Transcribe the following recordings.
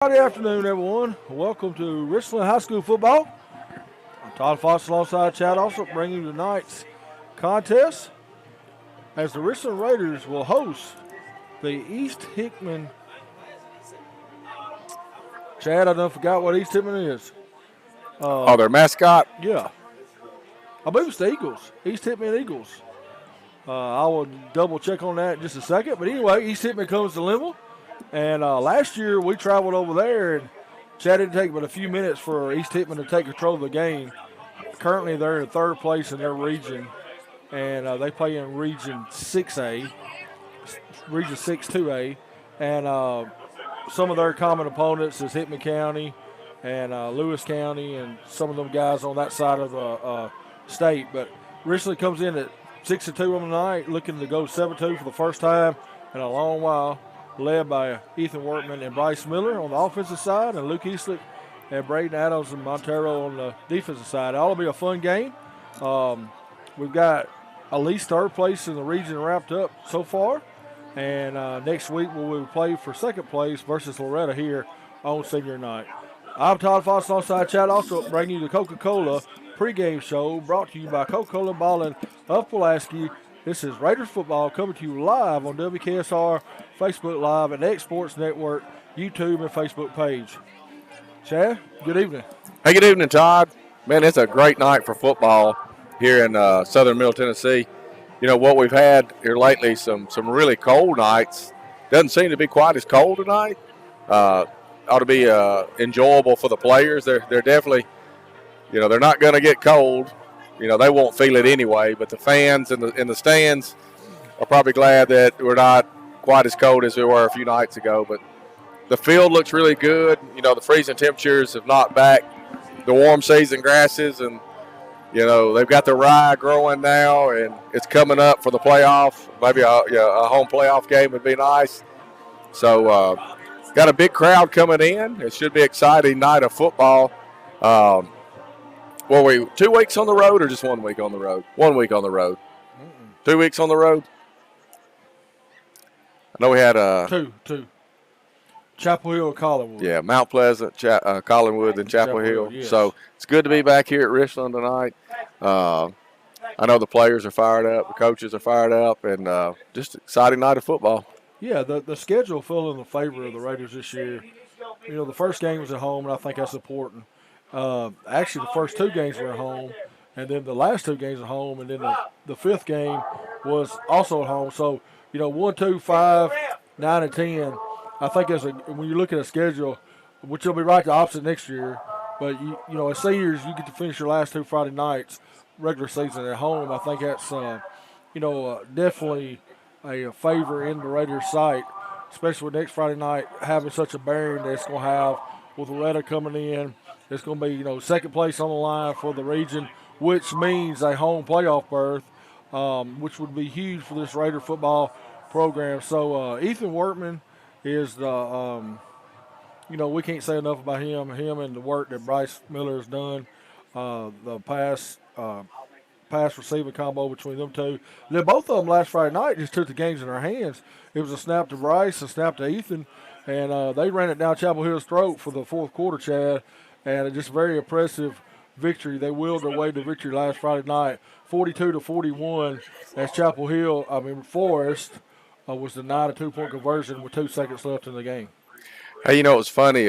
Friday afternoon, everyone. Welcome to Richland High School football. I'm Todd Foster alongside Chad also bringing you tonight's contest as the Richland Raiders will host the East Hickman. Chad, I done forgot what East Hickman is. Their mascot? Yeah. I believe it's the Eagles. East Hickman Eagles. I will double check on that in just a second. But anyway, East Hickman comes to Linville. And last year we traveled over there, and Chad didn't take but a few minutes for East Hickman to take control of the game. Currently, they're in third place in their region, and they play in Region 6A, Region 6 2A. And some of their common opponents is Hickman County and Lewis County and some of them guys on that side of the state. But Richland comes in at 6-2 on the night, looking to go 7-2 for the first time in a long while, led by Ethan Workman and Bryce Miller on the offensive side, and Luke Eastlick and Braden Adams and Montero on the defensive side. All will be a fun game. We've got at least third place in the region wrapped up so far, and next week we will play for second place versus Loretta here on senior night. I'm Todd Foster alongside Chad, also bringing you the Coca-Cola pregame show brought to you by Coca-Cola Ballin of Pulaski. This is Raiders football coming to you live on WKSR, Facebook Live, and X Sports Network, YouTube, and Facebook page. Chad, good evening. Hey, good evening, Todd. Man, it's a great night for football here in southern Middle Tennessee. You know, what we've had here lately, some really cold nights. Doesn't seem to be quite as cold tonight. Ought to be enjoyable for the players. They're definitely, you know, they're not going to get cold. You know, they won't feel it anyway, but the fans in the stands are probably glad that we're not quite as cold as we were a few nights ago. But the field looks really good. You know, the freezing temperatures have knocked back the warm season grasses, and, you know, they've got the rye growing now, and it's coming up for the playoff. Maybe a home playoff game would be nice. So, got a big crowd coming in. It should be an exciting night of football. Were we 2 weeks on the road or just 1 week on the road? 1 week on the road. 2 weeks on the road? I know we had Two. Chapel Hill, Collinwood. Yeah, Mount Pleasant, Collinwood, and Chapel Hill. Yes. So it's good to be back here at Richland tonight. I know the players are fired up, the coaches are fired up, and just an exciting night of football. Yeah, the schedule fell in the favor of the Raiders this year. You know, the first game was at home, and I think that's important. Actually, the first two games were at home, and then the last two games at home, and then the fifth game was also at home. So, you know, 1, 2, 5, 9, and 10. I think when you look at a schedule, which will be right the opposite next year, but you know, as seniors, you get to finish your last two Friday nights regular season at home. I think that's definitely a favor in the Raiders' sight, especially with next Friday night having such a bearing that it's going to have with Loretta coming in. It's going to be, you know, second place on the line for the region, which means a home playoff berth, which would be huge for this Raider football program. So Ethan Workman is the, we can't say enough about him and the work that Bryce Miller has done, the pass receiver combo between them two. Then both of them last Friday night just took the games in their hands. It was a snap to Bryce, a snap to Ethan, and they ran it down Chapel Hill's throat for the fourth quarter, Chad. And just very impressive victory. They willed their way to victory last Friday night, 42-41. As Forest was denied a 2-point conversion with 2 seconds left in the game. Hey, you know, it was funny.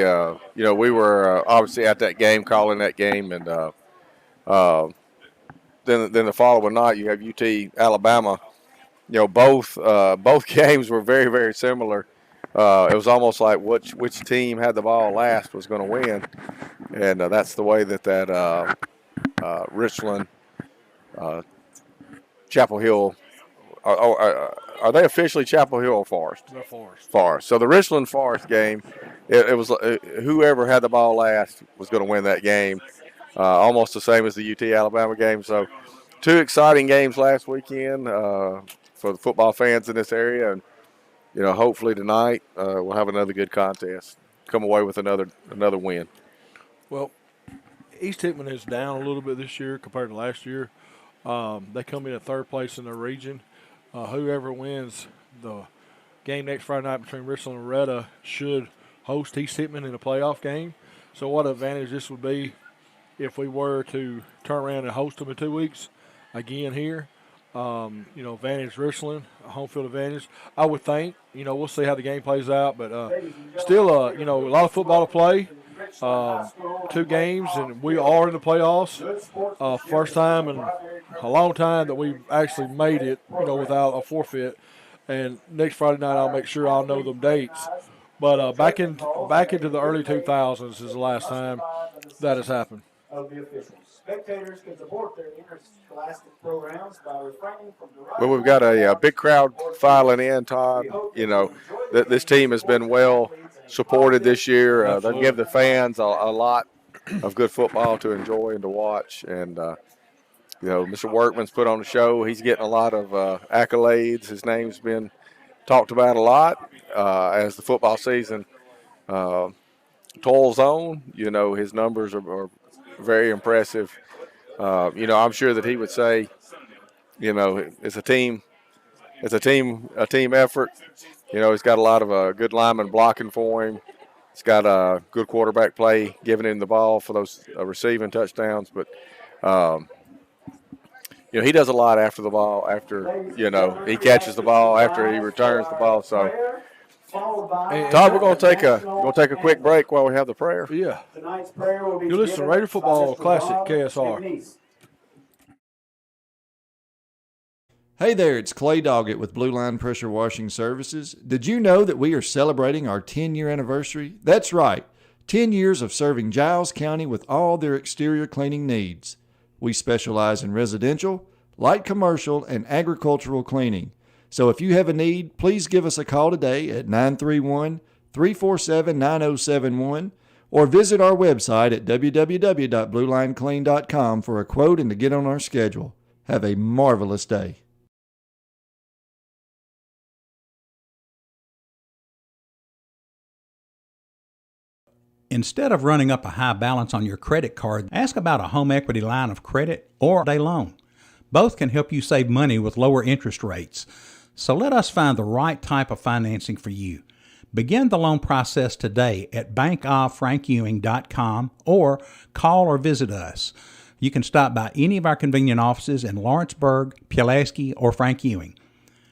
We were obviously at that game, calling that game, and then the following night you have UT Alabama. You know, both games were very, very similar. It was almost like which team had the ball last was going to win, and that's the way that Richland, Chapel Hill, are they officially Chapel Hill or Forest? They're Forest. Forest. So the Richland Forest game, it was whoever had the ball last was going to win that game, almost the same as the UT Alabama game. So 2 exciting games last weekend for the football fans in this area, and you know, hopefully tonight we'll have another good contest. Come away with another win. Well, East Hickman is down a little bit this year compared to last year. They come in at third place in their region. Whoever wins the game next Friday night between Richland and Loretta should host East Hickman in a playoff game. So what advantage this would be if we were to turn around and host them in 2 weeks again here. Advantage Richland, home field advantage. I would think, we'll see how the game plays out, but still, a lot of football to play. 2 games, and we are in the playoffs. First time in a long time that we've actually made it, without a forfeit. And next Friday night, I'll make sure I'll know them dates. But back into the early 2000s is the last time that has happened. Of the officials. Spectators can support their interscholastic programs by refraining from Well, we've got a big crowd filing in, Todd. This team has been well supported this year. They give the fans a lot of good football to enjoy and to watch. And, Mr. Workman's put on the show. He's getting a lot of accolades. His name's been talked about a lot as the football season toils on. His numbers are very impressive. I'm sure that he would say, it's a team effort. He's got a lot of good linemen blocking for him. He's got a good quarterback play, giving him the ball for those receiving touchdowns. But, he does a lot after the ball, he catches the ball, after he returns the ball. So, Todd, we're going to take a quick break while we have the prayer. Yeah. You listen to Raider Football Classic KSR. Hey there, it's Clay Doggett with Blue Line Pressure Washing Services. Did you know that we are celebrating our 10-year anniversary? That's right, 10 years of serving Giles County with all their exterior cleaning needs. We specialize in residential, light commercial, and agricultural cleaning. So if you have a need, please give us a call today at 931-347-9071 or visit our website at www.bluelineclean.com for a quote and to get on our schedule. Have a marvelous day. Instead of running up a high balance on your credit card, ask about a home equity line of credit or a loan. Both can help you save money with lower interest rates. So let us find the right type of financing for you. Begin the loan process today at bankoffrankewing.com or call or visit us. You can stop by any of our convenient offices in Lawrenceburg, Pulaski, or Frank Ewing.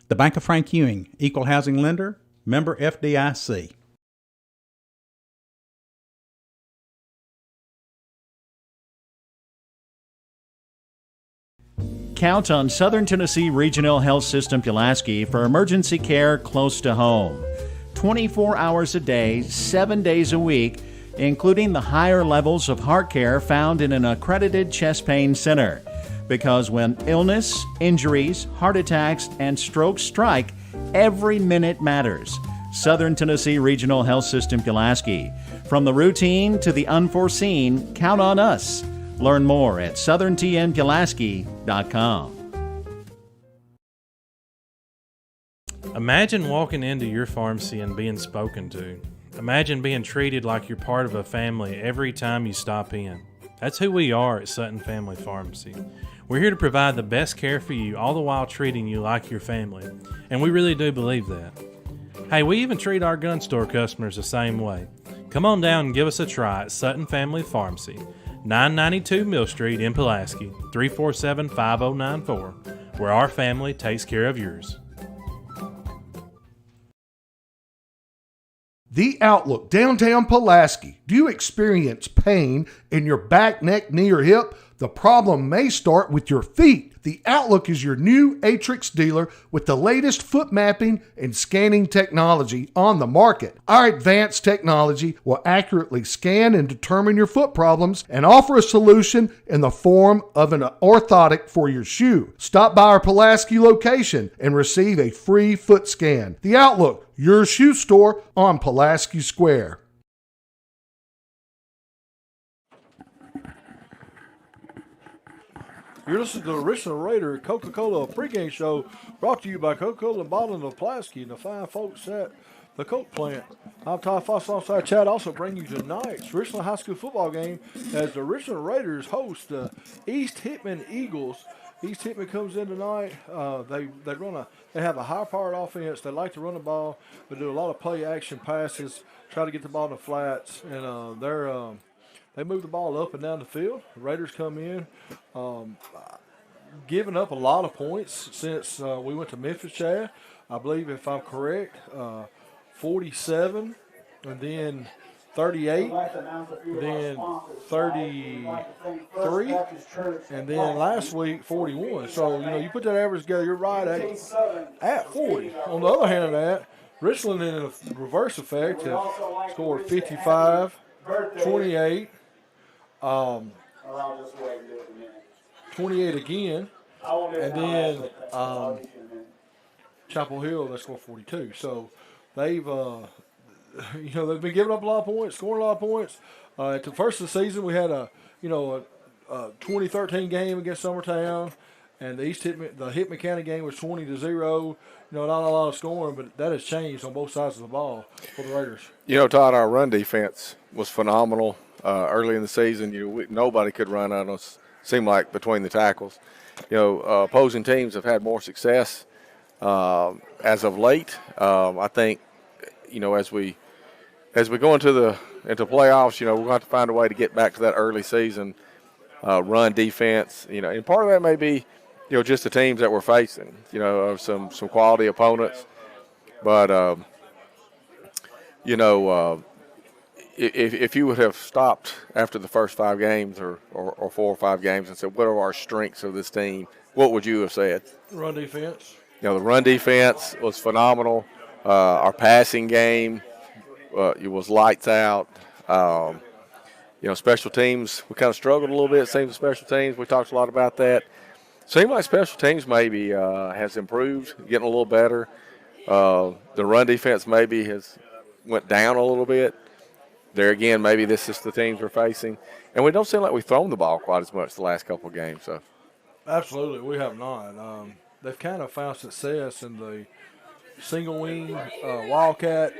The Bank of Frank Ewing, Equal Housing Lender, member FDIC. Count on Southern Tennessee Regional Health System Pulaski for emergency care close to home. 24 hours a day, 7 days a week, including the higher levels of heart care found in an accredited chest pain center. Because when illness, injuries, heart attacks, and strokes strike, every minute matters. Southern Tennessee Regional Health System Pulaski. From the routine to the unforeseen, count on us. Learn more at southerntnpulaski.com. Imagine walking into your pharmacy and being spoken to. Imagine being treated like you're part of a family every time you stop in. That's who we are at Sutton Family Pharmacy. We're here to provide the best care for you, all the while treating you like your family. And we really do believe that. Hey, we even treat our gun store customers the same way. Come on down and give us a try at Sutton Family Pharmacy, 992 Mill Street in Pulaski, 347-5094, where our family takes care of yours. The Outlook, downtown Pulaski. Do you experience pain in your back, neck, knee, or hip? The problem may start with your feet. The Outlook is your new Atrix dealer with the latest foot mapping and scanning technology on the market. Our advanced technology will accurately scan and determine your foot problems and offer a solution in the form of an orthotic for your shoe. Stop by our Pulaski location and receive a free foot scan. The Outlook, your shoe store on Pulaski Square. You're listening to the Richland Raider Coca-Cola pregame show brought to you by Coca-Cola and Bottling of Pulaski and the fine folks at the Coke plant. I'm Todd Foss alongside Chad. Also bring you tonight's Richland High School football game as the Richland Raiders host the East Hickman Eagles East Hickman comes in tonight. They have a high-powered offense. They like to run the ball. They do a lot of play-action passes, try to get the ball in the flats, and they move the ball up and down the field. The Raiders come in, giving up a lot of points since we went to Memphis, Chad. I believe, if I'm correct, 47, and then 38, then 33, and then last week 41. So, you put that average together, you're right at 40. On the other hand of that, Richland, in a reverse effect, have scored 55, 28, 28 again, and then Chapel Hill, they scored 42. So they've they've been giving up a lot of points, scoring a lot of points. At the first of the season, we had a 2013 game against Summertown, and the Hickman County game was 20-0. Not a lot of scoring, but that has changed on both sides of the ball for the Raiders. Todd, our run defense was phenomenal early in the season. Nobody could run on us. Seemed like between the tackles. Opposing teams have had more success as of late. I think, as we go into playoffs, we're going to have to find a way to get back to that early season run defense. And part of that may be, just the teams that we're facing. Some quality opponents, but if you would have stopped after the first 5 games or 4 or 5 games and said, what are our strengths of this team, what would you have said? Run defense. The run defense was phenomenal. Our passing game it was lights out. Special teams, we kind of struggled a little bit, it seems, with special teams. We talked a lot about that. Seemed like special teams maybe has improved, getting a little better. The run defense maybe has went down a little bit. There again, maybe this is the teams we're facing. And we don't seem like we've thrown the ball quite as much the last couple of games. So, absolutely, we have not. They've kind of found success in the single wing Wildcat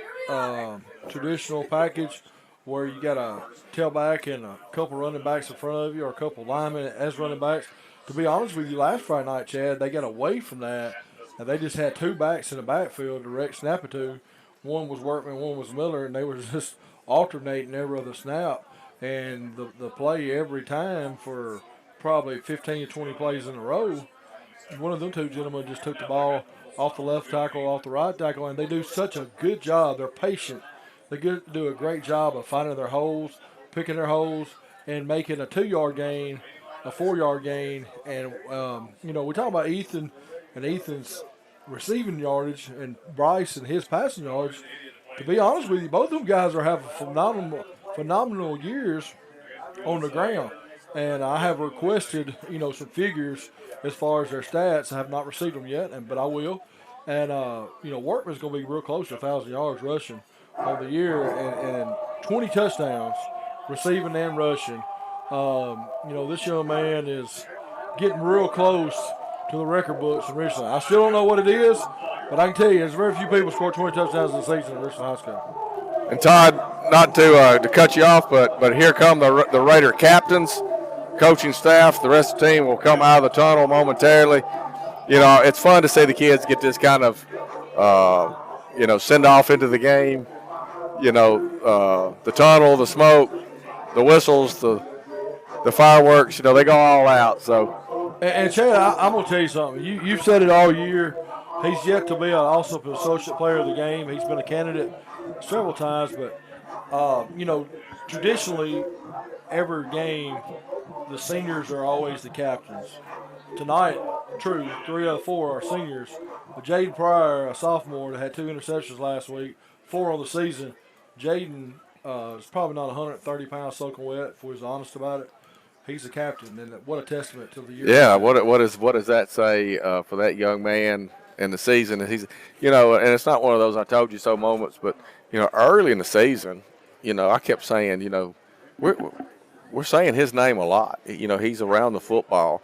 traditional package where you got a tailback and a couple running backs in front of you or a couple linemen as running backs. To be honest with you, last Friday night, Chad, they got away from that, and they just had 2 backs in the backfield to direct snap it to. One was Workman, one was Miller, and they were just alternating every other snap. And the play every time for probably 15 to 20 plays in a row, one of them 2 gentlemen just took the ball off the left tackle, off the right tackle, and they do such a good job. They're patient. They do a great job of finding their holes, picking their holes, and making a 2-yard gain, a 4-yard gain. And, we talk about Ethan and Ethan's receiving yardage and Bryce and his passing yardage. To be honest with you, both of them guys are having phenomenal years on the ground. And I have requested, some figures as far as their stats. I have not received them yet, but I will. And, Workman's going to be real close to 1,000 yards rushing on the year and 20 touchdowns receiving and rushing. This young man is getting real close to the record books in Richland. I still don't know what it is, but I can tell you there's very few people score 20 touchdowns in the season in Richland High School. And Todd, not to cut you off, but here come the Raider captains, coaching staff. The rest of the team will come out of the tunnel momentarily. It's fun to see the kids get this kind of, send off into the game. The tunnel, the smoke, the whistles, the fireworks. They go all out. So, and Chad, I'm gonna tell you something. You've said it all year. He's yet to be also an associate player of the game. He's been a candidate several times, but traditionally, every game, the seniors are always the captains. Tonight, true, 3 out of 4 are seniors. But Jaden Pryor, a sophomore that had 2 interceptions last week, 4 on the season. Jaden is probably not 130 pounds soaking wet, if we was honest about it. He's the captain, and what a testament to the year. Yeah, what does that say for that young man in the season? And he's, and it's not one of those I told you so moments, but early in the season, I kept saying, we're saying his name a lot. He's around the football.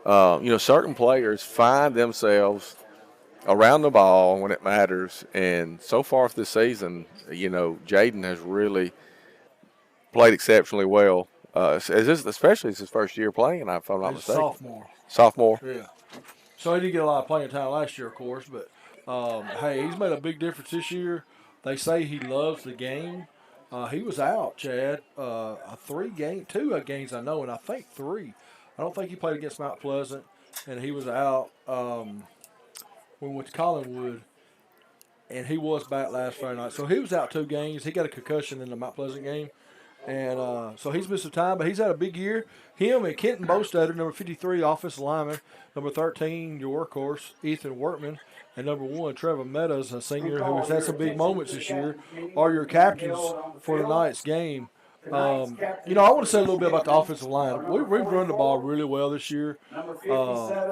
Certain players find themselves around the ball when it matters, and so far this season, Jaden has really played exceptionally well. Especially it's his first year playing, if I'm not He's a mistaken. sophomore. Sophomore. Yeah. So he didn't get a lot of playing time last year, of course, but hey, he's made a big difference this year. They say he loves the game. He was out, Chad, 2 games I know, and I think 3. I don't think he played against Mount Pleasant, and he was out when we went to Collinwood, and he was back last Friday night. So he was out 2 games. He got a concussion in the Mount Pleasant game. And so he's missed some time, but he's had a big year. Him and Kenton Bostetter, number 53, offensive lineman, number 13, your workhorse, Ethan Workman, and number 1, Trevor Meadows, a senior who has had some big moments this year, are your captains for tonight's game. I want to say a little bit about the offensive line. We've run the ball really well this year.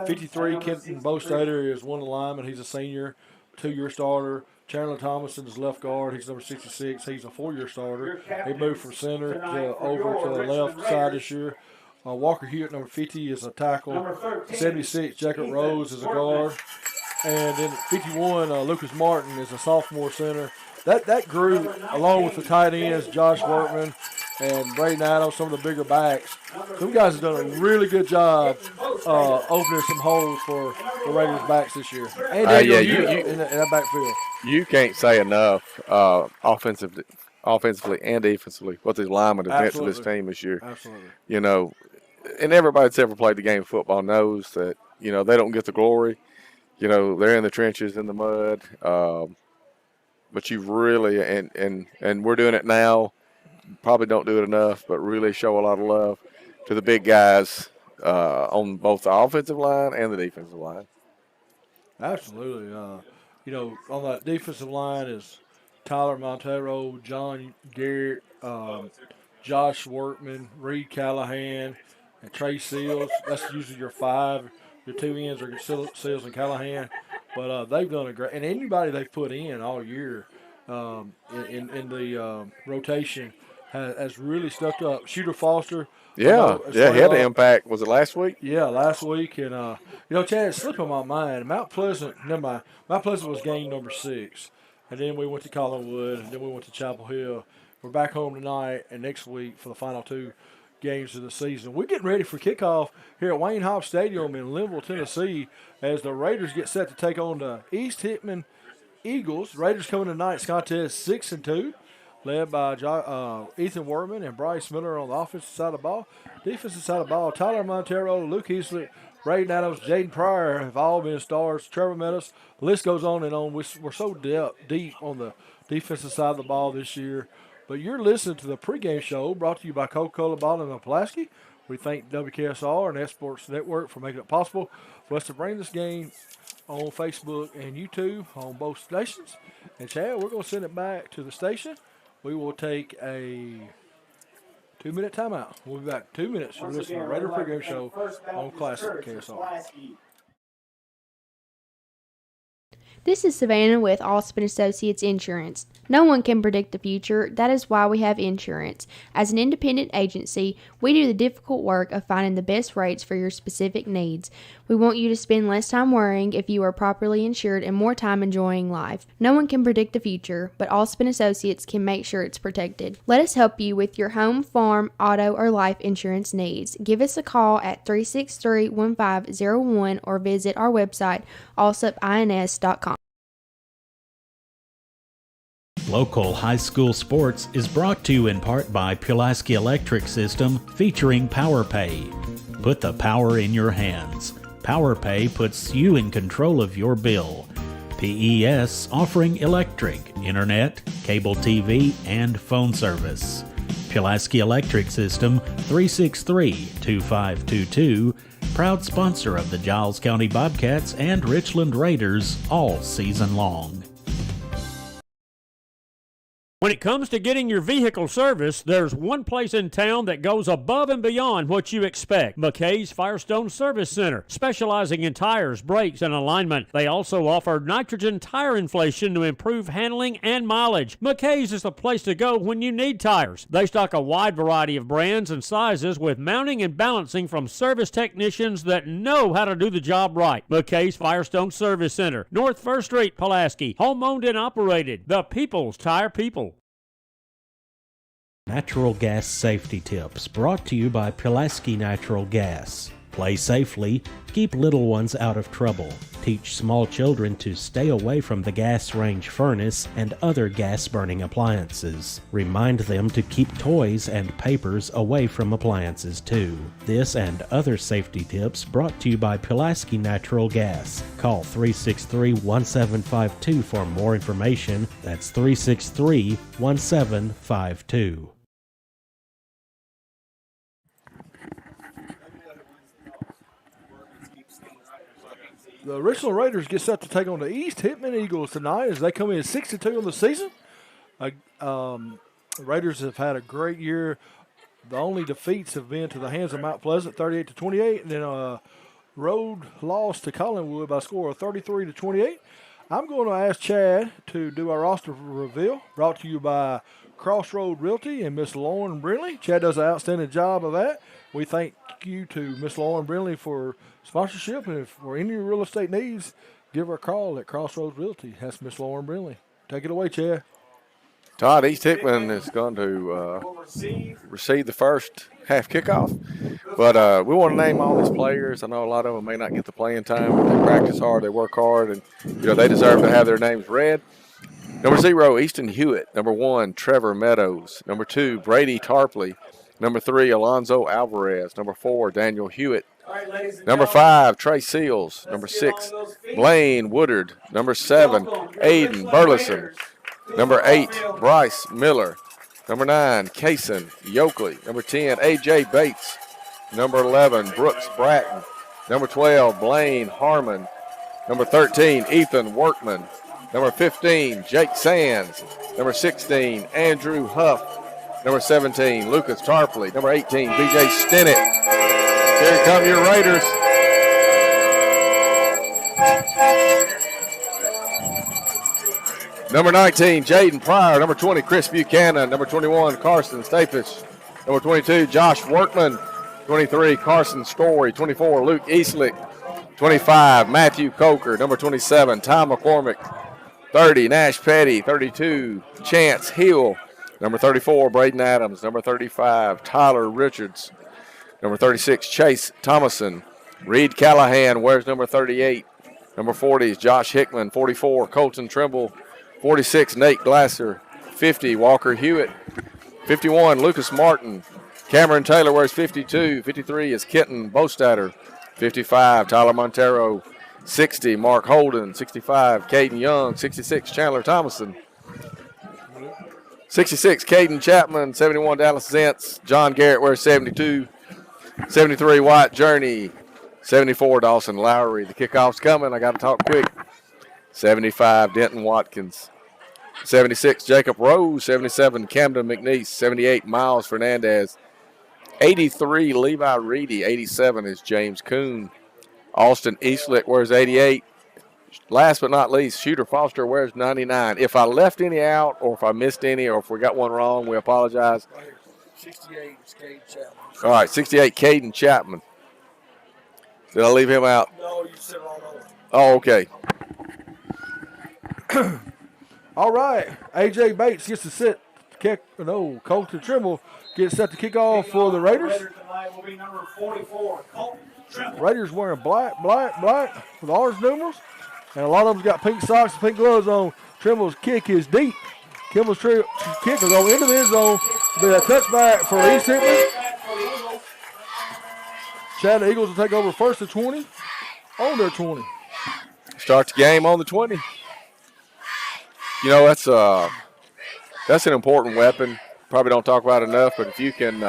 53, Kenton Bostetter is one of the linemen. He's a senior, 2-year starter. Chandler Thomason is left guard. He's number 66. He's a 4-year starter. He moved from center to over to the left side this year. Walker Hewitt, number 50, is a tackle. 76, Jacob Rose is a guard. And then 51, Lucas Martin is a sophomore center. That group, along with the tight ends, Josh Workman and Braden Adams, some of the bigger backs, some guys have done a really good job opening some holes for the Raiders' backs this year. And in that backfield. You can't say enough offensively and defensively what these linemen have meant to this team this year. Absolutely. You know, and everybody that's ever played the game of football knows that, you know, they don't get the glory. You know, they're in the trenches, in the mud. But you really, and we're doing it now, probably don't do it enough, but really show a lot of love to the big guys on both the offensive line and the defensive line. Absolutely. On that defensive line is Tyler Montero, John Garrett, Josh Workman, Reed Callahan, and Trey Seals. That's usually your 5. Your 2 ends are Seals and Callahan. But they've done a great – and anybody they've put in all year in the rotation has really stepped up. Shooter Foster. He had an impact. Was it last week? Yeah, last week. And, Chad, it's slipping my mind. Mount Pleasant was game number 6. And then we went to Collinwood, and then we went to Chapel Hill. We're back home tonight and next week for the final 2 games of the season. We're getting ready for kickoff here at Wayne Hobbs Stadium in Linville, Tennessee, as the Raiders get set to take on the East Hickman Eagles. Raiders coming tonight's contest 6-2, led by Ethan Workman and Bryce Miller on the offensive side of the ball. Defensive side of the ball, Tyler Montero, Luke Easley, Braden Adams, Jaden Pryor have all been stars. Trevor Meadows, the list goes on and on. We're so deep on the defensive side of the ball this year. But you're listening to the pregame show brought to you by Coca-Cola Bottle and Pulaski. We thank WKSR and Sports Network for making it possible for us to bring this game on Facebook and YouTube on both stations. And, Chad, we're going to send it back to the station. We will take a 2-minute timeout. We'll be back in 2 minutes. You're listening to the Raider pregame show on Classic KSR. This is Savannah with Allspin Associates Insurance. No one can predict the future. That is why we have insurance. As an independent agency, we do the difficult work of finding the best rates for your specific needs. We want you to spend less time worrying if you are properly insured and more time enjoying life. No one can predict the future, but Allspin Associates can make sure it's protected. Let us help you with your home, farm, auto, or life insurance needs. Give us a call at 363-1501 or visit our website, allsupins.com. Local high school sports is brought to you in part by Pulaski Electric System, featuring PowerPay. Put the power in your hands. PowerPay puts you in control of your bill. PES offering electric, internet, cable TV, and phone service. Pulaski Electric System, 363-2522, proud sponsor of the Giles County Bobcats and Richland Raiders all season long. When it comes to getting your vehicle serviced, there's one place in town that goes above and beyond what you expect. McKay's Firestone Service Center, specializing in tires, brakes, and alignment. They also offer nitrogen tire inflation to improve handling and mileage. McKay's is the place to go when you need tires. They stock a wide variety of brands and sizes with mounting and balancing from service technicians that know how to do the job right. McKay's Firestone Service Center, North 1st Street, Pulaski. Home owned and operated. The People's Tire People. Natural gas safety tips brought to you by Pulaski Natural Gas. Play safely, keep little ones out of trouble. Teach small children to stay away from the gas range furnace and other gas-burning appliances. Remind them to keep toys and papers away from appliances too. This and other safety tips brought to you by Pulaski Natural Gas. Call 363-1752 for more information. That's 363-1752. The Richland Raiders get set to take on the East Hickman Eagles tonight as they come in 6-2 on the season. The Raiders have had a great year. The only defeats have been to the hands of Mount Pleasant, 38-28, and then a road loss to Collinwood by a score of 33-28. I'm going to ask Chad to do our roster reveal, brought to you by Crossroad Realty and Miss Lauren Brinley. Chad does an outstanding job of that. We thank you to Miss Lauren Brinley for sponsorship, and if for any real estate needs, give her a call at Crossroads Realty. That's Miss Lauren Brinley. Take it away, Chad. Todd, East Hickman is going to receive the first half kickoff, but we want to name all these players. I know a lot of them may not get the playing time, but they practice hard, they work hard, and they deserve to have their names read. Number 0, Easton Hewitt. Number 1, Trevor Meadows. Number 2, Brady Tarpley. Number 3, Alonzo Alvarez. Number 4, Daniel Hewitt. Number 5, Trey Seals. Number 6, Blaine Woodard. Number 7, Aiden Burleson. Number 8, Bryce Miller. Number 9, Kaysen Yoakley. Number 10, A.J. Bates. Number 11, Brooks Bratton. Number 12, Blaine Harmon. Number 13, Ethan Workman. Number 15, Jake Sands. Number 16, Andrew Huff. Number 17, Lucas Tarpley. Number 18, B.J. Stinnett. Here come your Raiders. Number 19, Jaden Pryor. Number 20, Chris Buchanan. Number 21, Carson Stapish. Number 22, Josh Workman. 23, Carson Story. 24, Luke Eastlick. 25, Matthew Coker. Number 27, Tom McCormick. 30, Nash Petty. 32, Chance Hill. Number 34, Braden Adams. Number 35, Tyler Richards. Number 36, Chase Thomason. Reed Callahan wears number 38. Number 40 is Josh Hickman. 44, Colton Trimble. 46, Nate Glasser. 50, Walker Hewitt. 51, Lucas Martin. Cameron Taylor wears 52. 53 is Kenton Bostatter. 55, Tyler Montero. 60, Mark Holden. 65, Caden Young. 66, Chandler Thomason. 66, Caden Chapman. 71, Dallas Zentz. John Garrett wears 72. 73, White Journey. 74, Dawson Lowry. The kickoff's coming. I got to talk quick. 75, Denton Watkins. 76, Jacob Rose. 77, Camden McNeese. 78, Miles Fernandez. 83, Levi Reedy. 87 is James Kuhn. Austin Eastlick wears 88. Last but not least, Shooter Foster wears 99. If I left any out or if I missed any or if we got one wrong, we apologize. 68 is Caden Chapman. All right, 68, Caden Chapman. Did I leave him out? No, you said wrong number. Oh, okay. All right, A.J. Bates gets to sit. Colton Trimble gets set to kick off for the Raiders. Tonight will be number 44, Colton Trimble. Raiders wearing black with orange numerals, and a lot of them got pink socks and pink gloves on. Trimble's kick is deep. Kimball's kick will go into the end zone. Be a touchback for East Hickman. Chad, the Eagles will take over first and 20 on their 20. Start the game on the 20. That's an important weapon. Probably don't talk about it enough, but if you can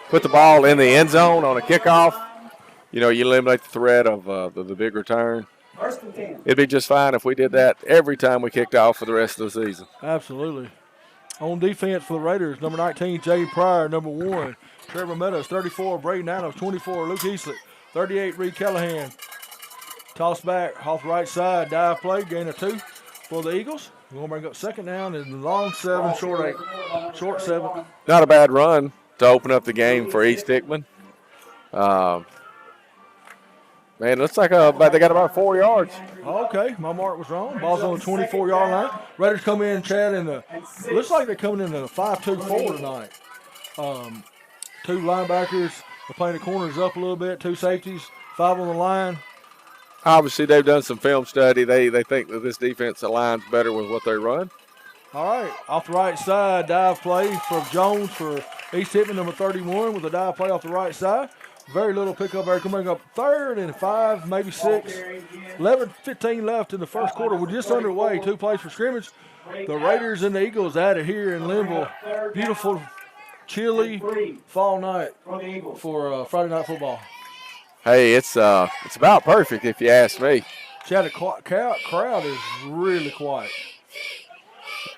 put the ball in the end zone on a kickoff, you eliminate the threat of the big return. It'd be just fine if we did that every time we kicked off for the rest of the season. Absolutely. On defense for the Raiders, number 19, Jay Pryor. Number 1, Trevor Meadows. 34, Braden Adams. 24, Luke Eastlick. 38, Reed Callahan. Toss back off right side, dive play, gain of 2 for the Eagles. We're going to bring up second down and long 7, short 8. Short 7. Not a bad run to open up the game for East Hickman. Man, looks like they got about 4 yards. Okay, my mark was wrong. Ball's on the 24-yard line. Raiders come in, Chad, looks like they're coming in a 5-2-4 tonight. Two linebackers are playing the corners up a little bit, two safeties, 5 on the line. Obviously, they've done some film study. They think that this defense aligns better with what they run. All right, off the right side, dive play from Jones for East Hickman, number 31, with a dive play off the right side. Very little pickup there. Coming up 3rd and 5, maybe 6. 11:15 left in the first quarter. We're just underway. 2 plays for scrimmage. The Raiders and the Eagles at it here in Linville. Beautiful, chilly fall night for Friday Night Football. Hey, it's about perfect if you ask me. Chad, the crowd is really quiet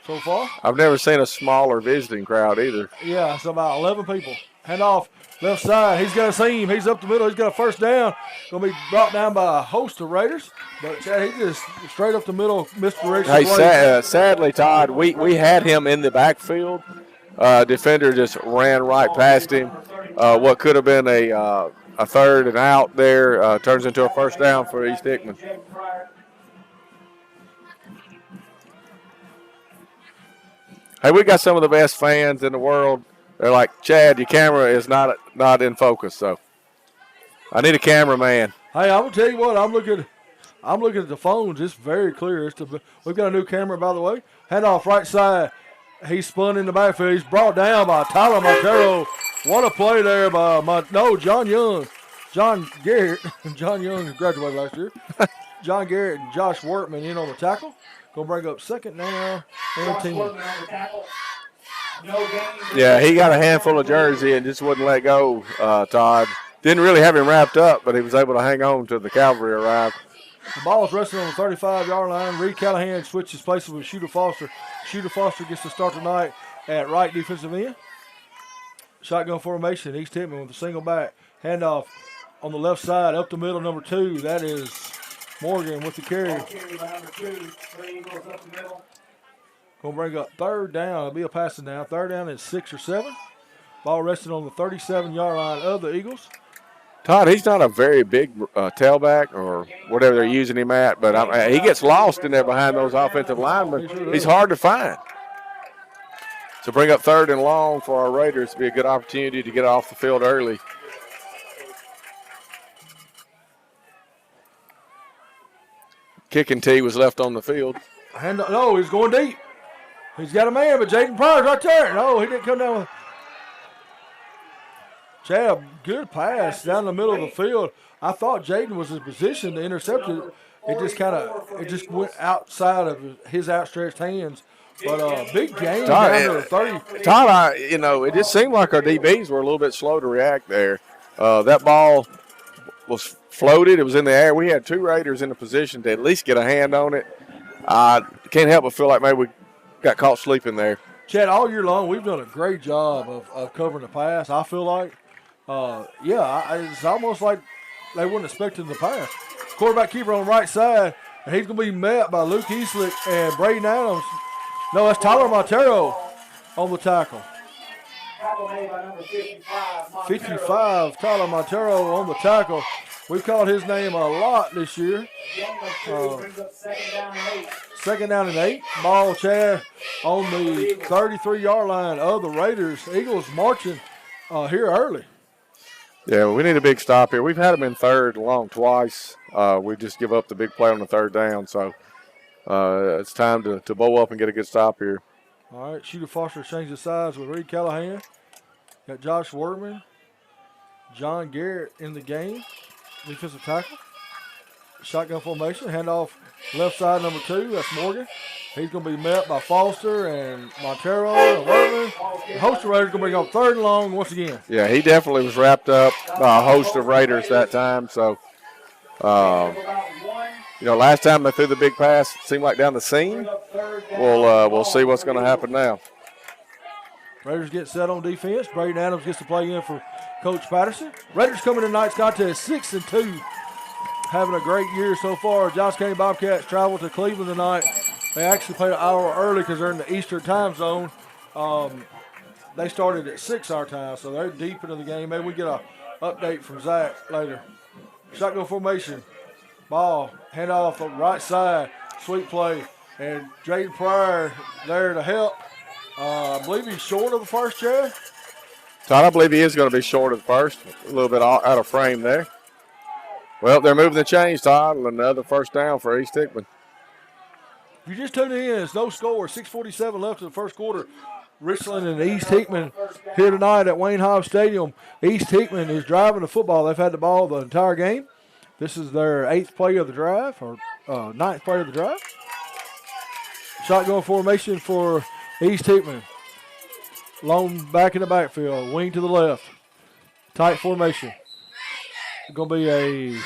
so far. I've never seen a smaller visiting crowd either. Yeah, it's about 11 people. Hand off left side. He's got a seam. He's up the middle. He's got a first down. Going to be brought down by a host of Raiders. But Chad, he just straight up the middle, misdirection. Hey, sadly, Todd, we had him in the backfield. Defender just ran right past him. What could have been a 3rd and out there turns into a first down for East Hickman. Hey, we got some of the best fans in the world. They're like, Chad, your camera is not in focus, so I need a cameraman. Hey, I'm gonna tell you what. I'm looking at the phones. It's very clear. We've got a new camera, by the way. Hand off right side. He's spun in the backfield. He's brought down by Tyler Montero. What a play there by John Young. John Garrett. John Young graduated last year. John Garrett and Josh Workman in on the tackle. Gonna bring up 2nd down and 10. Yeah, he got a handful of jersey and just wouldn't let go, Todd. Didn't really have him wrapped up, but he was able to hang on till the cavalry arrived. The ball is resting on the 35-yard line. Reed Callahan switches places with Shooter Foster. Shooter Foster gets to start tonight at right defensive end. Shotgun formation. East Hickman with a single back. Handoff on the left side, up the middle, number 2. That is Morgan with the carry. Going to bring up 3rd down. It'll be a passing down. 3rd down and 6 or 7. Ball resting on the 37-yard line of the Eagles. Todd, he's not a very big tailback or whatever they're using him at, but he gets lost in there behind those offensive linemen. He's hard to find. So bring up 3rd and long for our Raiders to be a good opportunity to get off the field early. Kicking tee was left on the field. No, he's going deep. He's got a man, but Jaden Pryor's right there. No, he didn't come down with. Chad, good pass down the middle of the field. I thought Jaden was in position to intercept it. It just went outside of his outstretched hands. But big game down to the 30. Todd, it just seemed like our DBs were a little bit slow to react there. That ball was floated. It was in the air. We had 2 Raiders in a position to at least get a hand on it. Can't help but feel like maybe we got caught sleeping there. Chad, all year long, we've done a great job of covering the pass, I feel like. It's almost like they weren't expecting the pass. Quarterback keeper on the right side, and he's going to be met by Luke Eastlick and Braden Adams. No, that's Tyler Montero on the tackle. 55, Tyler Montero on the tackle. We've called his name a lot this year. 2nd down and 8. Ball, Chad, on the 33-yard line of the Raiders. Eagles marching here early. Yeah, we need a big stop here. We've had them in 3rd and long twice. We just give up the big play on the 3rd down, so it's time to bow up and get a good stop here. All right, Shooter Foster changes sides with Reed Callahan. Got Josh Workman, John Garrett in the game, defensive tackle. Shotgun formation, handoff left side, number 2. That's Morgan. He's going to be met by Foster and Montero and Workman. The host of Raiders going to bring up 3rd and long once again. Yeah, he definitely was wrapped up by a host of Raiders that time. So, last time they threw the big pass, it seemed like down the seam. We'll see what's going to happen now. Raiders get set on defense. Braden Adams gets to play in for Coach Patterson. Raiders coming tonight's contest 6-2. Having a great year so far. Johnson County Bobcats travel to Cleveland tonight. They actually played an hour early because they're in the Eastern time zone. They started at 6 our time, so they're deep into the game. Maybe we get an update from Zach later. Shotgun formation. Ball, hand off the right side. Sweet play. And Jaden Pryor there to help. I believe he's short of the first, Chad. Todd, I believe he is going to be short of the first. A little bit out of frame there. Well, they're moving the chains, Todd. Another first down for East Hickman. If you just tuned in, it's no score. 6:47 left in the first quarter. Richland and East Hickman here tonight at Wayne Hobbs Stadium. East Hickman is driving the football. They've had the ball the entire game. This is their 8th play of the drive, or 9th play of the drive. Shotgun formation for East Hickman. Lone back in the backfield, wing to the left. Tight formation. It's going to be a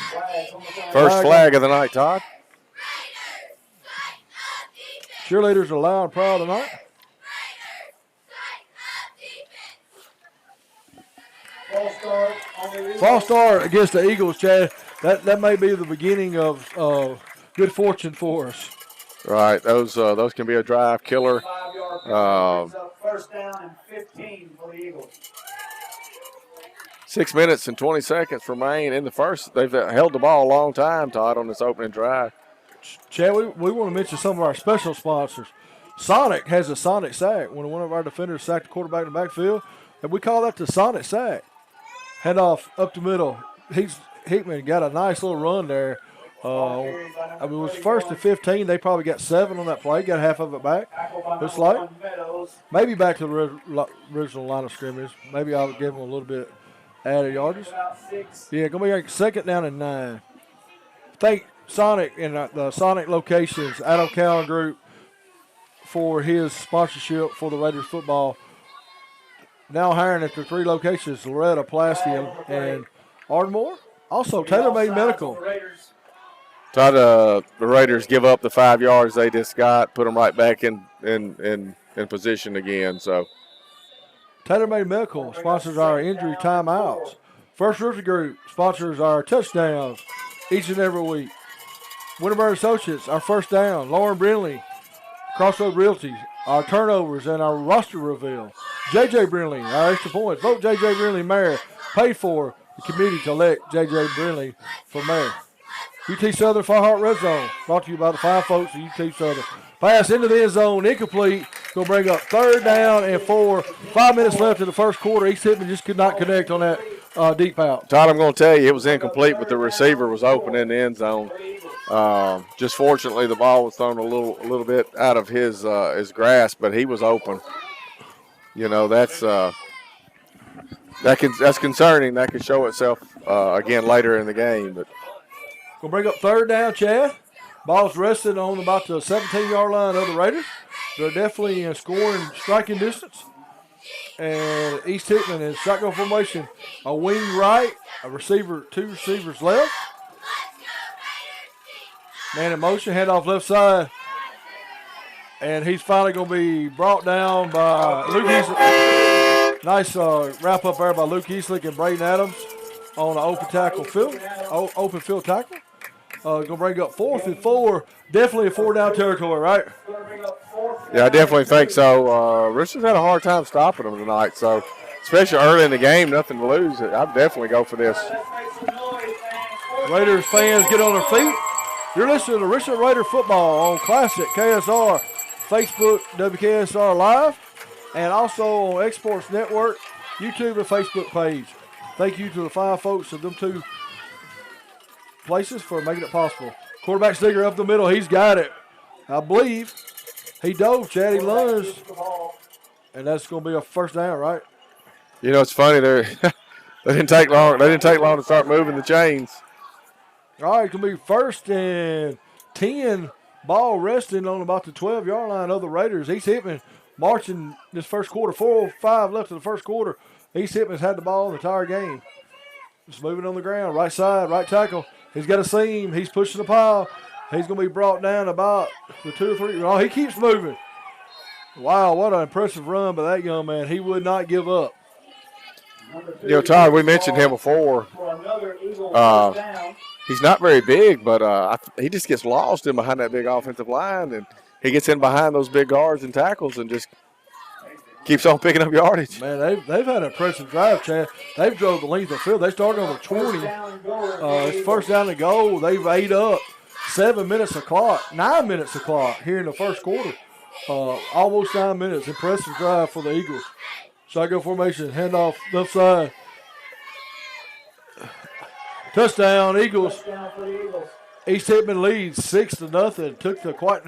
first flag of the night, Todd. Cheerleaders are loud and proud tonight. False start against the Eagles, Chad. That may be the beginning of good fortune for us. Right, those can be a drive killer. First down and 15 for the Eagles. 6 minutes and 20 seconds remain in the first. They've held the ball a long time, Todd, on this opening drive. Chad, we want to mention some of our special sponsors. Sonic has a Sonic sack when one of our defenders sacked the quarterback in the backfield, and we call that the Sonic sack. Head off up the middle. Hickman got a nice little run there. It was first and 15. They probably got 7 on that play, got half of it back. Looks like maybe back to the original line of scrimmage. Maybe I'll give them a little bit added yardage. Yeah, going to be like 2nd down and 9. Thank Sonic and the Sonic locations, Adam Cowan Group, for his sponsorship for the Raiders football. Now hiring at the 3 locations, Loretta, Pulaski, and Ardmore. Also, Taylor Made Medical. Todd, the Raiders give up the 5 yards they just got, put them right back in position again. So Taylor Made Medical sponsors our injury timeouts. First Roofing Group sponsors our touchdowns each and every week. Winterburg Associates, our first down. Lauren Brindley, Crossroad Realty, our turnovers and our roster reveal. J.J. Brindley, our extra points. Vote J.J. Brindley mayor. Paid for the committee to elect J.J. Brindley for mayor. UT Southern Far Heart Red Zone, brought to you by the fine folks at UT Southern. Pass into the end zone, incomplete. Going to bring up 3rd down and 4. 5 minutes left in the first quarter. East Hickman just could not connect on that deep out. Todd, I'm going to tell you, it was incomplete, but the receiver was open in the end zone. Just fortunately, the ball was thrown a little bit out of his grasp, but he was open. You know, that's concerning. That could show itself again later in the game. But Going to bring up 3rd down, Chad. Ball's rested on about the 17-yard line of the Raiders. They're definitely in scoring, striking distance. And East Hickman in shotgun formation. A wing right, a receiver, 2 receivers left. Man in motion, handoff left side. And he's finally going to be brought down by Luke Eastlick. Nice wrap up there by Luke Eastlick and Braden Adams on an open field tackle. Going to bring up 4th and 4. Definitely a 4-down territory, right? Yeah, I definitely think so. Richard's had a hard time stopping them tonight, so especially early in the game, nothing to lose. I'd definitely go for this. Raiders fans get on their feet. You're listening to Richland Raider football on Classic KSR, Facebook, WKSR Live, and also on Exports Network, YouTube and Facebook page. Thank you to the fine folks of them 2 places for making it possible. Quarterback sneaker up the middle. He's got it. I believe he dove, Chad. He lunged. And that's going to be a first down, right? You know, it's funny. They didn't take long. They didn't take long to start moving the chains. All right, it's going to be 1st and 10. Ball resting on about the 12-yard line of the Raiders. East Hickman marching this first quarter. 4:05 left in the first quarter. East Hickman's had the ball the entire game. Just moving on the ground. Right side, right tackle. He's got a seam. He's pushing the pile. He's going to be brought down about the 2 or 3. Oh, he keeps moving. Wow, what an impressive run by that young man. He would not give up. You know, Todd, we mentioned him before. He's not very big, but he just gets lost in behind that big offensive line, and he gets in behind those big guards and tackles and just keeps on picking up yardage. Man, they've had an impressive drive, Chad. They've drove the length of the field. They started on the 20. It's first down and goal. They've ate up 9 minutes of clock here in the first quarter. Almost 9 minutes. Impressive drive for the Eagles. Shotgun formation, handoff left side. Touchdown, Eagles. East Hickman leads 6-0. Took quite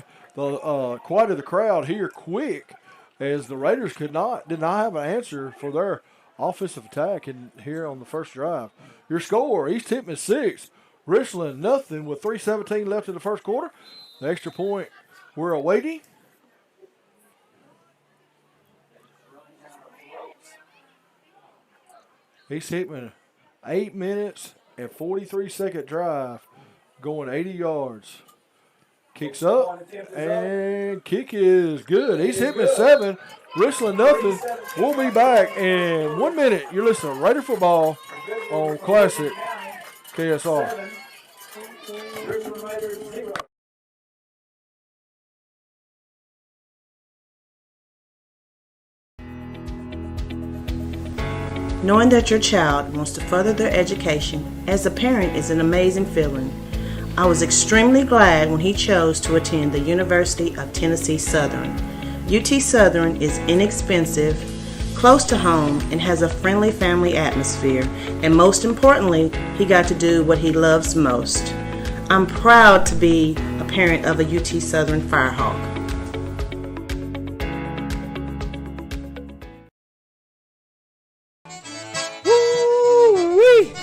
of the crowd here quick, as the Raiders did not have an answer for their offensive attack here on the first drive. Your score: East Hickman 6, Richland nothing, with 3:17 left in the first quarter. The extra point we're awaiting. East Hickman, 8 minutes and 43-second drive, going 80 yards. Kicks up, and kick is good. East Hickman 7, Richland nothing. We'll be back in 1 minute. You're listening to Raider Football on Classic KSR. Knowing that your child wants to further their education as a parent is an amazing feeling. I was extremely glad when he chose to attend the University of Tennessee Southern. UT Southern is inexpensive, close to home, and has a friendly family atmosphere. And most importantly, he got to do what he loves most. I'm proud to be a parent of a UT Southern Firehawk.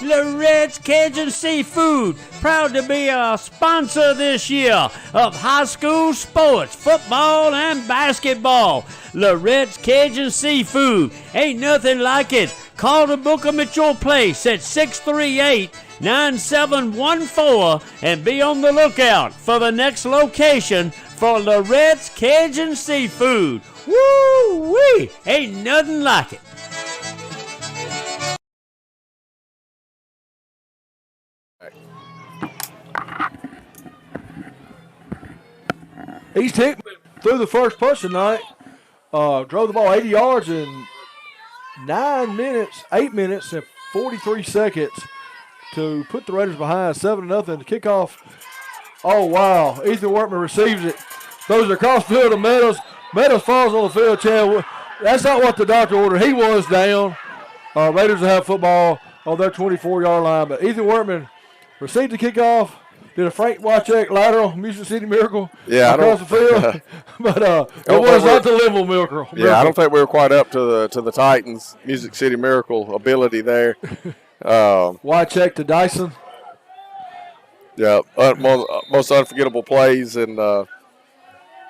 Loret's Cajun Seafood, proud to be a sponsor this year of high school sports, football and basketball. Loret's Cajun Seafood, ain't nothing like it. Call to book them at your place at 638-9714 and be on the lookout for the next location for Loret's Cajun Seafood. Woo-wee, ain't nothing like it. East Hickman threw the first punch tonight. Drove the ball 80 yards in 8 minutes and 43 seconds to put the Raiders behind 7-0. The kickoff. Oh, wow. Ethan Workman receives it. Throws it across field to Meadows. Meadows falls on the field, Chad. That's not what the doctor ordered. He was down. Raiders will have football on their 24-yard line. But Ethan Workman received the kickoff. Did a Frank Wycheck lateral, Music City Miracle across the field. But it was not the Limble Miracle. Yeah, I don't think we were quite up to the Titans' Music City Miracle ability there. Wycheck to Dyson. Yeah, most unforgettable plays in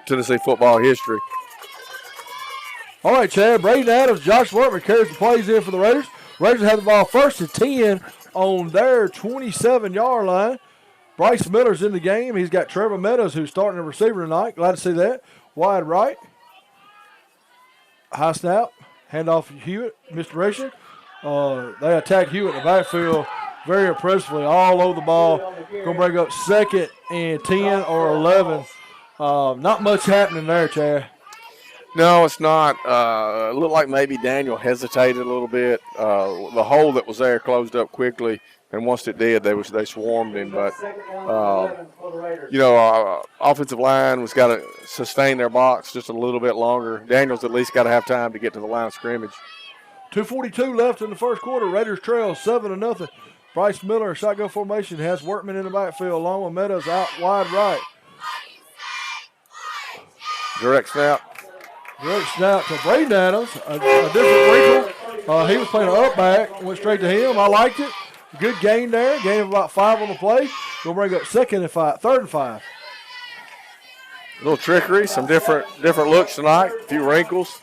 Tennessee football history. All right, Chad. Braden Adams, Josh Workman carries the plays in for the Raiders. Raiders have the ball 1st and 10 on their 27-yard line. Bryce Miller's in the game. He's got Trevor Meadows, who's starting the receiver tonight. Glad to see that. Wide right. High snap. Handoff Hewitt. Misdirection. They attack Hewitt in the backfield very impressively all over the ball. Going to bring up 2nd and 10 or 11. Not much happening there, Chad. No, it's not. It looked like maybe Daniel hesitated a little bit. The hole that was there closed up quickly. And once it did, they swarmed him. But, offensive line was got to sustain their box just a little bit longer. Daniels at least got to have time to get to the line of scrimmage. 2:42 left in the first quarter. Raiders trail 7-0. Bryce Miller, shotgun formation, has Workman in the backfield along with Meadows out wide right. Direct snap. Direct snap to Braden Adams. A different wrinkle. He was playing an up back. Went straight to him. I liked it. Good gain there. Gain of about 5 on the play. We'll bring up 3rd and 5. A little trickery, some different looks tonight. A few wrinkles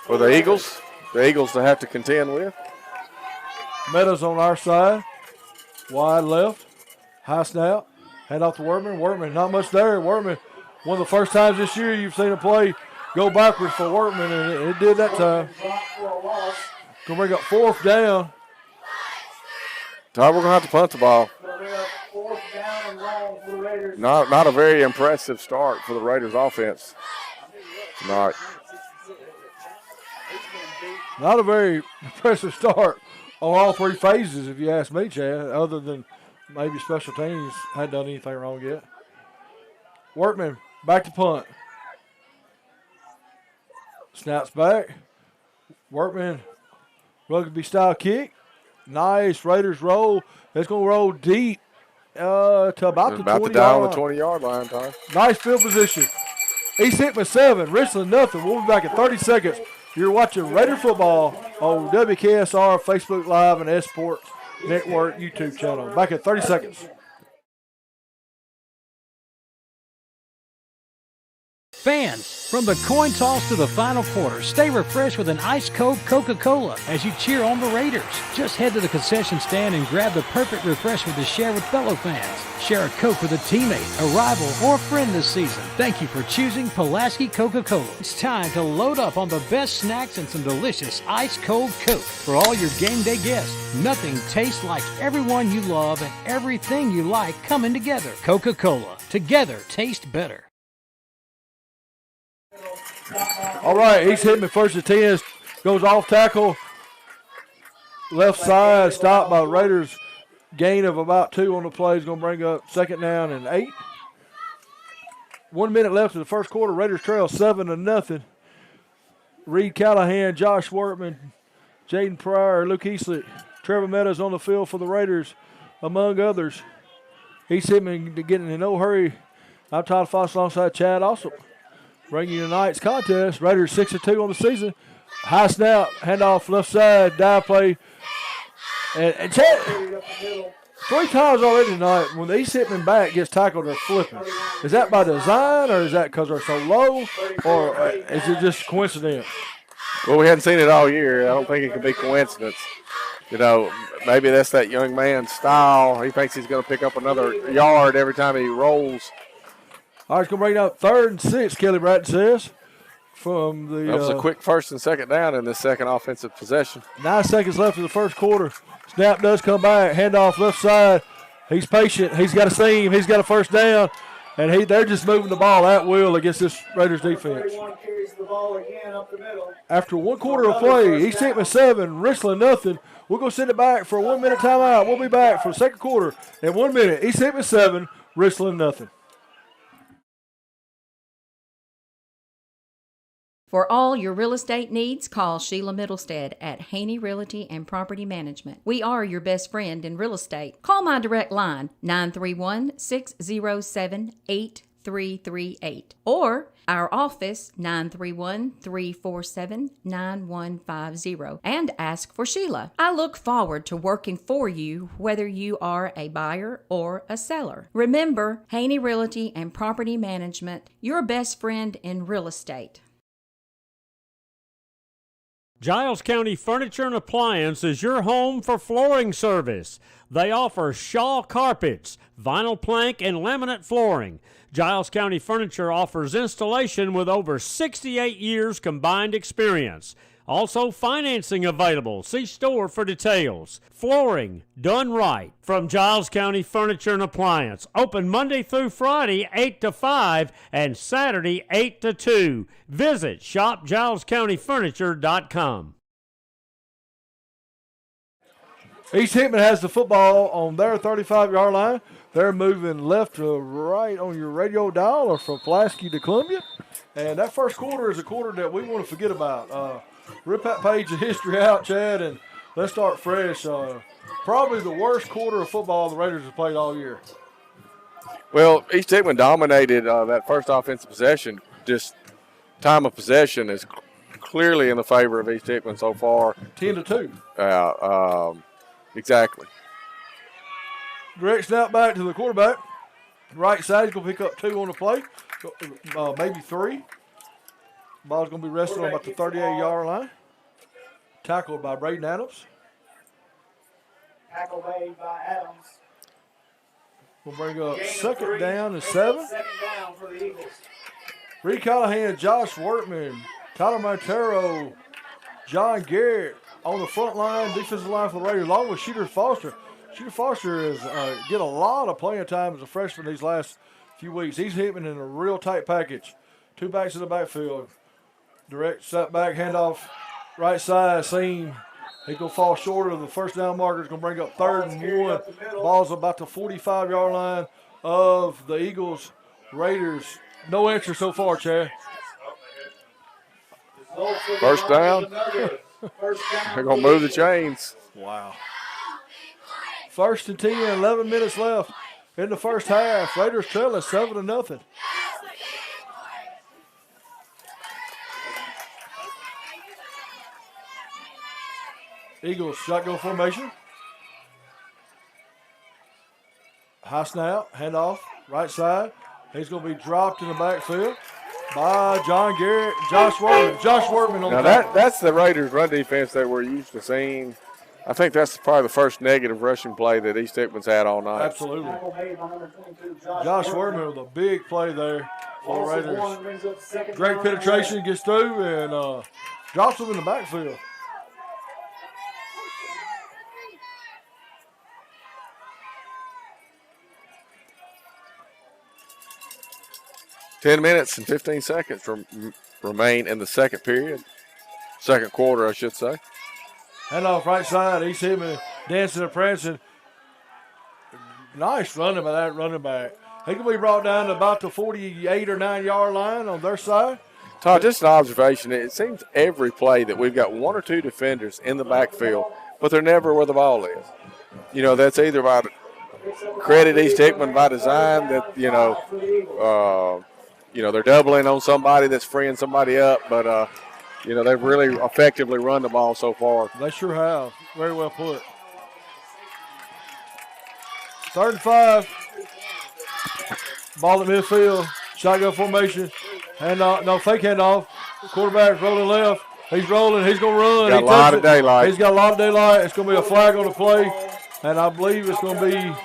for the Eagles. The Eagles to have to contend with. Meadows on our side. Wide left. High snap. Hand off to Workman. Workman, not much there. Workman, one of the first times this year you've seen a play go backwards for Workman, and it did that time. Gonna bring up 4th down. Todd, we're going to have to punt the ball. Not a very impressive start for the Raiders offense tonight. Not a very impressive start on all three phases, if you ask me, Chad, other than maybe special teams hadn't done anything wrong yet. Workman back to punt. Snaps back. Workman, rugby style kick. Nice. Raiders roll. It's going to roll deep to about the 20 down yard the 20-yard line, Ty. Nice field position. East Hickman 7, Richland nothing. We'll be back in 30 seconds. You're watching Raider football on WKSR, Facebook Live, and S Sports Network YouTube channel. Back in 30 seconds. Fans, from the coin toss to the final quarter, stay refreshed with an ice cold Coca-Cola as you cheer on the Raiders. Just head to the concession stand and grab the perfect refreshment to share with fellow fans. Share a Coke with a teammate, a rival, or a friend this season. Thank you for choosing Pulaski Coca-Cola. It's time to load up on the best snacks and some delicious ice cold Coke for all your game day guests. Nothing tastes like everyone you love and everything you like coming together. Coca-Cola. Together, taste better. All right, East Hickman first and 10, goes off tackle. Left side, stopped by Raiders. Gain of about 2 on the play is going to bring up 2nd down and 8. 1 minute left in the first quarter. Raiders trail 7-0. Reed Callahan, Josh Wortman, Jaden Pryor, Luke Eastlick, Trevor Meadows on the field for the Raiders, among others. East Hickman getting in no hurry. I'm Todd Foss alongside Chad Awesome. Bringing you tonight's contest. Raiders 6-2 on the season. High snap, handoff left side, dive play. And Chad, 3 times already tonight, when the East Hickman back gets tackled, they're flipping. Is that by design, or is that because they're so low, or is it just coincidence? Well, we hadn't seen it all year. I don't think it could be coincidence. You know, maybe that's that young man's style. He thinks he's going to pick up another yard every time he rolls. All right, it's going to bring up 3rd and 6, Kelly Bratton says. From the, that was a quick 1st and 2nd down in this second offensive possession. 9 seconds left in the first quarter. Snap does come back. Handoff left side. He's patient. He's got a seam. He's got a 1st down. And they're just moving the ball at will against this Raiders defense. After 1 quarter of play, East Hickman 7, Richland nothing. We're going to send it back for a 1-minute timeout. We'll be back for the second quarter in 1 minute. East Hickman 7, Richland nothing. For all your real estate needs, call Sheila Middlestead at Haney Realty and Property Management. We are your best friend in real estate. Call my direct line, 931-607-8338. Or our office, 931-347-9150. And ask for Sheila. I look forward to working for you, whether you are a buyer or a seller. Remember, Haney Realty and Property Management, your best friend in real estate. Giles County Furniture and Appliance is your home for flooring service. They offer Shaw carpets, vinyl plank, and laminate flooring. Giles County Furniture offers installation with over 68 years combined experience. Also financing available. See store for details. Flooring done right from Giles County Furniture and Appliance. Open Monday through Friday 8 to 5 and Saturday 8 to 2. Visit shopgilescountyfurniture.com. East Hickman has the football on their 35-yard line. They're moving left to right on your radio dial or from Pulaski to Columbia. And that first quarter is a quarter that we want to forget about. Rip that page of history out, Chad, and let's start fresh. Probably the worst quarter of football the Raiders have played all year. Well, East Hickman dominated that first offensive possession. Just time of possession is clearly in the favor of East Hickman so far. 10-2. Exactly. Direct snap back to the quarterback. Right side, he's going to pick up 2 on the play, maybe 3. Ball's going to be rested on about the 38-yard line. Tackled by Braden Adams. Tackle made by Adams. We'll bring up 2nd down and 7. 2nd down for the Eagles. Reed Callahan, Josh Wortman, Tyler Montero, John Garrett on the front line, defensive line for the Raiders, along with Shooter Foster. Shooter Foster is get a lot of playing time as a freshman these last few weeks. He's hitting in a real tight package. 2 backs in the backfield. Direct set back handoff right side seam. He's going to fall short of the first down marker. It's going to bring up 3rd and 1. Ball's about the 45-yard line of the Eagles. Raiders, no answer so far, Chad. First down. They're going to move the chains. Wow. 1st and 10, 11 minutes left in the first half. Raiders trailing 7-0. Eagles shotgun formation. High snap, handoff, right side. He's going to be dropped in the backfield by John Garrett, Josh Workman. Josh Workman on now the that's the Raiders' run defense that we're used to seeing. I think that's probably the first negative rushing play that East Hickman's had all night. Absolutely. Josh Workman with a big play there for the Raiders. Great penetration, gets through, and drops him in the backfield. Ten minutes and 15 seconds remain in the second period. Second quarter, I should say. Handoff right side. East Hickman dancing and prancing. Nice running by that running back. He can be brought down to about the 48 or 9-yard line on their side. Todd, just an observation. It seems every play that we've got 1 or 2 defenders in the backfield, but they're never where the ball is. You know, that's either by credit East Hickman by design that, they're doubling on somebody that's freeing somebody up, but, they've really effectively run the ball so far. They sure have. Very well put. 3rd and 5. Ball at midfield. Shotgun formation. Fake handoff. Quarterback rolling left. He's rolling. He's going to run. Got a lot of daylight. He's got a lot of daylight. It's going to be a flag on the play, and I believe it's going to be,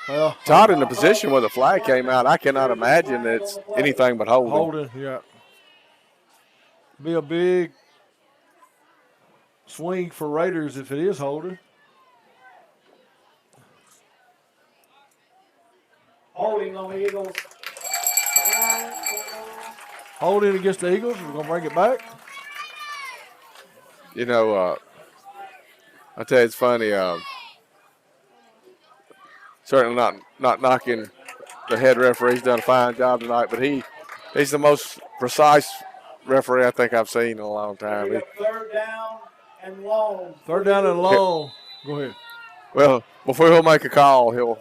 well. Todd, in the position where the flag came out, I cannot imagine it's anything but holding. Holding, yeah. Be a big swing for Raiders if it is holding. Holding on the Eagles. Holding against the Eagles. We're going to bring it back. I tell you, it's funny. Certainly not knocking the head referee. He's done a fine job tonight, but he's the most precise referee I think I've seen in a long time. 3rd down and long. 3rd down and long. Go ahead. Well, before he'll make a call, he'll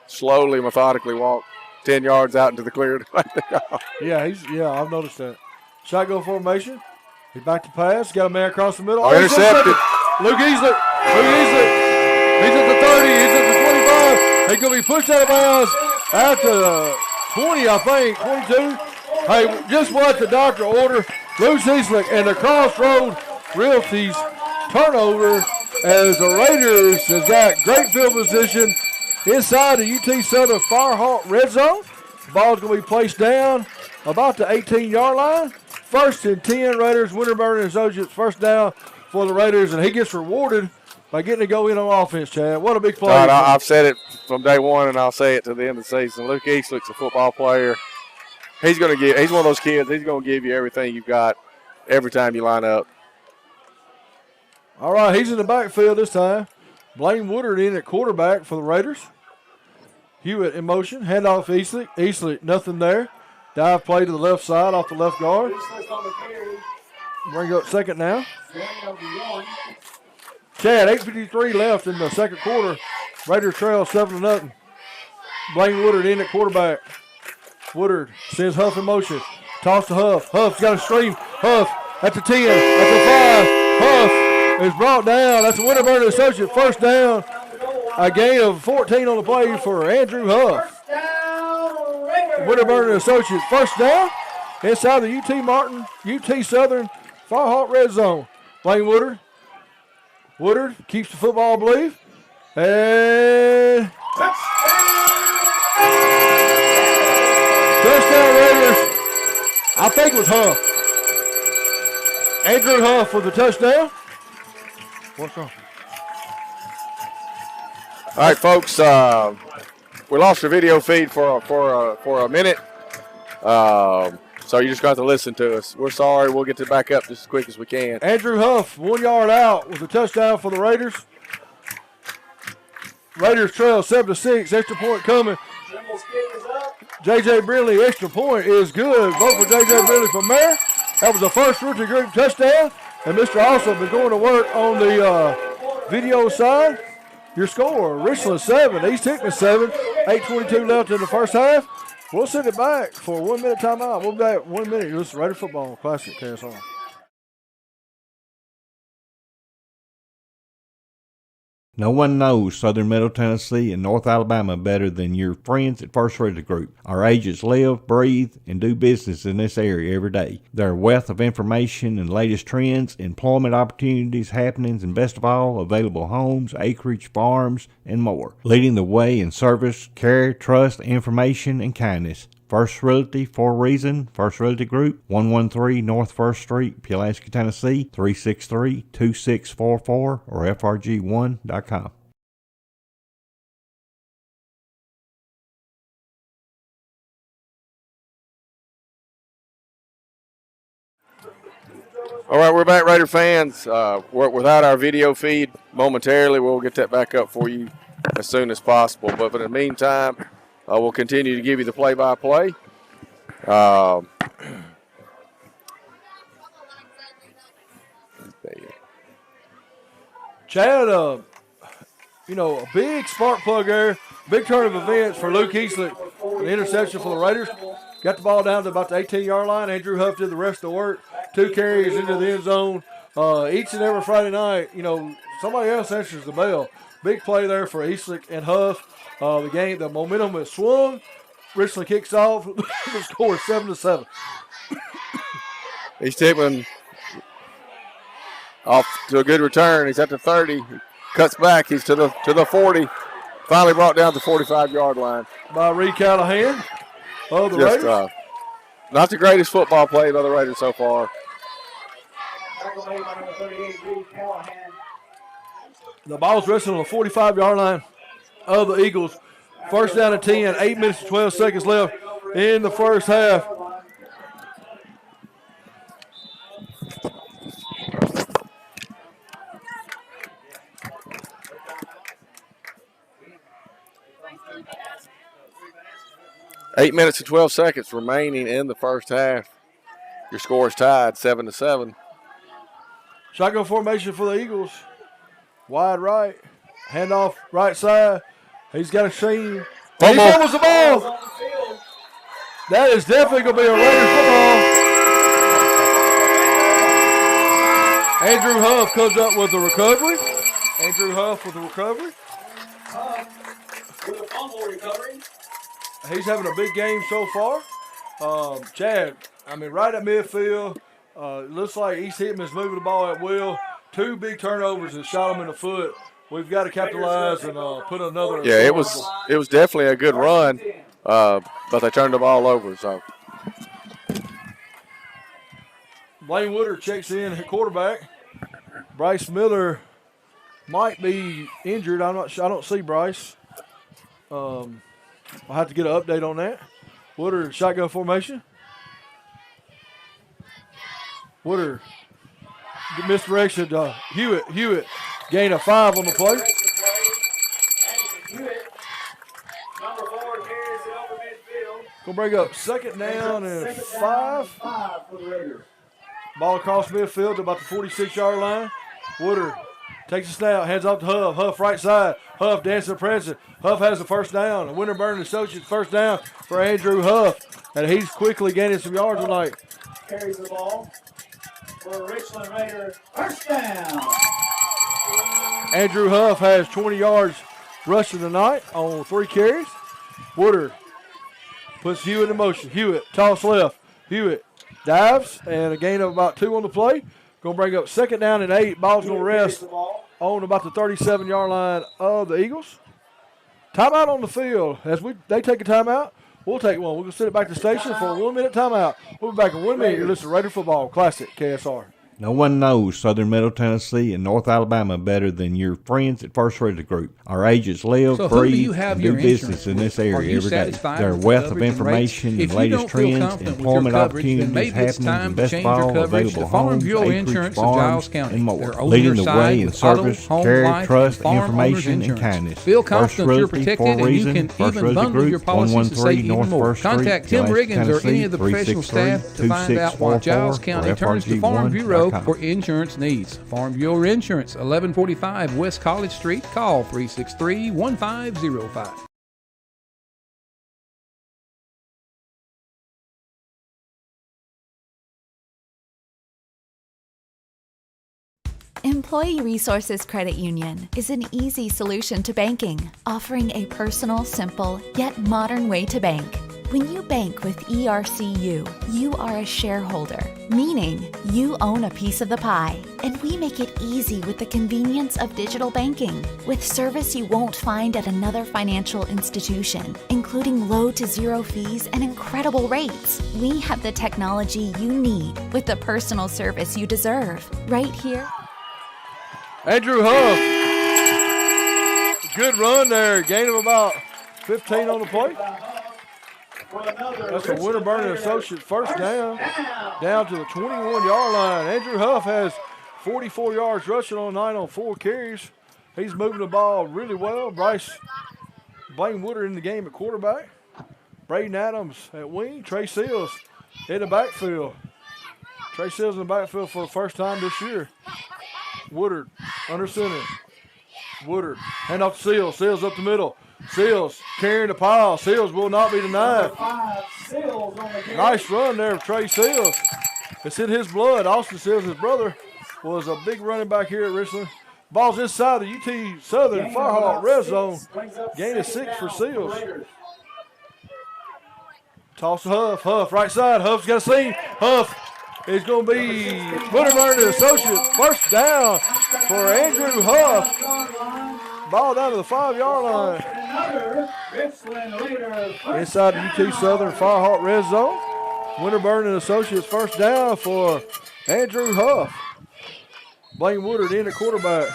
slowly, methodically walk 10 yards out into the clear to make the call. Yeah, I've noticed that. Shotgun formation. He's back to pass. Got a man across the middle. Intercepted. Luke Easley. He's at the 30. He's at the 25. He's going to be pushed out of bounds at the 20, I think, 22. Hey, just what the doctor ordered. Luke Easley and the Crossroad Realty's turnover as the Raiders has got great field position inside the UT Southern Firehawk red zone. The ball's going to be placed down about the 18-yard line. 1st and 10, Raiders. Winterburn and Associates, first down for the Raiders, and he gets rewarded by getting to go in on offense, Chad. What a big play. Todd, I've said it from day one, and I'll say it to the end of the season. Luke Eastlick's a football player. He's one of those kids, he's going to give you everything you've got every time you line up. All right, he's in the backfield this time. Blaine Woodard in at quarterback for the Raiders. Hewitt in motion. Handoff Eastlick. Eastlick, nothing there. Dive play to the left side off the left guard. Bring up 2nd now. Chad, 8:53 left in the second quarter. Raiders trail 7-0. Blaine Woodard in at quarterback. Woodard sends Huff in motion. Toss to Huff. Huff's got a stream. Huff at the 10, at the 5. Huff is brought down. That's a Winterburn Associate first down. A gain of 14 on the play for Andrew Huff. Winterburn Associates first down inside the UT Southern Firehawk red zone. Blaine Woodard. Woodard keeps the football, I believe. And touchdown Raiders. I think it was Huff. Andrew Huff for the touchdown. What's wrong? All right, folks. We lost the video feed for a minute. So So you just got to listen to us. We're sorry. We'll get it back up just as quick as we can. Andrew Huff, 1 yard out with a touchdown for the Raiders. Raiders trail 7-6. Extra point coming. J.J. Brindley, extra point is good. Vote for J.J. Brindley for mayor. That was the first rookie group touchdown. And Mr. Also been going to work on the video side. Your score, Richland 7, East Hickman 7. 8:22 left in the first half. We'll send it back for a 1 minute timeout. We'll be back 1 minute. You're listening to Raider Football Classic KSR. No one knows Southern Middle Tennessee and North Alabama better than your friends at First Realty Group. Our agents live, breathe, and do business in this area every day. Their wealth of information and latest trends, employment opportunities, happenings, and best of all, available homes, acreage, farms, and more. Leading the way in service, care, trust, information, and kindness. First Realty for a reason. First Realty Group, 113 North 1st Street, Pulaski, Tennessee, 363-2644 or frg1.com. All right, we're back, Raider fans. Without our video feed momentarily, we'll get that back up for you as soon as possible. But for the meantime, we'll continue to give you the play-by-play. Chad, a big spark plug there. Big turn of events for Luke Eastlick. An interception for the Raiders. Got the ball down to about the 18-yard line. Andrew Huff did the rest of the work. 2 carries into the end zone. Each and every Friday night, somebody else answers the bell. Big play there for Eastlick and Huff. The momentum has swung. Richland kicks off. The score is 7-7. East Hickman off to a good return. He's at the 30. He cuts back. He's to the 40. Finally brought down the 45-yard line. By Reed Callahan of the Raiders. Not the greatest football play by the Raiders so far. The ball's resting on the 45-yard line of the Eagles. First down and 10, 8 minutes and 12 seconds left in the first half. Eight minutes and 12 seconds remaining in the first half. Your score is tied 7-7. Shotgun formation for the Eagles. Wide right. Handoff right side. He's got a sheen. He fumbles the ball. That is definitely going to be a Raiders football. Andrew Huff comes up with the recovery. With a fumble recovery. He's having a big game so far. Chad, right at midfield. Looks like East Hickman's moving the ball at will. 2 big turnovers and shot him in the foot. We've got to capitalize and put another. Yeah, it was definitely a good run, but they turned the ball over. So Blaine Woodard checks in at quarterback. Bryce Miller might be injured. I'm not sure. I don't see Bryce. I'll have to get an update on that. Woodard shotgun formation. Woodard misdirection to Hewitt. Hewitt gain of 5 on the play. Gonna bring up second down and 5. Ball across midfield to about the 46-yard line. Woodard takes a snap, hands off to Huff. Huff right side. Huff dancing prancing. Huff has the first down. Winterburn Associates first down for Andrew Huff. And he's quickly gaining some yards tonight. Carries the ball for Richland Raiders. First down. Andrew Huff has 20 yards rushing tonight on 3 carries. Woodard puts Hewitt in motion. Hewitt, toss left. Hewitt dives and a gain of about 2 on the play. Going to bring up second down and 8. Ball's going to rest on about the 37-yard line of the Eagles. Timeout on the field. As they take a timeout, we'll take one. We're going to send it back to the station for a 1-minute timeout. We'll be back in 1 minute. You're listening to Raider Football Classic KSR. No one knows Southern Middle Tennessee and North Alabama better than your friends at First Credit Group. Our agents live, So who do breathe, you have and do your business insurance in this with? Are area you every day. satisfied Their with the wealth of coverage and information rates? and If you latest don't feel trends, confident with your employment coverage, then opportunities, maybe it's happenings, time and to best change of your all, coverage available to Farm homes, Bureau acreage, Insurance of farms, Giles County. and more. They're on Leading your the side way in with auto, service, home, care, life, trust, and farm information, owners and insurance. kindness. Feel First confident you're Realty, protected, for a and you reason. can First even Realty bundle Group, your policies to save 113 even North more. First Street, Contact Tim Pulaski, Riggins or any of the Tennessee, professional staff to find out why Giles County turns to Farm Bureau for insurance needs. Farm Bureau Insurance, 1145 West College Street. Call 363-1505. Employee Resources Credit Union is an easy solution to banking, offering a personal, simple, yet modern way to bank. When you bank with ERCU, you are a shareholder, meaning you own a piece of the pie, and we make it easy with the convenience of digital banking, with service you won't find at another financial institution, including low to zero fees and incredible rates. We have the technology you need with the personal service you deserve, right here. Andrew Huff. Good run there. Gain of about 15 on the play. That's a Winterburn and Associates first down to the 21-yard line. Andrew Huff has 44 yards rushing on night on 4 carries. He's moving the ball really well. Blaine Woodard in the game at quarterback. Braden Adams at wing. Trey Seals in the backfield. Trey Seals in the backfield for the first time this year. Woodard under center. Woodard hand off to Seals. Seals up the middle. Seals carrying the pile. Seals will not be denied. Nice run there of Trey Seals. It's in his blood. Austin Seals, his brother, was a big running back here at Richland. Ball's inside the UT Southern Firehawk red zone. Gain of 6 for Seals. Toss to Huff. Huff right side. Huff's got a seam. Huff is going to be Winterburn and Associates. First down for Andrew Huff. Ball down to the 5-yard line. Inside the UT Southern Firehawk red zone. Winterburn and Associates first down for Andrew Huff. Blaine Woodard in at quarterback.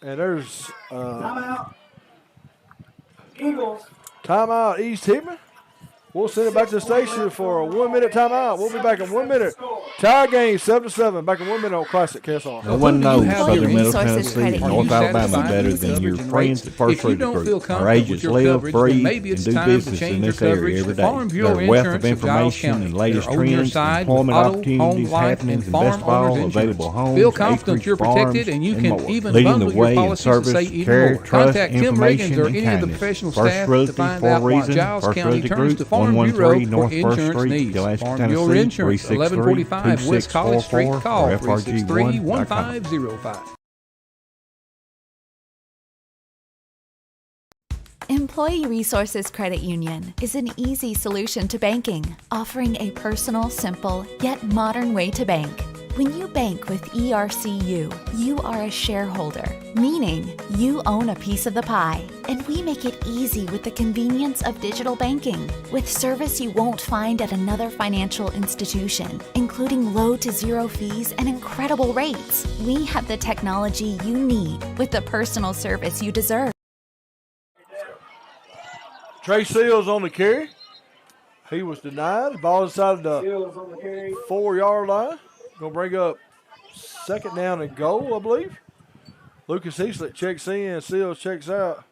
And there's Timeout. Eagles. Timeout East Hickman. We'll send it back to the station for a 1-minute timeout. We'll be back in 1 minute. Tie game 7-7. Back in 1 minute on Classic KSR. No one knows Southern Middle Tennessee and North Alabama better than your friends at First Credit Group. Our agents live, breathe, and do business in this area every day. Their wealth of information and latest trends, employment opportunities, happenings, and best of all, available homes, Feel confident acreage, you're farms, protected, and you and can more. even Leading the bundle way your in policies to service, save even care, more. trust, Contact Tim information, Riggins or and any of the kindness. professional First staff to Realty, find for a out why reason. Giles First County Realty turns Group, to Farm Bureau 113 for North First insurance Street, needs. Pulaski, Farm Tennessee, Bureau Insurance, 1145 West College Street. 363-264-4 Call or FRG1.com. 363-1505. Employee Resources Credit Union is an easy solution to banking, offering a personal, simple, yet modern way to bank. When you bank with ERCU, you are a shareholder, meaning you own a piece of the pie, and we make it easy with the convenience of digital banking, with service you won't find at another financial institution, including low to zero fees and incredible rates. We have the technology you need with the personal service you deserve. Trey Seals on the carry. He was denied. Ball inside the 4-yard line. Going to bring up second down and goal, I believe. Lucas Eastlet checks in. Seals checks out.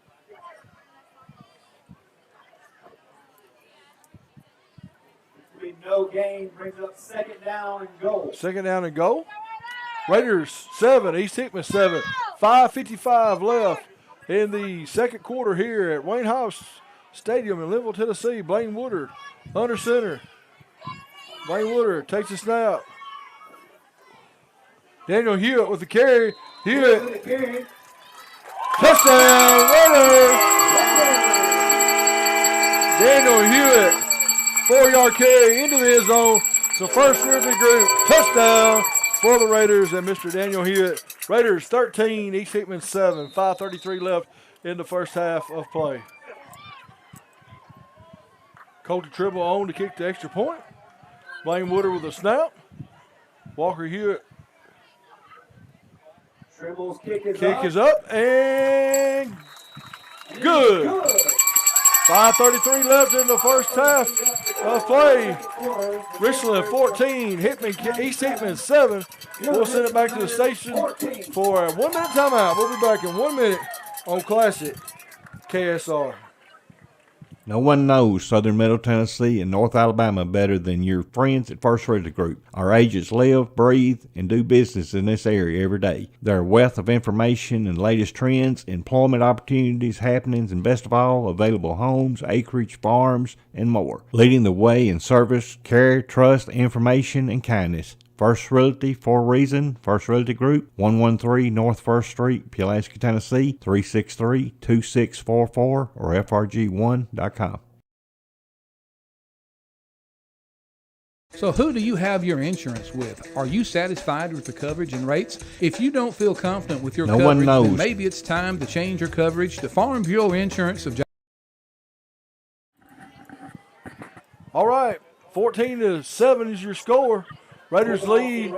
No gain brings up second down and goal. Second down and goal. Raiders 7, East Hickman 7. 5:55 left in the second quarter here at Wayne House Stadium in Linville, Tennessee. Blaine Woodard under center. Blaine Woodard takes a snap. Daniel Hewitt with the carry. Hewitt. Touchdown, Raiders. Daniel Hewitt, 4-yard carry into the end zone. So first Ripley group, touchdown for the Raiders and Mr. Daniel Hewitt. Raiders 13, East Hickman 7. 5:33 left in the first half of play. Colton Tribble on to kick the extra point. Blaine Woodard with a snap. Walker Hewitt. Trimble's kick is Kick up. is up and good. 5:33 left in the first half of play. Richland 14, East Hickman 7. We'll send it back to the station for a 1 minute timeout. We'll be back in 1 minute on Classic KSR. No one knows Southern Middle Tennessee and North Alabama better than your friends at First Realty Group. Our agents live, breathe, and do business in this area every day. Their wealth of information and latest trends, employment opportunities, happenings, and best of all, available homes, acreage, farms, and more. Leading the way in service, care, trust, information, and kindness. First Realty for a reason. First Realty Group, 113 North 1st Street, Pulaski, Tennessee, 363-2644 or frg1.com. So who do you have your insurance with? Are you satisfied with the coverage and rates? If you don't feel confident with your No one coverage, knows. then maybe it's time to change your coverage to Farm Bureau Insurance of All right, 14-7 is your score. Raiders lead.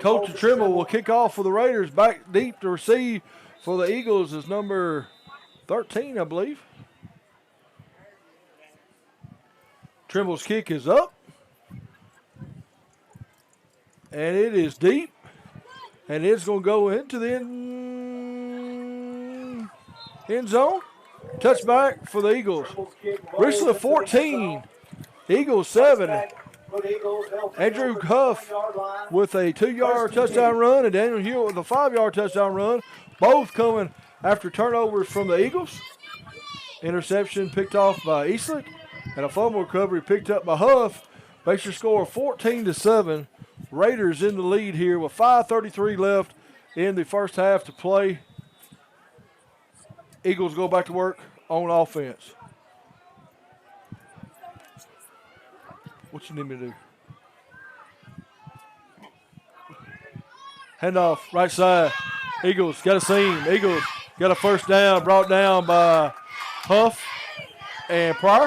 Coach Trimble will kick off for the Raiders. Back deep to receive for the Eagles is number 13, I believe. Trimble's kick is up. And it is deep. And it's going to go into the end zone. Touchback for the Eagles. Richland 14. Eagles 7. Andrew Huff with a 2-yard touchdown run and Daniel Hewitt with a 5-yard touchdown run. Both coming after turnovers from the Eagles. Interception picked off by Eastlick and a fumble recovery picked up by Huff. Makes your score 14-7. Raiders in the lead here with 5:33 left in the first half to play. Eagles go back to work on offense. What you need me to do? Handoff, right side. Eagles got a seam. Eagles got a first down, brought down by Huff and Pryor.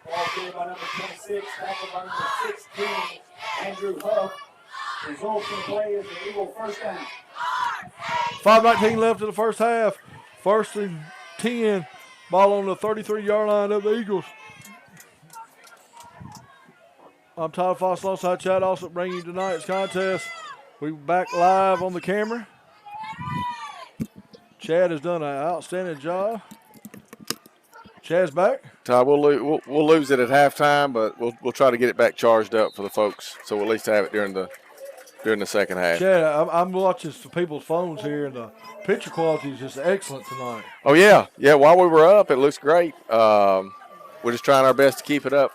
Ball carried by number 26, tackled by number 16, Andrew Huff. Result from the play is the Eagle first down. 5:19 left in the first half. First and 10. Ball on the 33-yard line of the Eagles. I'm Todd Foss alongside Chad Alsop bringing you tonight's contest. We're back live on the camera. Chad has done an outstanding job. Chad's back. Todd, we'll lose it at halftime, but we'll try to get it back charged up for the folks, so we'll at least have it during the second half. Chad, I'm watching some people's phones here, and the picture quality is just excellent tonight. Oh yeah. While we were up, it looks great. We're just trying our best to keep it up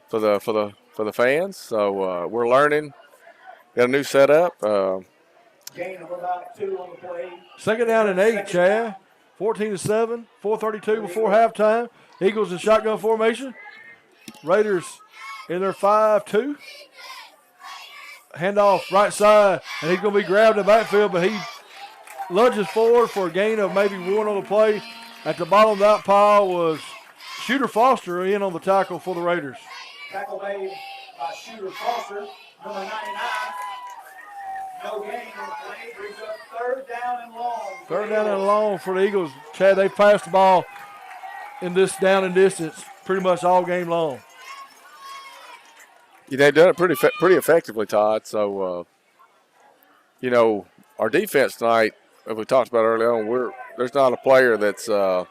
for the fans. So we're learning. Got a new setup. Gain of about 2 on the play. Second down and 8, Chad. 14-7. 4:32 before halftime. Eagles in shotgun formation. Raiders in their 5-2. Handoff right side, and he's going to be grabbed in the backfield, but he lunges forward for a gain of maybe 1 on the play. At the bottom of that pile was Shooter Foster in on the tackle for the Raiders. Tackle made by Shooter Foster, number 99. No gain on the play. Brings up third down and long. Third down and long for the Eagles. Chad, they've passed the ball in this down and distance pretty much all game long. Yeah, they've done it pretty effectively, Todd. So, our defense tonight, as we talked about earlier on, there's not a player that's, more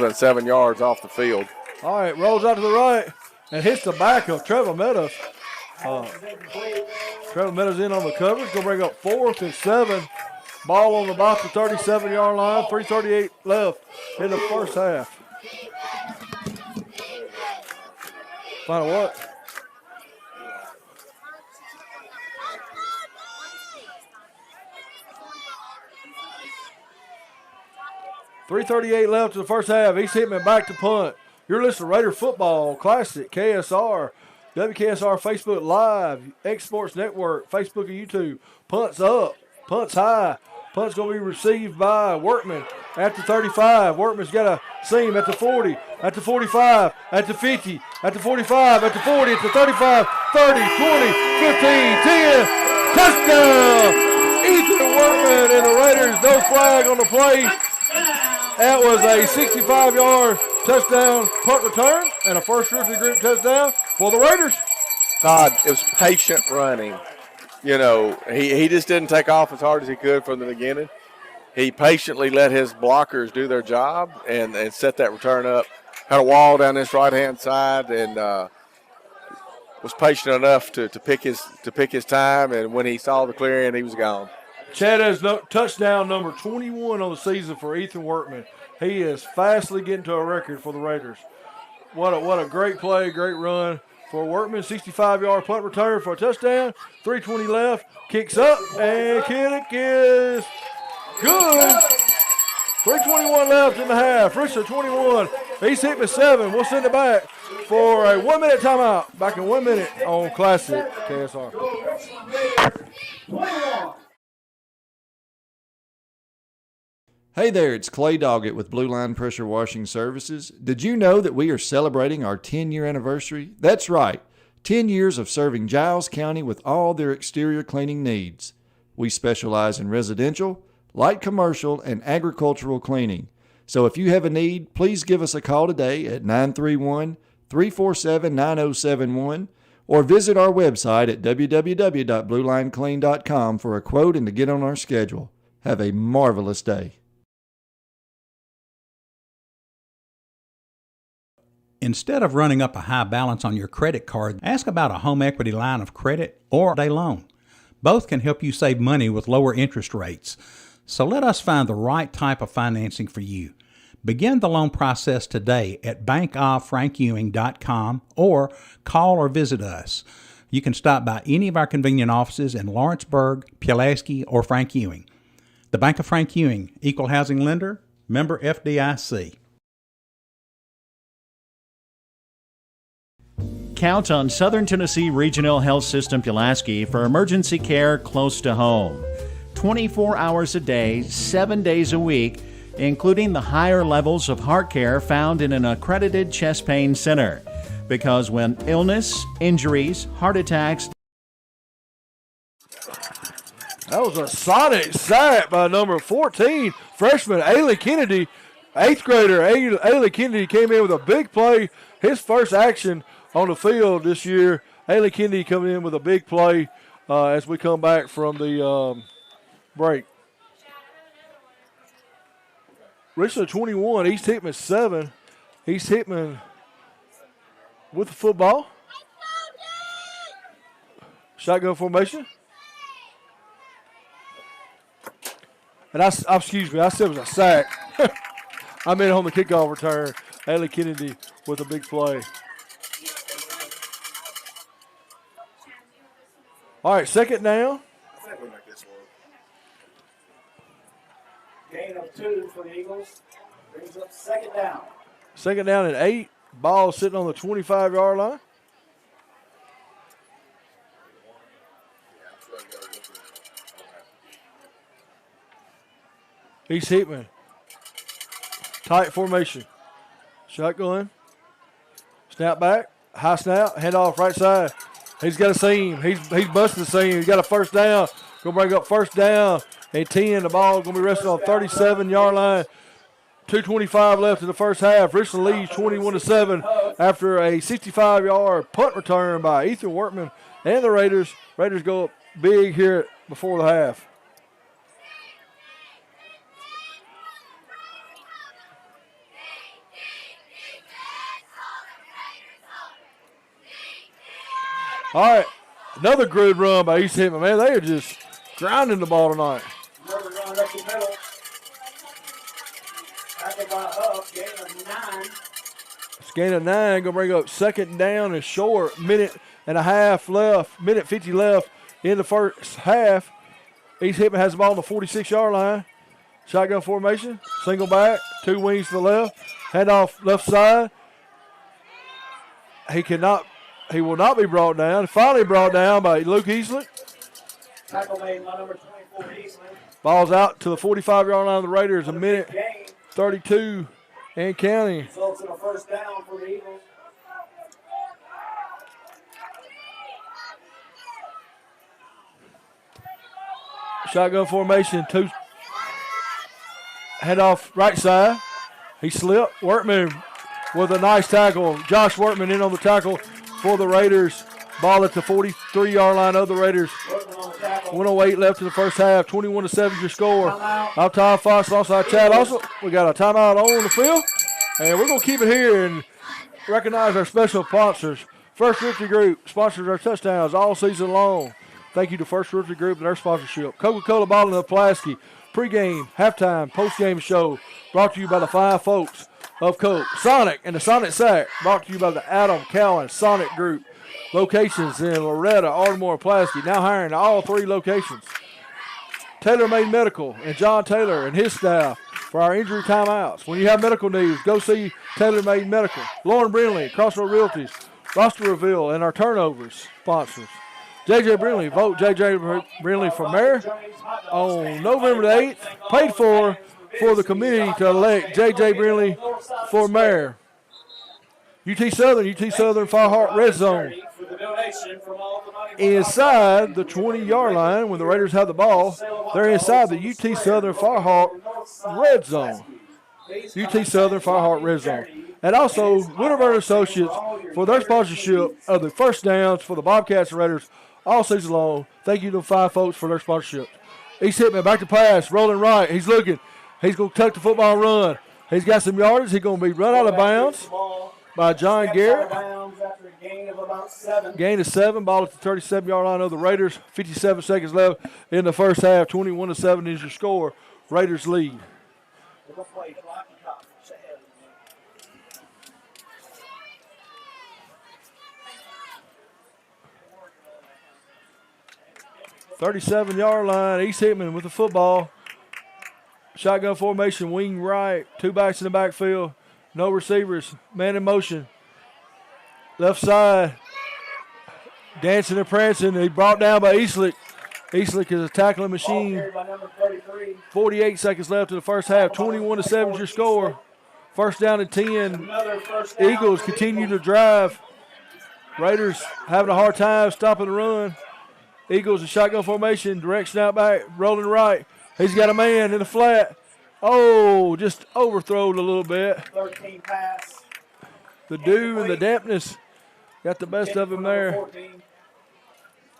than 7 yards off the field. All right, rolls out to the right and hits the back of Trevor Meadows. Trevor Meadows in on the coverage. Going to bring up 4th and 7. Ball on about the 37-yard line. 3:38 left in the first half. Final what? .338 left in the first half. East Hickman back to punt. You're listening to Raider Football Classic, KSR, WKSR Facebook Live, X Sports Network, Facebook and YouTube. Punts up, punts high. Punt's going to be received by Workman at the 35. Workman's got a seam at the 40, at the 45, at the 50, at the 45, at the 40, at the 35, 30, 20, 15, 10. Touchdown! Ethan Workman and the Raiders. No flag on the play. That was a 65-yard touchdown punt return and a first rookie group touchdown for the Raiders. Todd, it was patient running. You know, he just didn't take off as hard as he could from the beginning. He patiently let his blockers do their job and set that return up. Had a wall down this right-hand side and was patient enough to pick his time. And when he saw the clearing, he was gone. Chad has touchdown number 21 on the season for Ethan Workman. He is fastly getting to a record for the Raiders. What a great play, great run for Workman. 65-yard punt return for a touchdown. 3:20 left. Kicks up and kick is good. 3:21 left in the half. Richland 21. He's Hickman 7. We'll send it back for a 1-minute timeout. Back in 1 minute on Classic KSR. Hey there, it's Clay Doggett with Blue Line Pressure Washing Services. Did you know that we are celebrating our 10-year anniversary? That's right, 10 years of serving Giles County with all their exterior cleaning needs. We specialize in residential, light commercial, and agricultural cleaning. So if you have a need, please give us a call today at 931-347-9071 or visit our website at www.bluelineclean.com for a quote and to get on our schedule. Have a marvelous day. Instead of running up a high balance on your credit card, ask about a home equity line of credit or a loan. Both can help you save money with lower interest rates. So let us find the right type of financing for you. Begin the loan process today at bankoffrankewing.com or call or visit us. You can stop by any of our convenient offices in Lawrenceburg, Pulaski, or Frank Ewing. The Bank of Frank Ewing, Equal Housing Lender, member FDIC. Count on Southern Tennessee Regional Health System Pulaski for emergency care close to home. 24 hours a day, 7 days a week, including the higher levels of heart care found in an accredited chest pain center. Because when illness, injuries, heart attacks... That was a sonic sack by number 14, freshman Ailey Kennedy. 8th grader Ailey Kennedy came in with a big play. His first action on the field this year. Ailey Kennedy coming in with a big play as we come back from the break. Richland 21, East Hickman 7. East Hickman with the football. Shotgun formation. And excuse me, I said it was a sack. I meant on the kickoff return. Ailey Kennedy with a big play. All right, second down. Gain of 2 for the Eagles. Brings up second down. Second down and 8. Ball sitting on the 25-yard line. East Hickman. Tight formation. Shotgun. Snap back. High snap. Hand off right side. He's got a seam. He's busting the seam. He's got a first down. Going to bring up first down and 10. The ball going to be resting on 37-yard line. 2:25 left in the first half. Richland leads 21-7 after a 65-yard punt return by Ethan Workman and the Raiders. Raiders go up big here before the half. All right, another good run by East Hickman. Man, they are just grinding the ball tonight. Another run up the middle. Tackled by Huff, gain of 9. It's gain of 9, gonna bring up second down and short. Minute and a half left, minute 50 left in the first half. East Hickman has the ball on the 46-yard line. Shotgun formation, single back, 2 wings to the left. Hand off left side. He will not be brought down. Finally brought down by Luke Eastland. Tackle made by number 24, Eastland. Ball's out to the 45-yard line of the Raiders. A minute 32 and counting. Results in a first down for the Eagles. Shotgun formation, 2. Head off right side. He slipped. Workman with a nice tackle. Josh Workman in on the tackle for the Raiders. Ball at the 43-yard line of the Raiders. 1:08 left in the first half. 21-7 your score. I'm Tom Fox, alongside Chad. Also, we got a timeout on the field. And we're going to keep it here and recognize our special sponsors. First Realty Group sponsors our touchdowns all season long. Thank you to First Realty Group and their sponsorship. Coca-Cola Bottling of Pulaski. Pre-game, halftime, post-game show brought to you by the fine folks of Coke. Sonic and the Sonic Sack brought to you by the Adam Cowan Sonic Group. Locations in Loretta, Ardmore, and Pulaski. Now hiring all 3 locations. Taylor Made Medical and John Taylor and his staff for our injury timeouts. When you have medical needs, go see Taylor Made Medical. Lauren Brindley, Crossroad Realties, Roster Reveal, and our turnovers sponsors. J.J. Brindley, vote J.J. Brindley for mayor on November the 8th. Paid for the committee to elect J.J. Brindley for mayor. UT Southern Firehawk Red Zone. Inside the 20-yard line when the Raiders have the ball, they're inside the UT Southern Firehawk Red Zone. UT Southern Firehawk Red Zone. And also, Winterburn Associates for their sponsorship of the first downs for the Bobcats and Raiders all season long. Thank you to the 5 folks for their sponsorship. East Hickman back to pass, rolling right. He's looking. He's going to tuck the football and run. He's got some yardage. He's going to be run out of bounds by John Garrett. Gain of 7. Ball at the 37-yard line of the Raiders. 57 seconds left in the first half. 21-7 is your score. Raiders lead. 37-yard line. East Hickman with the football. Shotgun formation, wing right. 2 backs in the backfield. No receivers. Man in motion. Left side. Dancing and prancing. He brought down by Eastlick. Eastlick is a tackling machine. 48 seconds left in the first half. 21-7 is your score. First down and 10. Eagles continue to drive. Raiders having a hard time stopping the run. Eagles in shotgun formation, direct snap back, rolling right. He's got a man in the flat. Oh, just overthrowed a little bit. 13 pass. The dew and the dampness got the best of him there.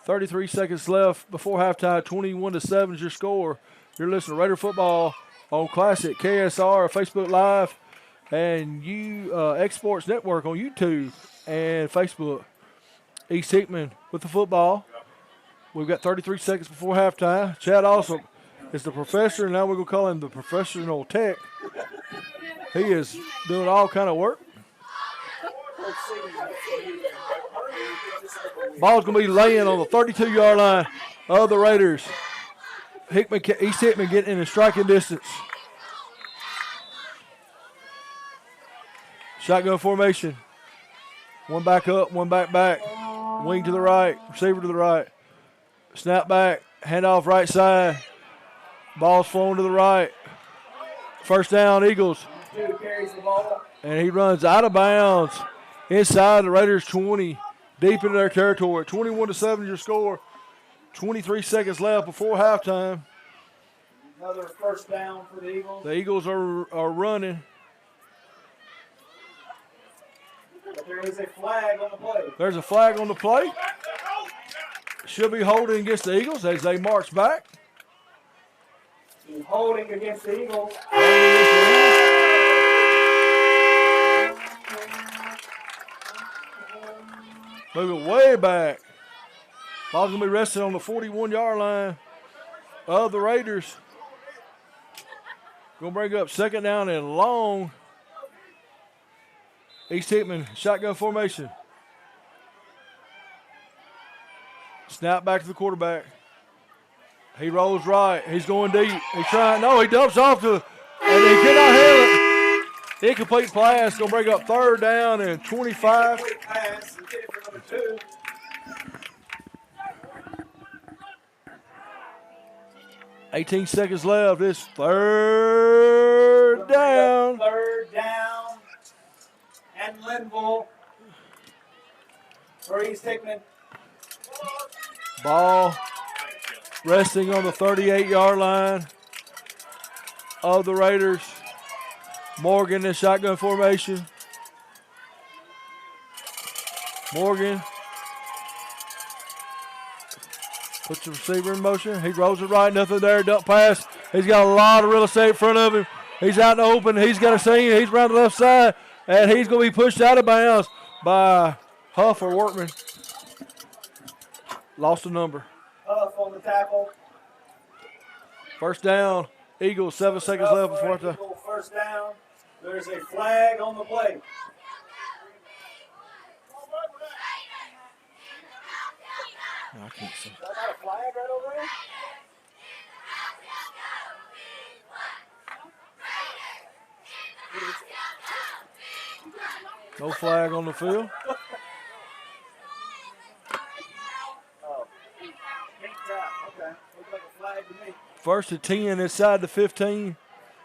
33 seconds left before halftime. 21-7 is your score. You're listening to Raider Football on Classic KSR, Facebook Live, and X Sports Network on YouTube and Facebook. East Hickman with the football. We've got 33 seconds before halftime. Chad Awesome is the professor, and now we're going to call him the professional tech. He is doing all kind of work. Ball's going to be laying on the 32-yard line of the Raiders. East Hickman getting in striking distance. Shotgun formation. One back up, one back. Wing to the right, receiver to the right. Snap back, handoff right side. Ball's flowing to the right. First down, Eagles. And he runs out of bounds inside the Raiders 20, deep into their territory. 21-7 your score. 23 seconds left before halftime. Another first down for the Eagles. The Eagles are running. But there is a flag on the play. There's a flag on the play. Should be holding against the Eagles as they march back. He's holding against the Eagles. Moving way back. Ball's going to be resting on the 41-yard line of the Raiders. Going to bring up second down and long. East Hickman, shotgun formation. Snap back to the quarterback. He rolls right. He's going deep. He's trying. No, he dumps off to, and he cannot handle it. Incomplete pass. Going to bring up third down and 25. 18 seconds left. It's third down. Third down Linville. For East Hickman. Ball resting on the 38-yard line of the Raiders. Morgan in shotgun formation. Morgan puts the receiver in motion. He rolls it right, nothing there, dump pass. He's got a lot of real estate in front of him. He's out in the open. He's got a seam. He's around the left side, and he's going to be pushed out of bounds by Huff or Workman. Lost a number. Huff on the tackle. First down. Eagles, 7 seconds left before the First down. There's a flag on the play. I can't see. Is that not a flag right over there? No flag on the field. Oh. Pink tap. Okay. Looks like a flag to me. First and 10 inside the 15.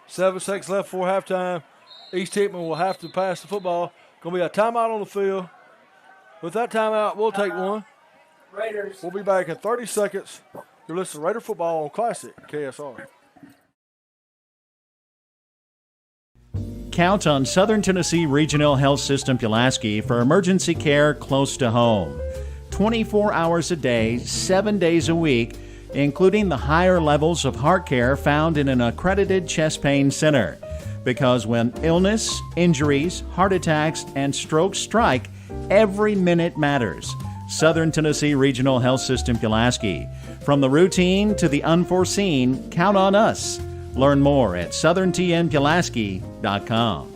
7 seconds left before halftime. East Hickman will have to pass the football. Going to be a timeout on the field. With that timeout, we'll take one. Raiders. We'll be back in 30 seconds. You're listening to Raider Football on Classic KSR. Count on Southern Tennessee Regional Health System Pulaski for emergency care close to home. 24 hours a day, 7 days a week, including the higher levels of heart care found in an accredited chest pain center. Because when illness, injuries, heart attacks, and strokes strike, every minute matters. Southern Tennessee Regional Health System Pulaski. From the routine to the unforeseen, count on us. Learn more at southerntnpulaski.com.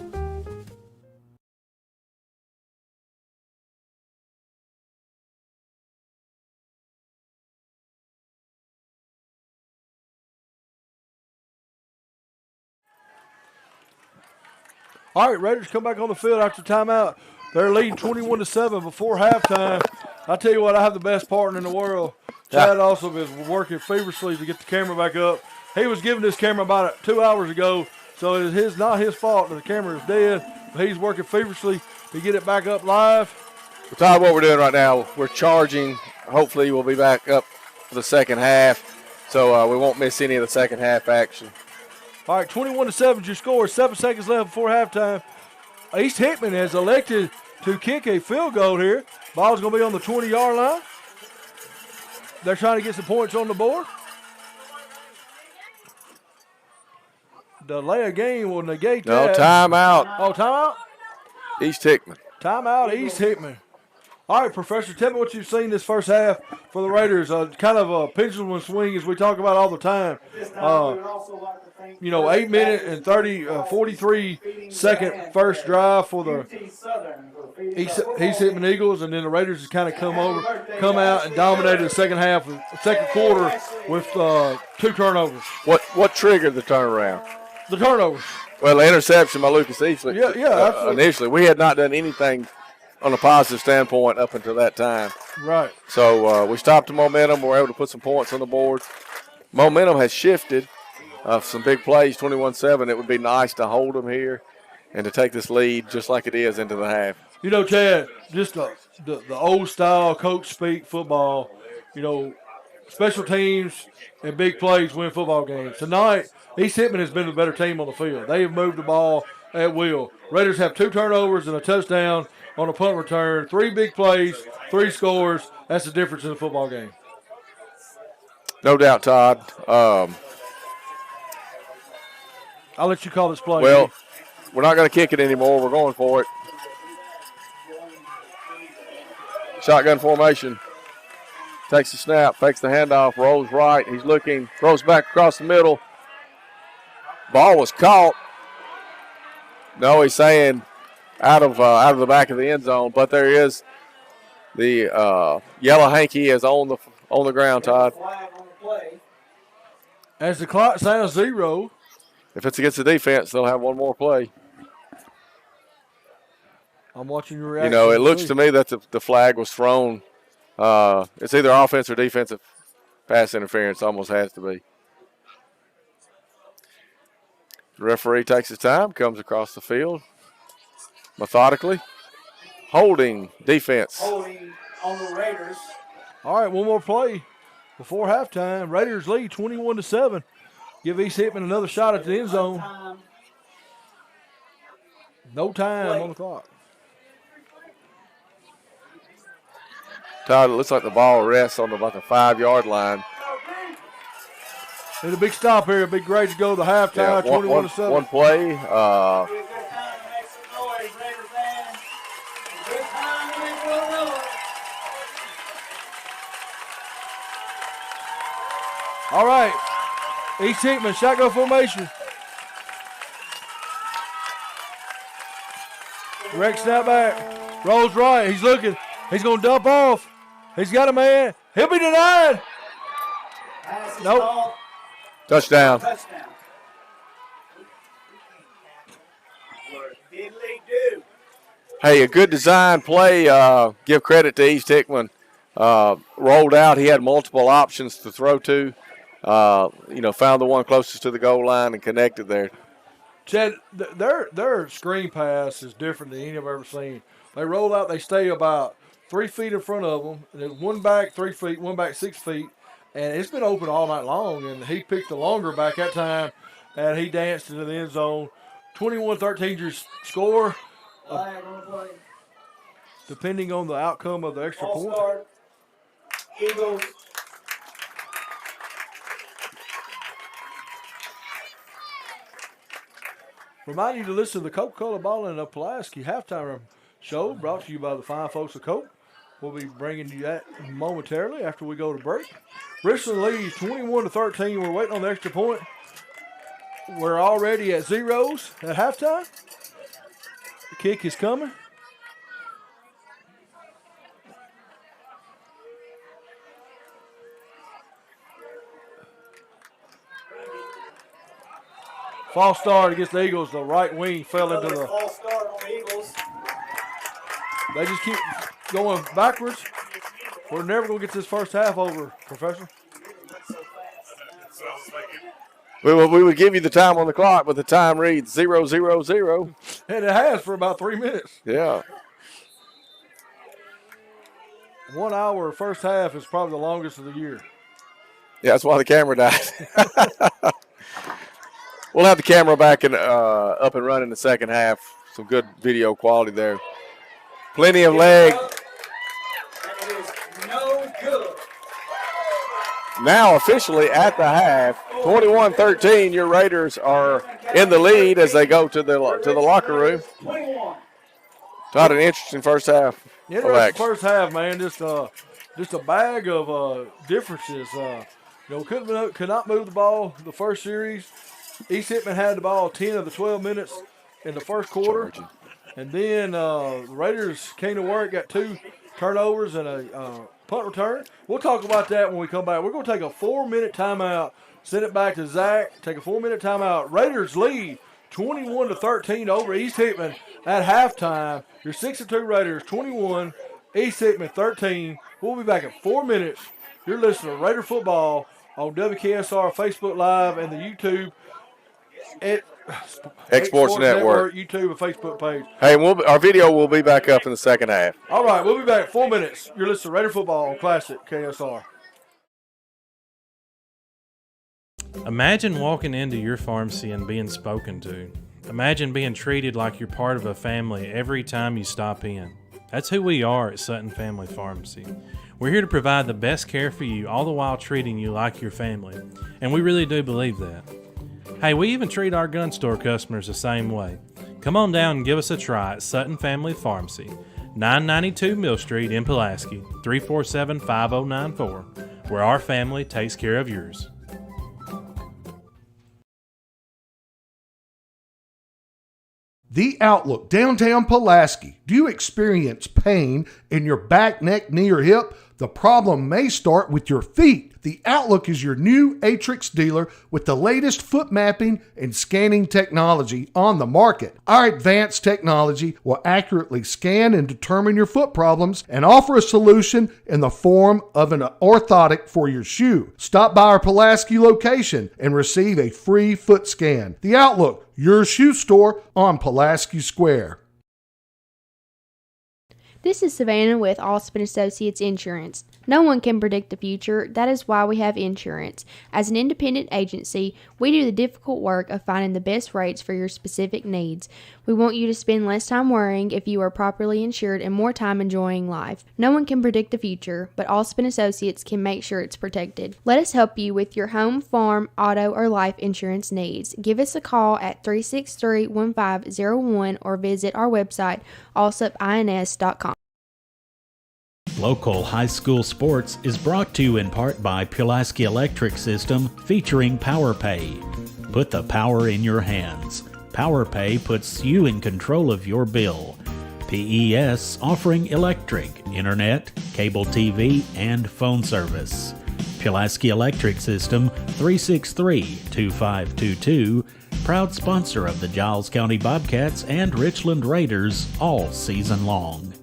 All right, Raiders come back on the field after timeout. They're leading 21-7 before halftime. I tell you what, I have the best partner in the world. Chad also is working feverishly to get the camera back up. He was given this camera about 2 hours ago, so it is not his fault that the camera is dead. But he's working feverishly to get it back up live. Well, Todd, what we're doing right now, we're charging. Hopefully we'll be back up for the second half, so we won't miss any of the second half action. All right, 21-7 is your score. 7 seconds left before halftime. East Hickman has elected to kick a field goal here. Ball's going to be on the 20-yard line. They're trying to get some points on the board. Delay of game will negate that. No, timeout. Oh, timeout? East Hickman. Timeout, East Hickman. All right, Professor, tell me what you've seen this first half for the Raiders. Kind of a pendulum swing as we talk about all the time. 8 minute and 43-second first drive for the East Hickman Eagles, and then the Raiders has kind of come out and dominated the second half, the second quarter with 2 turnovers. What triggered the turnaround? The turnovers. Well, the interception by Lucas Easley. Yeah, absolutely. Initially, we had not done anything on a positive standpoint up until that time. Right. So we stopped the momentum. We were able to put some points on the board. Momentum has shifted. Some big plays, 21-7. It would be nice to hold them here and to take this lead just like it is into the half. You know, Chad, just the old style coach speak football, special teams and big plays win football games. Tonight, East Hickman has been the better team on the field. They have moved the ball at will. Raiders have 2 turnovers and a touchdown on a punt return, 3 big plays, 3 scores. That's the difference in the football game. No doubt, Todd. I'll let you call this play. Well, we're not going to kick it anymore. We're going for it. Shotgun formation. Takes the snap, fakes the handoff, rolls right. He's looking, throws back across the middle. Ball was caught. No, he's saying out of the back of the end zone, but there is the yellow hanky is on the ground, Todd. As the clock sounds 0. If it's against the defense, they'll have one more play. I'm watching your reaction. It looks to me that the flag was thrown. It's either offense or defensive pass interference. Almost has to be. The referee takes his time, comes across the field methodically, holding defense. Holding on the Raiders. All right, one more play before halftime. Raiders lead 21-7. Give East Hickman another shot at the end zone. No time on the clock. Todd, it looks like the ball rests on about the 5-yard line. Need a big stop here. A big grade to go to halftime. 21-7. One play. All right. East Hickman, shotgun formation. Rex snap back. Rolls right. He's looking. He's going to dump off. He's got a man. He'll be denied. Nope. Touchdown. Hey, a good design play. Give credit to East Hickman. Rolled out. He had multiple options to throw to. Found the one closest to the goal line and connected there. Chad, their screen pass is different than any I've ever seen. They roll out. They stay about 3 feet in front of them. And there's one back 3 feet, one back 6 feet. And it's been open all night long. And he picked the longer back that time. And he danced into the end zone. 21-13 your score. Depending on the outcome of the extra point. Eagles. Remind you to listen to the Coca-Cola Ballin' of Pulaski halftime show brought to you by the fine folks of Coke. We'll be bringing you that momentarily after we go to break. Richland leads 21-13. We're waiting on the extra point. We're already at zeros at halftime. The kick is coming. False start against the Eagles. The right wing fell into the. False start on the Eagles. They just keep going backwards. We're never going to get this first half over, Professor. We would give you the time on the clock, but the time reads 0-0-0. And it has for about 3 minutes. Yeah. 1 hour first half is probably the longest of the year. Yeah, that's why the camera died. We'll have the camera back and up and running in the second half. Some good video quality there. Plenty of leg. And it is no good. Now officially at the half, 21-13. Your Raiders are in the lead as they go to the locker room. Todd, an interesting first half. Interesting first half, man. Just a bag of differences. Could not move the ball the first series. East Hickman had the ball 10 of the 12 minutes in the first quarter. And then the Raiders came to work, got 2 turnovers and a punt return. We'll talk about that when we come back. We're going to take a 4-minute timeout, send it back to Zach, take a 4-minute timeout. Raiders lead 21-13 over East Hickman at halftime. Your 6-2 Raiders 21, East Hickman 13. We'll be back in 4 minutes. You're listening to Raider Football on WKSR Facebook Live and the YouTube Exports Network, YouTube and Facebook page. Hey, our video will be back up in the second half. All right, we'll be back in 4 minutes. You're listening to Raider Football on Classic KSR. Imagine walking into your pharmacy and being spoken to. Imagine being treated like you're part of a family every time you stop in. That's who we are at Sutton Family Pharmacy. We're here to provide the best care for you, all the while treating you like your family. And we really do believe that. Hey, we even treat our gun store customers the same way. Come on down and give us a try at Sutton Family Pharmacy, 992 Mill Street in Pulaski, 347-5094, where our family takes care of yours. The Outlook, downtown Pulaski. Do you experience pain in your back, neck, knee, or hip? The problem may start with your feet. The Outlook is your new Atrix dealer with the latest foot mapping and scanning technology on the market. Our advanced technology will accurately scan and determine your foot problems and offer a solution in the form of an orthotic for your shoe. Stop by our Pulaski location and receive a free foot scan. The Outlook, your shoe store on Pulaski Square. This is Savannah with Allspin Associates Insurance. No one can predict the future. That is why we have insurance. As an independent agency, we do the difficult work of finding the best rates for your specific needs. We want you to spend less time worrying if you are properly insured and more time enjoying life. No one can predict the future, but Allspin Associates can make sure it's protected. Let us help you with your home, farm, auto, or life insurance needs. Give us a call at 363-1501 or visit our website, allsupins.com. Local high school sports is brought to you in part by Pulaski Electric System, featuring PowerPay. Put the power in your hands. PowerPay puts you in control of your bill. PES offering electric, internet, cable TV, and phone service. Pulaski Electric System, 363-2522, proud sponsor of the Giles County Bobcats and Richland Raiders all season long.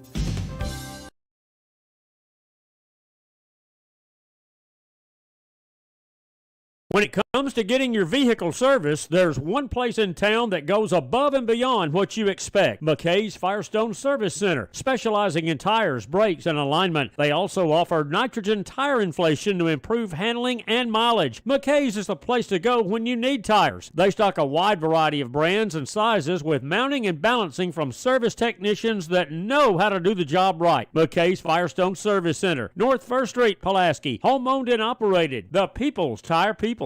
When it comes to getting your vehicle serviced, there's one place in town that goes above and beyond what you expect. McKay's Firestone Service Center, specializing in tires, brakes, and alignment. They also offer nitrogen tire inflation to improve handling and mileage. McKay's is the place to go when you need tires. They stock a wide variety of brands and sizes with mounting and balancing from service technicians that know how to do the job right. McKay's Firestone Service Center, North 1st Street, Pulaski. Home owned and operated. The People's Tire People.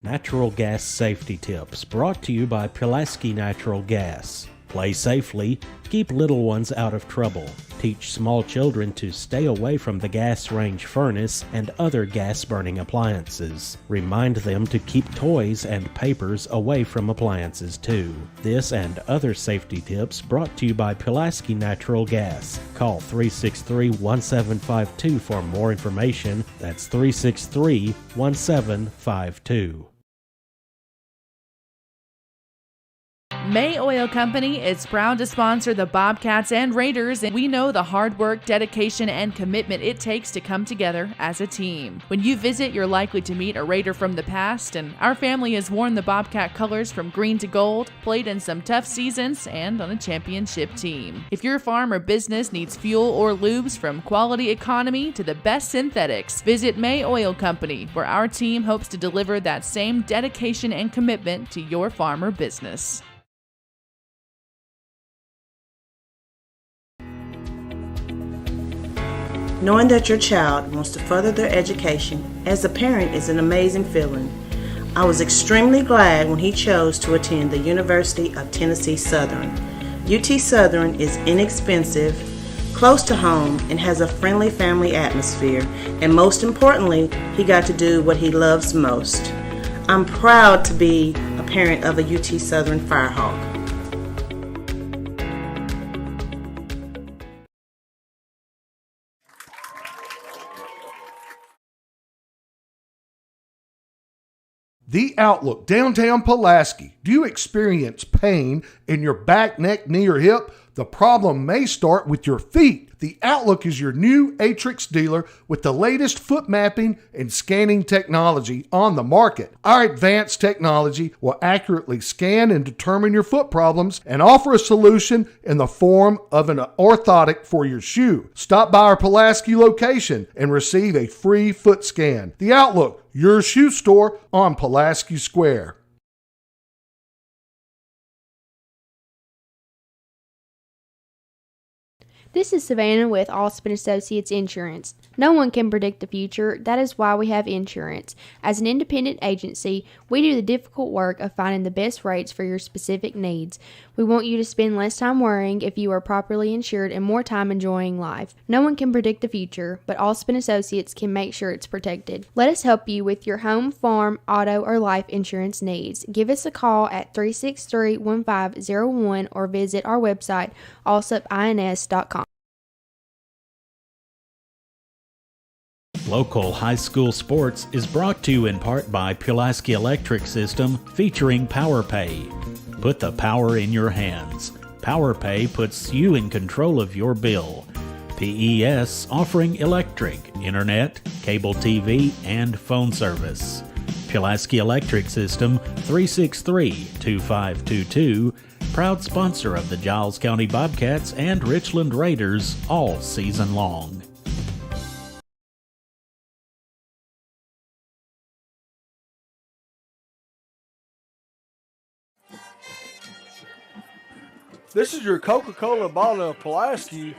Natural gas safety tips brought to you by Pulaski Natural Gas. Play safely, keep little ones out of trouble. Teach small children to stay away from the gas range furnace and other gas-burning appliances. Remind them to keep toys and papers away from appliances too. This and other safety tips brought to you by Pulaski Natural Gas. Call 363-1752 for more information. That's 363-1752. May Oil Company is proud to sponsor the Bobcats and Raiders, and we know the hard work, dedication, and commitment it takes to come together as a team. When you visit, you're likely to meet a Raider from the past, and our family has worn the Bobcat colors from green to gold, played in some tough seasons, and on a championship team. If your farm or business needs fuel or lubes, from quality economy to the best synthetics, visit May Oil Company, where our team hopes to deliver that same dedication and commitment to your farm or business. Knowing that your child wants to further their education as a parent is an amazing feeling. I was extremely glad when he chose to attend the University of Tennessee Southern. UT Southern is inexpensive, close to home, and has a friendly family atmosphere, and most importantly, he got to do what he loves most. I'm proud to be a parent of a UT Southern Firehawk. The Outlook, downtown Pulaski. Do you experience pain in your back, neck, knee, or hip? The problem may start with your feet. The Outlook is your new Atrix dealer with the latest foot mapping and scanning technology on the market. Our advanced technology will accurately scan and determine your foot problems and offer a solution in the form of an orthotic for your shoe. Stop by our Pulaski location and receive a free foot scan. The Outlook, your shoe store on Pulaski Square. This is Savannah with Allspin Associates Insurance. No one can predict the future. That is why we have insurance. As an independent agency, we do the difficult work of finding the best rates for your specific needs. We want you to spend less time worrying if you are properly insured and more time enjoying life. No one can predict the future, but Allspin Associates can make sure it's protected. Let us help you with your home, farm, auto, or life insurance needs. Give us a call at 363-1501 or visit our website, allsupins.com. Local high school sports is brought to you in part by Pulaski Electric System, featuring PowerPay. Put the power in your hands. PowerPay puts you in control of your bill. PES offering electric, internet, cable TV, and phone service. Pulaski Electric System, 363-2522, proud sponsor of the Giles County Bobcats and Richland Raiders all season long. This is your Coca-Cola bottle of Pulaski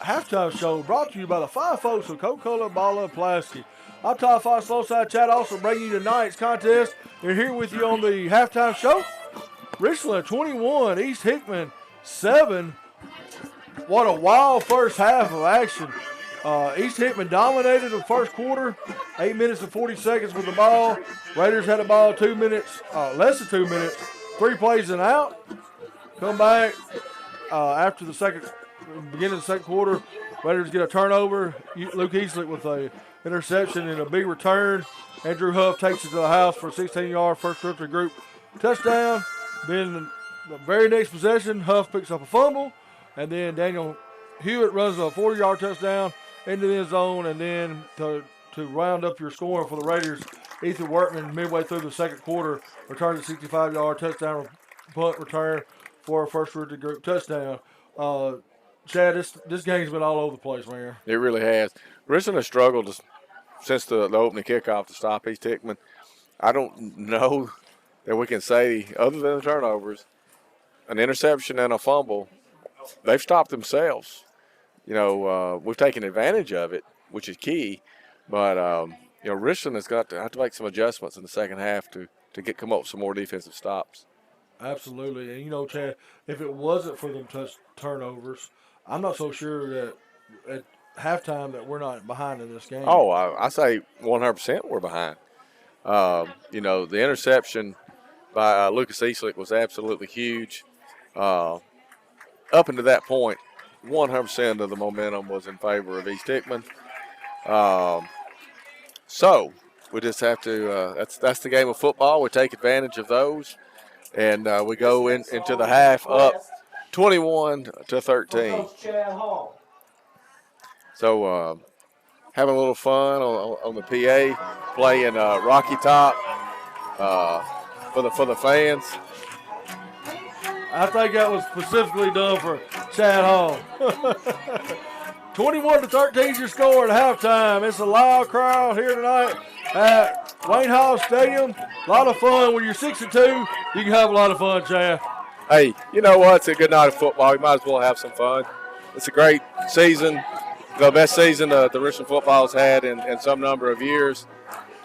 halftime show brought to you by the fine folks of Coca-Cola bottle of Pulaski. I'm Todd Fox, alongside Chad, also bringing you tonight's contest. And here with you on the halftime show, Richland 21, East Hickman 7. What a wild first half of action. East Hickman dominated the first quarter, 8 minutes and 40 seconds with the ball. Raiders had the ball 2 minutes, less than 2 minutes, 3 plays and out. Come back after the beginning of the second quarter. Raiders get a turnover. Luke Eastlick with a interception and a big return. Andrew Huff takes it to the house for a 16-yard first rookie group touchdown. Then the very next possession, Huff picks up a fumble, and then Daniel Hewitt runs a 40-yard touchdown into the end zone. And then to round up your scoring for the Raiders, Ethan Workman midway through the second quarter returned a 65-yard touchdown punt return for a first rookie group touchdown. Chad, this game's been all over the place, man. It really has. Richland has struggled since the opening kickoff to stop East Hickman. I don't know that we can say, other than the turnovers, an interception and a fumble, they've stopped themselves. We've taken advantage of it, which is key. But, Richland has got to have to make some adjustments in the second half to come up with some more defensive stops. Absolutely. And, Chad, if it wasn't for them turnovers, I'm not so sure that at halftime that we're not behind in this game. Oh, I say 100% we're behind. The interception by Lucas Eastlick was absolutely huge. Up until that point, 100% of the momentum was in favor of East Hickman. So we just have to that's the game of football. We take advantage of those. And we go into the half up 21-13. So having a little fun on the PA, playing Rocky Top for the fans. I think that was specifically done for Chad Hall. 21-13 is your score at halftime. It's a loud crowd here tonight at Wayne Hall Stadium. A lot of fun. When you're 6-2, you can have a lot of fun, Chad. Hey, you know what? It's a good night of football. You might as well have some fun. It's a great season, the best season the Richland football has had in some number of years.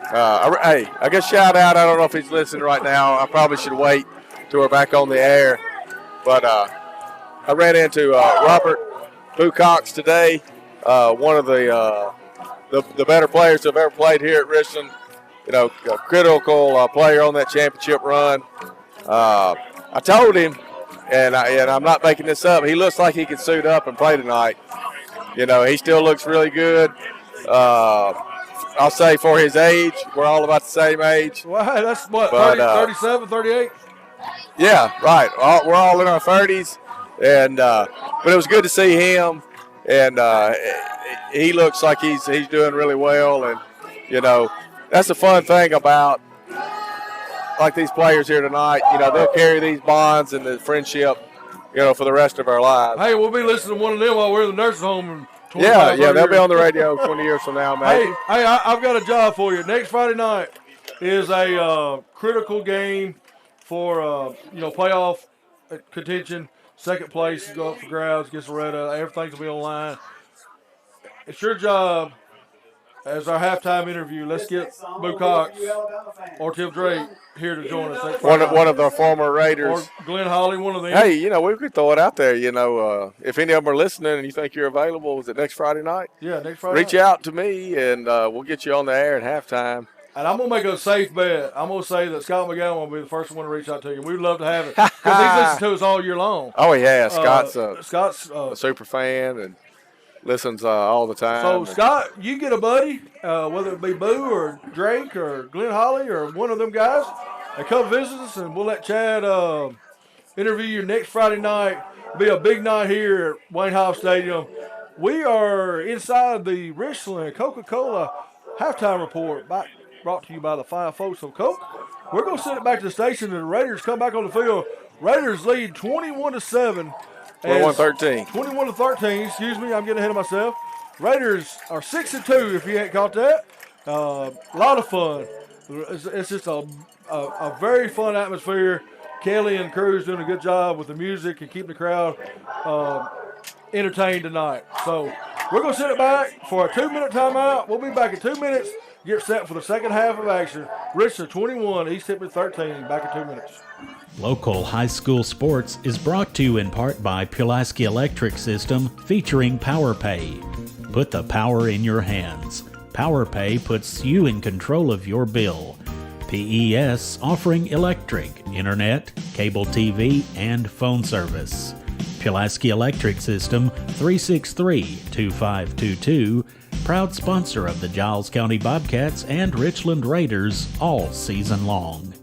I guess shout out. I don't know if he's listening right now. I probably should wait till we're back on the air. But I ran into Robert Bucox today, one of the better players who've ever played here at Richland. A critical player on that championship run. I told him, and I'm not making this up, he looks like he can suit up and play tonight. He still looks really good. I'll say for his age, we're all about the same age. Well, that's what, 37, 38? Yeah, right. We're all in our 30s. But it was good to see him, and he looks like he's doing really well. And, that's the fun thing about like these players here tonight. They'll carry these bonds and the friendship, for the rest of our lives. Hey, we'll be listening to one of them while we're in the nursing home in 25 Yeah, they'll years. be on the radio 20 years from now, maybe. Hey, I've got a job for you. Next Friday night is a critical game for, playoff contention. Second place is go up for grabs against Loretta. Everything's going to be online. It's your job as our halftime interview. Let's get Boo Cox or Tim Drake here to join us. Next Friday One of the former Raiders. Or Glenn Holly, one of them. Hey, we could throw it out there. If any of them are listening and you think you're available, is it next Friday night? Yeah, next Friday Reach out to me, and we'll get you on the air at halftime. And I'm going to make a safe bet. I'm going to say that Scott McGowan will be the first one to reach out to you. We'd love to have it because he's listened to us all year long. Oh, he has. Scott's a super fan and listens all the time. So, Scott, you get a buddy, whether it be Boo or Drake or Glenn Holly or one of them guys, and come visit us, and we'll let Chad interview you next Friday night. It'll be a big night here at Wayne Hall Stadium. We are inside the Richland Coca-Cola halftime report brought to you by the fine folks of Coke. We're going to send it back to the station, and the Raiders come back on the field Raiders lead 21-7. 21-13. 21-13, excuse me. I'm getting ahead of myself. Raiders are 6-2, if you hadn't caught that. A lot of fun. It's just a very fun atmosphere. Kelly and Cruz doing a good job with the music and keeping the crowd entertained tonight. So we're going to sit it back for a 2-minute timeout. We'll be back in 2 minutes. Get set for the second half of action. Richland 21, East Hickman 13. Back in 2 minutes. Local high school sports is brought to you in part by Pulaski Electric System, featuring PowerPay. Put the power in your hands. PowerPay puts you in control of your bill. PES offering electric, internet, cable TV, and phone service. Pulaski Electric System, 363-2522, proud sponsor of the Giles County Bobcats and Richland Raiders all season long.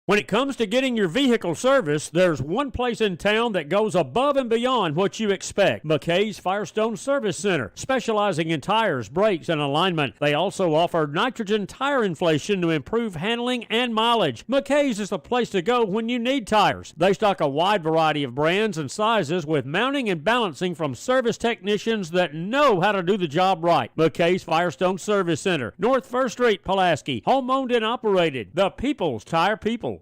When it comes to getting your vehicle serviced, there's one place in town that goes above and beyond what you expect. McKay's Firestone Service Center, specializing in tires, brakes, and alignment. They also offer nitrogen tire inflation to improve handling and mileage. McKay's is the place to go when you need tires. They stock a wide variety of brands and sizes with mounting and balancing from service technicians that know how to do the job right. McKay's Firestone Service Center, North 1st Street, Pulaski. Home owned and operated. The People's Tire People.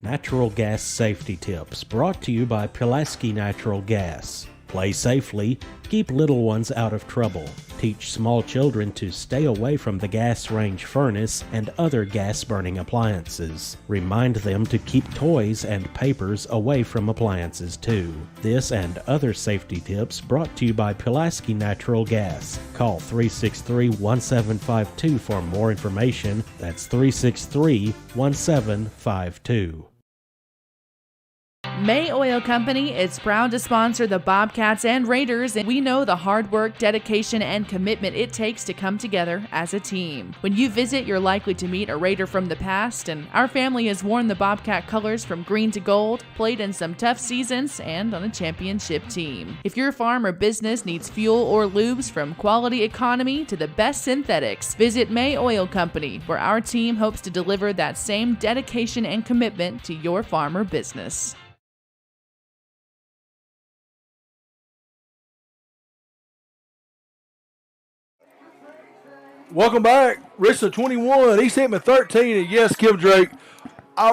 Natural gas safety tips brought to you by Pulaski Natural Gas. Play safely, keep little ones out of trouble. Teach small children to stay away from the gas range furnace and other gas-burning appliances. Remind them to keep toys and papers away from appliances too. This and other safety tips brought to you by Pulaski Natural Gas. Call 363-1752 for more information. That's 363-1752. May Oil Company is proud to sponsor the Bobcats and Raiders, and we know the hard work, dedication, and commitment it takes to come together as a team. When you visit, you're likely to meet a Raider from the past, and our family has worn the Bobcat colors from green to gold, played in some tough seasons, and on a championship team. If your farm or business needs fuel or lubes, from quality economy to the best synthetics, visit May Oil Company, where our team hopes to deliver that same dedication and commitment to your farm or business. Welcome back. Richland 21, East Hickman 13. And yes, Kim Drake, I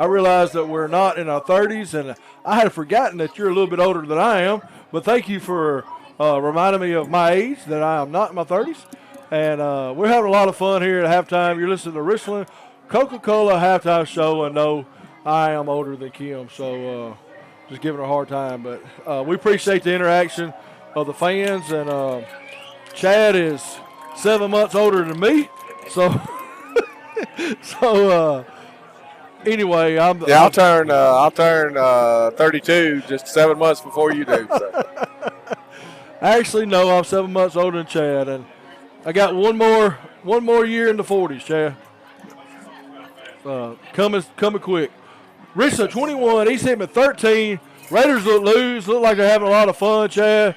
realize that we're not in our 30s, and I had forgotten that you're a little bit older than I am. But thank you for reminding me of my age, that I am not in my 30s. And we're having a lot of fun here at halftime. You're listening to Richland Coca-Cola halftime show, and no, I am older than Kim, so just giving her a hard time. But we appreciate the interaction of the fans, and Chad is 7 months older than me, so anyway, I'll turn 32 just 7 months before you do. So. Actually, no, I'm 7 months older than Chad, and I got one more year in the 40s, Chad. Coming quick. Richland 21, East Hickman 13. Raiders look like they're having a lot of fun, Chad.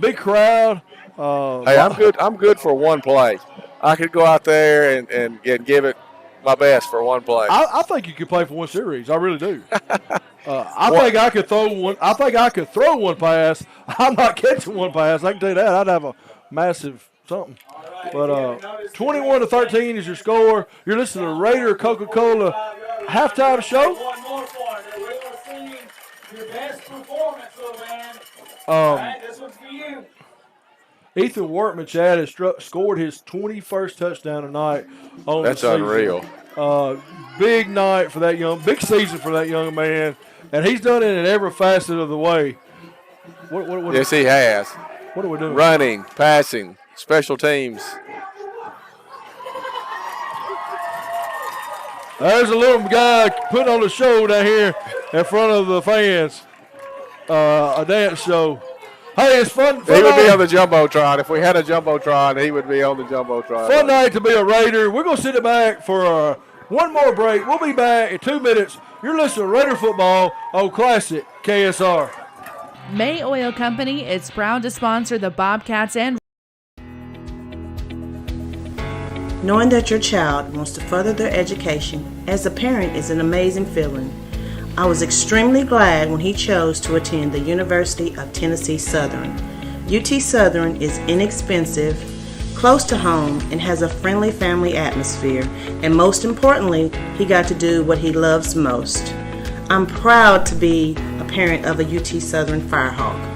Big crowd. Hey, I'm good for one play. I could go out there and give it my best for one play. I think you could play for one series. I really do. I think I could throw one. I think I could throw one pass. I'm not catching one pass. I can tell you that. I'd have a massive something. But 21-13 is your score. You're listening to Raider Coca-Cola halftime show. One more point. We're going to see your best performance, little man. All right, this one's for you. Ethan Wortman, Chad, has scored his 21st touchdown tonight. That's unreal. Big night for that big season for that young man, and he's done it in every facet of the way. What yes, he has. What are we doing? Running, passing, special teams. There's a little guy putting on a show down here in front of the fans, a dance show. Hey, it's fun. He would be on the Jumbotron. If we had a Jumbotron, he would be on the Jumbotron. Fun night to be a Raider. We're going to sit it back for one more break. We'll be back in 2 minutes. You're listening to Raider Football on Classic KSR. May Oil Company is proud to sponsor the Bobcats and Knowing that your child wants to further their education as a parent is an amazing feeling. I was extremely glad when he chose to attend the University of Tennessee Southern. UT Southern is inexpensive, close to home, and has a friendly family atmosphere, and most importantly, he got to do what he loves most. I'm proud to be a parent of a UT Southern Firehawk.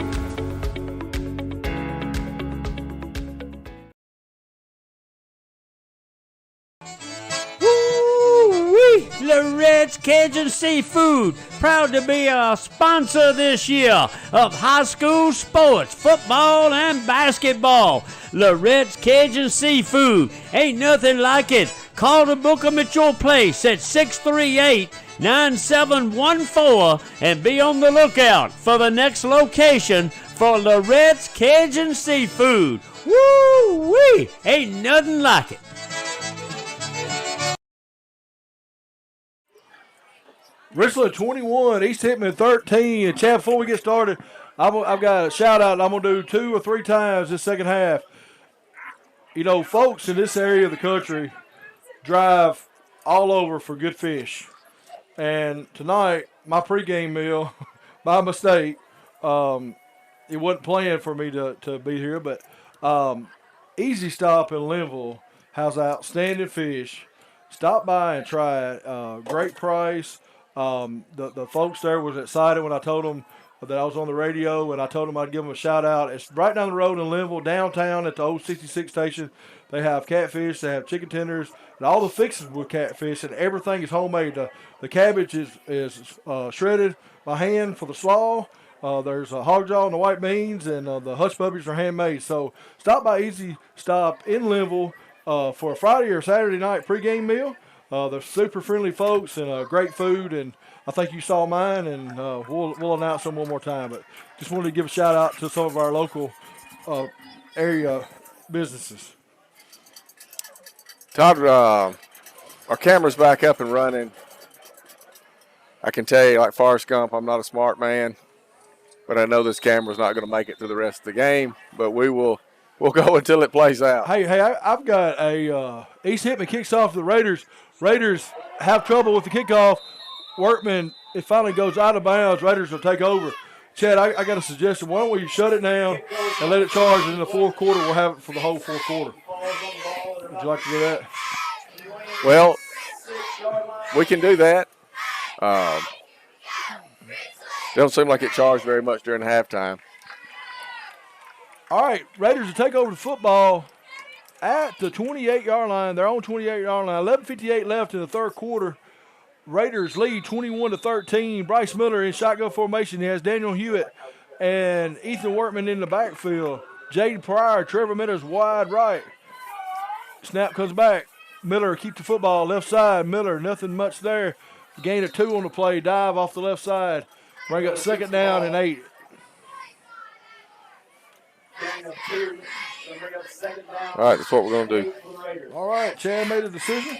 Woo-wee! Loret's Cajun Seafood, proud to be a sponsor this year of high school sports, football and basketball. Loret's Cajun Seafood, ain't nothing like it. Call to book 'em at your place at 638-9714 and be on the lookout for the next location for Loret's Cajun Seafood. Woo-wee! Ain't nothing like it. Richland 21, East Hickman 13. And Chad, before we get started, I've got a shout out I'm going to do 2 or 3 times this second half. You know, folks in this area of the country drive all over for good fish. And tonight, my pregame meal, by mistake, it wasn't planned for me to be here, but Easy Stop in Linville has outstanding fish. Stop by and try it. Great price. The folks there was excited when I told them that I was on the radio, and I told them I'd give them a shout out. It's right down the road in Linville, downtown at the old 66 station. They have catfish, they have chicken tenders, and all the fixings with catfish, and everything is homemade. The cabbage is shredded by hand for the slaw. There's a hog jaw and the white beans, and the hush puppies are handmade. So stop by Easy Stop in Linville for a Friday or Saturday night pregame meal. They're super friendly folks and great food, and I think you saw mine, and we'll announce them one more time. But just wanted to give a shout out to some of our local area businesses. Todd, our camera's back up and running. I can tell you, like Forrest Gump, I'm not a smart man, but I know this camera's not going to make it through the rest of the game. But we'll go until it plays out. Hey, I've got a East Hickman kicks off the Raiders. Raiders have trouble with the kickoff. Workman, it finally goes out of bounds. Raiders will take over. Chad, I got a suggestion. Why don't we shut it down and let it charge, and in the fourth quarter we'll have it for the whole fourth quarter. Would you like to do that? Well, we can do that. Don't seem like it charged very much during halftime. All right, Raiders will take over the football at the 28-yard line. Their own 28-yard line. 11:58 left in the third quarter. Raiders lead 21-13. Bryce Miller in shotgun formation. He has Daniel Hewitt and Ethan Workman in the backfield. Jaden Pryor, Trevor Miller's wide right. Snap comes back. Miller keep the football left side. Miller, nothing much there. Gain of 2 on the play. Dive off the left side. Bring up 2nd down and 8. All right, that's what we're going to do. All right, Chad made a decision.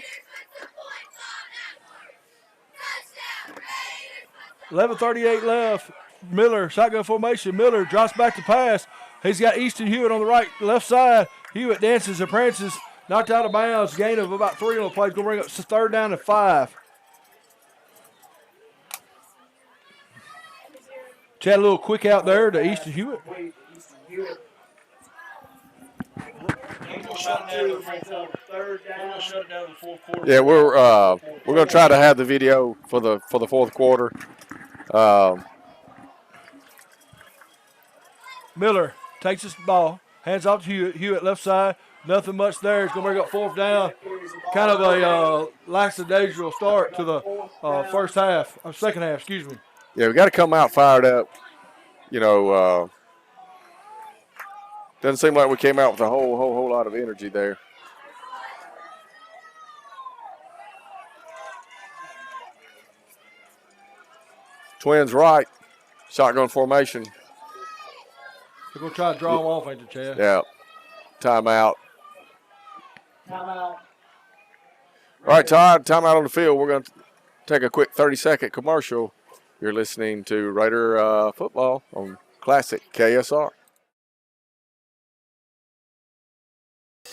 11:38 left. Miller, shotgun formation. Miller drops back to pass. He's got Easton Hewitt on the left side. Hewitt dances and prances. Knocked out of bounds. Gain of about 3 on the play. Going to bring up 3rd down and 5. Chad, a little quick out there to Easton Hewitt. Yeah, we're going to try to have the video for the fourth quarter. Miller takes his ball, hands off to Hewitt. Hewitt left side, nothing much there. He's going to bring up 4th down. Kind of a lackadaisical start to the second half, excuse me. Yeah, we got to come out fired up. You know, doesn't seem like we came out with a whole lot of energy there. Twins right, shotgun formation. They're going to try to draw him off, ain't they, Chad? Yeah, timeout. All right, Todd, timeout on the field. We're going to take a quick 30-second commercial. You're listening to Raider football on Classic KSR.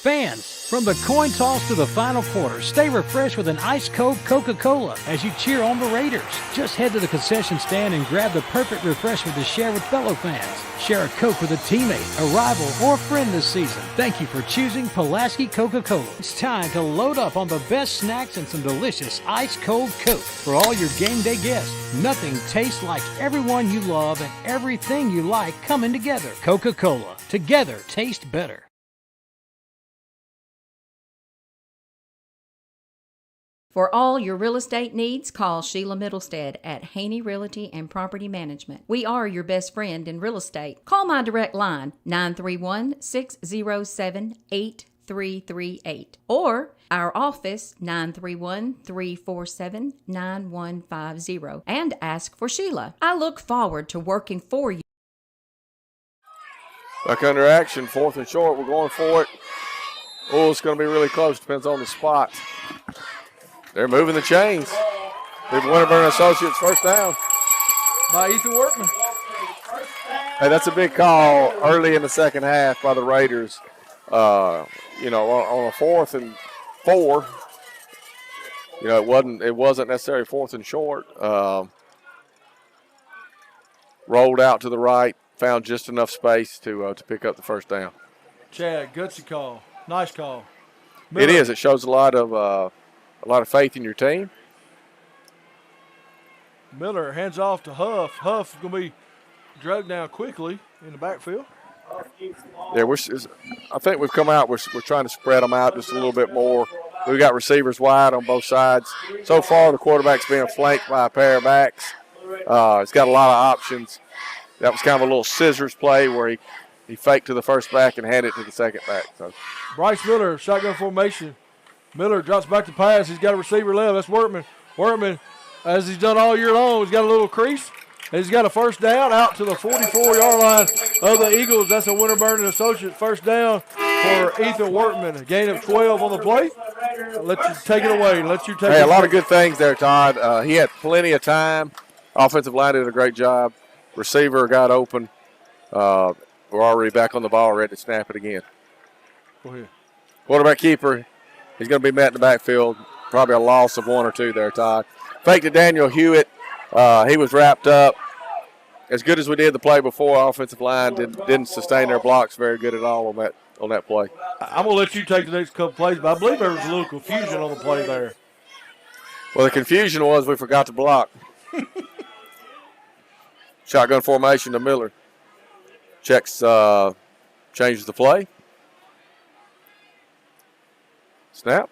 Fans, from the coin toss to the final quarter, stay refreshed with an ice-cold Coca-Cola as you cheer on the Raiders. Just head to the concession stand and grab the perfect refreshment to share with fellow fans. Share a Coke with a teammate, a rival, or a friend this season. Thank you for choosing Pulaski Coca-Cola. It's time to load up on the best snacks and some delicious ice-cold Coke for all your game day guests. Nothing tastes like everyone you love and everything you like coming together. Coca-Cola. Together, taste better. For all your real estate needs, call Sheila Middlestead at Haney Realty and Property Management. We are your best friend in real estate. Call my direct line, 931-607-8338, or our office, 931-347-9150, and ask for Sheila. I look forward to working for you. Back under action, 4th and short. We're going for it. Oh, it's going to be really close. Depends on the spot. They're moving the chains. They've Winterburn Associates first down. By Ethan Workman. Hey, that's a big call early in the second half by the Raiders. On a 4th and 4. It wasn't necessarily 4th and short. Rolled out to the right, found just enough space to pick up the first down. Chad, gutsy call. Nice call. It is. It shows a lot of faith in your team. Miller hands off to Huff. Huff is going to be dragged down quickly in the backfield. Yeah, I think we've come out. We're trying to spread them out just a little bit more. We've got receivers wide on both sides. So far, the quarterback's being flanked by a pair of backs. He's got a lot of options. That was kind of a little scissors play where he faked to the first back and handed it to the second back. So Bryce Miller, shotgun formation. Miller drops back to pass. He's got a receiver left. That's Workman. Workman, as he's done all year long, he's got a little crease. And he's got a first down out to the 44-yard line of the Eagles. That's a Winterburn and Associates first down for Ethan Workman. A gain of 12 on the play. Let you take it away. A lot of good things there, Todd. He had plenty of time. Offensive line did a great job. Receiver got open. We're already back on the ball, ready to snap it again. Go ahead. Quarterback keeper. He's going to be met in the backfield. Probably a loss of 1 or 2 there, Todd. Fake to Daniel Hewitt. He was wrapped up. As good as we did the play before, offensive line didn't sustain their blocks very good at all on that play. I'm going to let you take the next couple plays, but I believe there was a little confusion on the play there. Well, the confusion was we forgot to block. Shotgun formation to Miller. Checks, changes the play. Snap.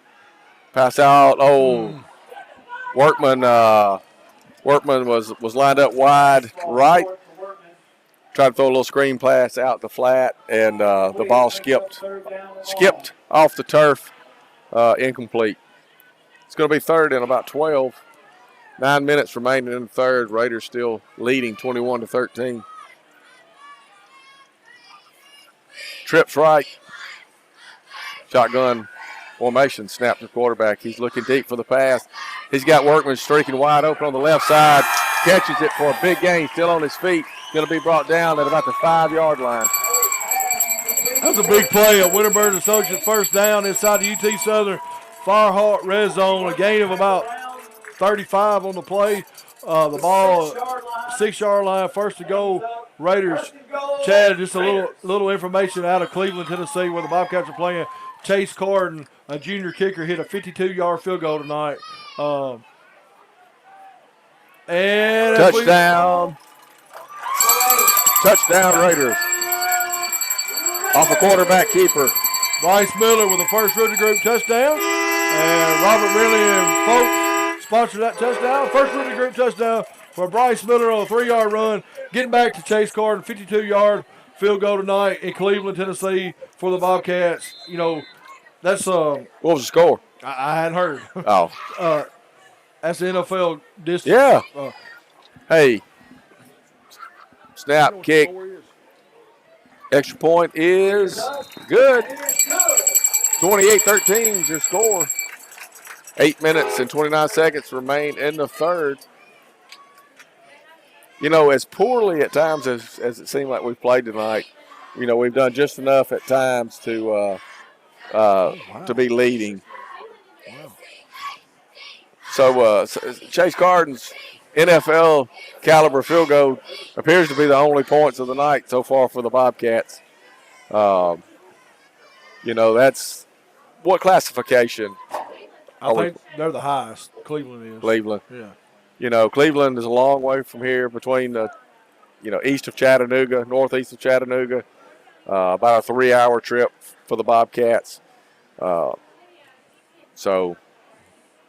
Pass out. Oh, Workman was lined up wide right. Tried to throw a little screen pass out the flat, and the ball skipped off the turf, incomplete. It's going to be 3rd and about 12. 9 minutes remaining in the third. Raiders still leading 21-13. Trips right. Shotgun formation, snap to the quarterback. He's looking deep for the pass. He's got Workman streaking wide open on the left side. Catches it for a big gain, still on his feet. Going to be brought down at about the 5-yard line. That was a big play. A Winterburn Associates first down inside the UT Southern Firehawk red zone. A gain of about 35 on the play. The ball, 6-yard line, first to go. Raiders. Chad, just a little information out of Cleveland, Tennessee, where the Bobcats are playing. Chase Carden, a junior kicker, hit a 52-yard field goal tonight. And touchdown. Touchdown, Raiders. Off a quarterback keeper. Bryce Miller with the first rookie group touchdown. And Robert Ridley and Folks sponsored that touchdown. First rookie group touchdown for Bryce Miller on a 3-yard run. Getting back to Chase Carden, 52-yard field goal tonight in Cleveland, Tennessee for the Bobcats. You know, that's what was the score? I hadn't heard. Oh. That's the NFL distance. Yeah. Hey. Snap, kick. Extra point is good. 28-13 is your score. 8 minutes and 29 seconds remain in the third. You know, as poorly at times as it seemed like we've played tonight, you know, we've done just enough at times to to be leading. So Chase Garden's NFL caliber field goal appears to be the only points of the night so far for the Bobcats. That's what classification? I think they're the highest. Cleveland is. Cleveland. Yeah. Cleveland is a long way from here between the, east of Chattanooga, northeast of Chattanooga. About a 3-hour trip for the Bobcats. So,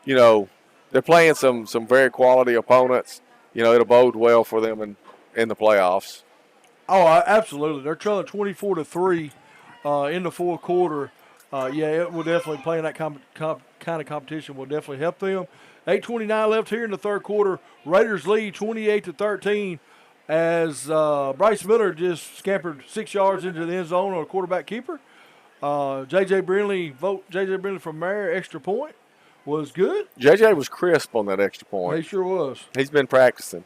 they're playing some very quality opponents. It'll bode well for them in the playoffs. Oh, absolutely. They're trailing 24-3 in the fourth quarter. It will definitely play in that kind of competition will definitely help them. 8:29 left here in the third quarter. Raiders lead 28-13 as Bryce Miller just scampered 6 yards into the end zone on a quarterback keeper. J.J. Brindley from Mare, extra point, was good. J.J. was crisp on that extra point. He sure was. He's been practicing.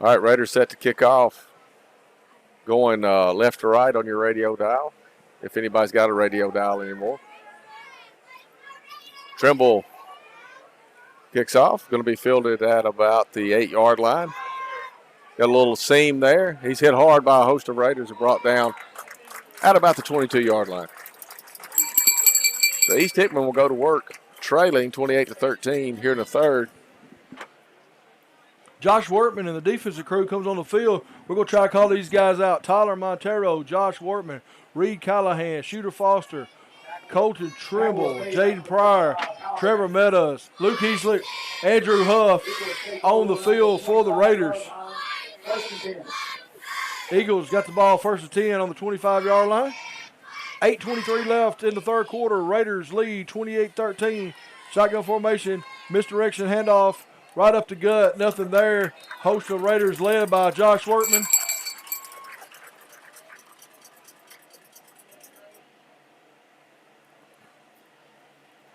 All right, Raiders set to kick off. Going left to right on your radio dial, if anybody's got a radio dial anymore. Trimble kicks off. Going to be fielded at about the 8-yard line. Got a little seam there. He's hit hard by a host of Raiders and brought down at about the 22-yard line. So East Hickman will go to work, trailing 28-13 here in the third. Josh Wortman and the defensive crew comes on the field. We're going to try to call these guys out. Tyler Montero, Josh Wortman, Reed Callahan, Shooter Foster, Colton Trimble, Jaden Pryor, Trevor Meadows, Luke Heasley, Andrew Huff on the field for the Raiders. Eagles got the ball first and 10 on the 25-yard line. 8:23 left in the third quarter. Raiders lead 28-13. Shotgun formation, misdirection handoff. Right up the gut, nothing there. Host of Raiders led by Josh Wortman.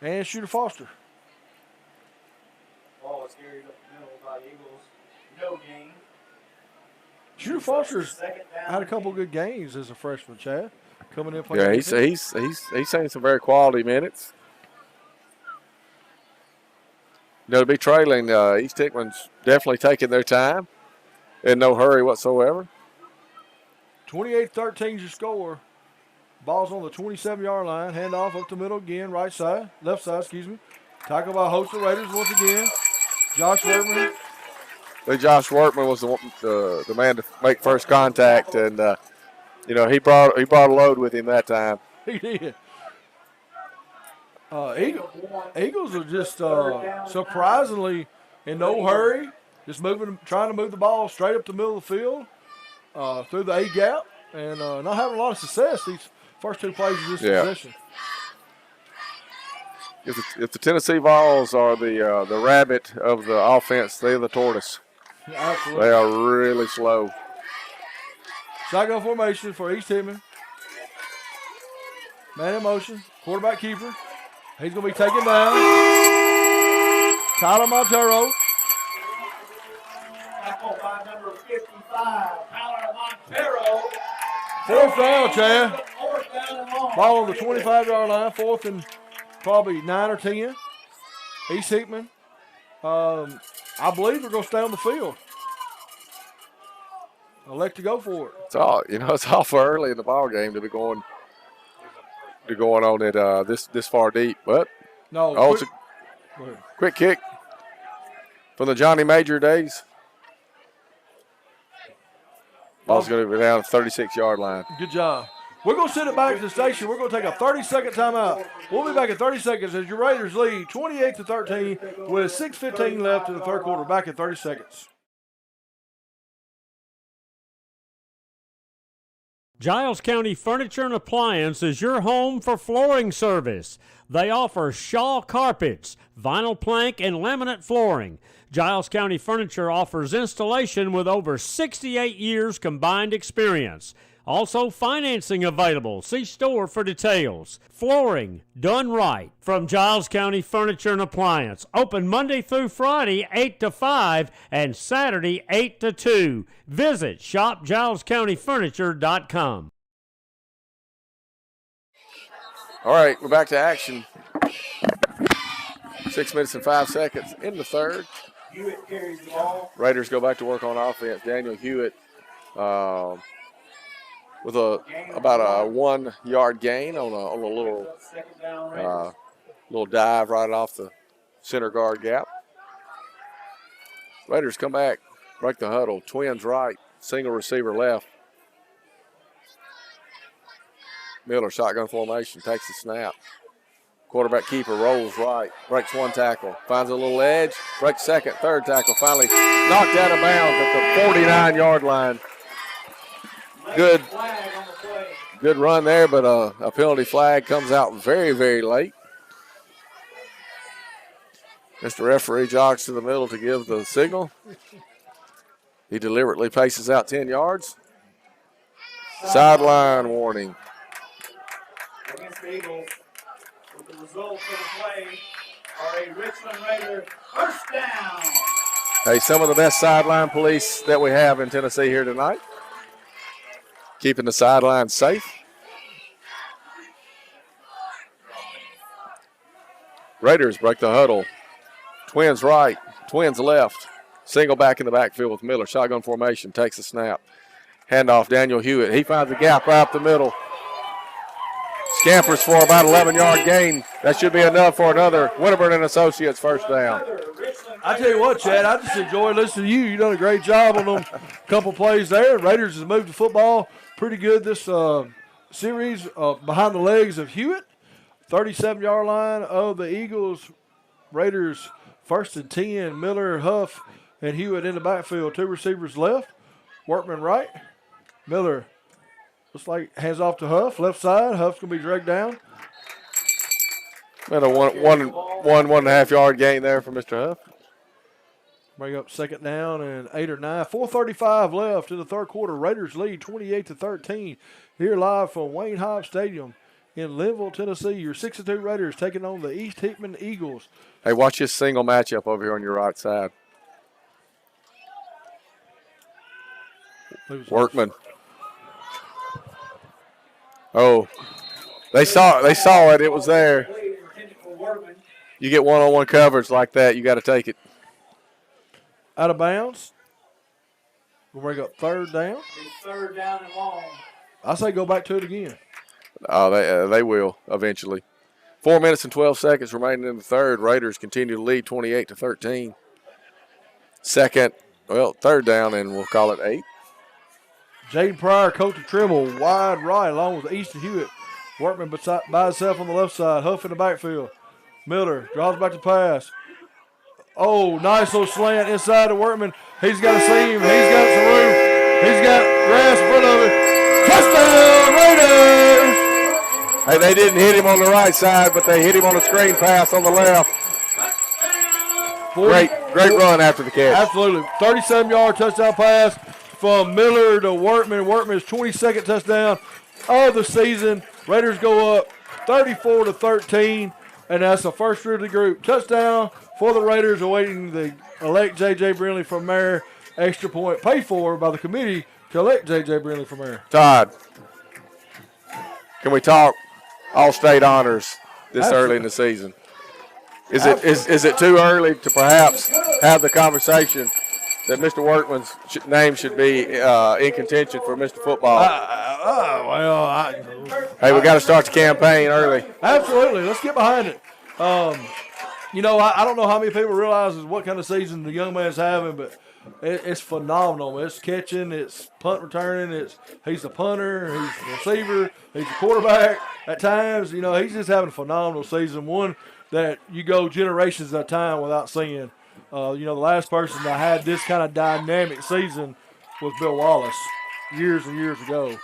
And Shooter Foster. Ball is carried up the middle by Eagles. No gain. Shooter Foster's had a couple good games as a freshman, Chad. Coming in playing. Yeah, he's seen some very quality minutes. To be trailing, East Hickman's definitely taking their time. In no hurry whatsoever. 28-13 your score. Ball's on the 27-yard line. Handoff up the middle again, left side, excuse me. Tackled by a host of Raiders once again. Josh Wortman. Josh Wortman was the man to make first contact, and he brought a load with him that time. He did. Eagles are just surprisingly in no hurry, just trying to move the ball straight up the middle of the field through the A gap, and not having a lot of success these first two plays of this possession. If the Tennessee Vols are the rabbit of the offense, they're the tortoise. Absolutely. They are really slow. Shotgun formation for East Hickman. Man in motion, quarterback keeper. He's going to be taken down. Tyler Montero. Tackle by number 55, Tyler Montero. Fourth down, Chad. Fourth down and long. Ball on the 25-yard line, fourth and probably 9 or 10. East Hickman. I believe we're going to stay on the field. Elect to go for it. It's awful early in the ball game to be going on it this far deep, but it's a quick kick from the Johnny Major days. Ball's going to be down the 36-yard line. Good job. We're going to send it back to the station. We're going to take a 30-second timeout. We'll be back in 30 seconds as your Raiders lead 28-13 with 6:15 left in the third quarter. Back in 30 seconds. Giles County Furniture and Appliance is your home for flooring service. They offer Shaw carpets, vinyl plank, and laminate flooring. Giles County Furniture offers installation with over 68 years combined experience. Also financing available. See store for details. Flooring done right from Giles County Furniture and Appliance. Open Monday through Friday 8 to 5 and Saturday 8 to 2. Visit shopgilescountyfurniture.com. All right, we're back to action. 6 minutes and 5 seconds in the third. Hewitt carries the ball. Raiders go back to work on offense. Daniel Hewitt with about a 1 yard gain on a little dive right off the center guard gap. Raiders come back, break the huddle. Twins right, single receiver left. Miller shotgun formation, takes the snap. Quarterback keeper rolls right, breaks one tackle, finds a little edge, breaks second, third tackle, finally knocked out of bounds at the 49-yard line. Good run there, but a penalty flag comes out very, very late. Mr. Referee jogs to the middle to give the signal. He deliberately paces out 10 yards. Sideline warning. Against the Eagles, with the results of the play are a Richland Raider first down. Hey, some of the best sideline police that we have in Tennessee here tonight. Keeping the sideline safe. Raiders break the huddle. Twins right, Twins left. Single back in the backfield with Miller. Shotgun formation, takes a snap. Handoff, Daniel Hewitt. He finds a gap right up the middle. Scampers for about 11-yard gain. That should be enough for another Winterburn and Associates first down. I tell you what, Chad, I just enjoy listening to you. You've done a great job on them couple plays there. Raiders has moved the football pretty good this series behind the legs of Hewitt. 37-yard line of the Eagles. Raiders first and 10. Miller, Huff, and Hewitt in the backfield. Two receivers left. Workman right. Miller looks like hands off to Huff. Left side. Huff's going to be dragged down. And a one and a half yard gain there for Mr. Huff. Bring up second down and 8 or 9. 4:35 left in the third quarter. Raiders lead 28-13. Here live from Wayne Hobbs Stadium in Linville, Tennessee. Your 6-2 Raiders taking on the East Hickman Eagles. Hey, watch this single matchup over here on your right side. Workman. Oh, they saw it. It was there. You get one-on-one coverage like that, you got to take it. Out of bounds. We'll bring up third down. Third down and long. I say go back to it again. Oh, they will eventually. 4 minutes and 12 seconds remaining in the third. Raiders continue to lead 28-13. Third down, and we'll call it 8. Jaden Pryor, coach of Trimble, wide right, along with Easton Hewitt. Workman by himself on the left side. Huff in the backfield. Miller draws back to pass. Oh, nice little slant inside to Workman. He's got a seam. He's got some room. He's got grass in front of it. Touchdown, Raiders! Hey, they didn't hit him on the right side, but they hit him on the screen pass on the left. Great run after the catch. Absolutely. 37-yard touchdown pass from Miller to Workman. Workman's 22nd touchdown of the season. Raiders go up 34-13, and that's the first of the group. Touchdown for the Raiders, awaiting the elect J.J. Brindley from mayor. Extra point paid for by the committee to elect J.J. Brindley from mayor. Todd, can we talk all-state honors this Absolutely. early in the season? Is it too early to perhaps have the conversation that Mr. Workman's name should be in contention for Mr. Football? Hey, we got to start the campaign early. Absolutely. Let's get behind it. I don't know how many people realize what kind of season the young man's having, but it's phenomenal. It's catching, it's punt returning, he's the punter, he's the receiver, he's the quarterback at times. He's just having a phenomenal season, one that you go generations at a time without seeing. The last person that had this kind of dynamic season was Bill Wallace years and years ago.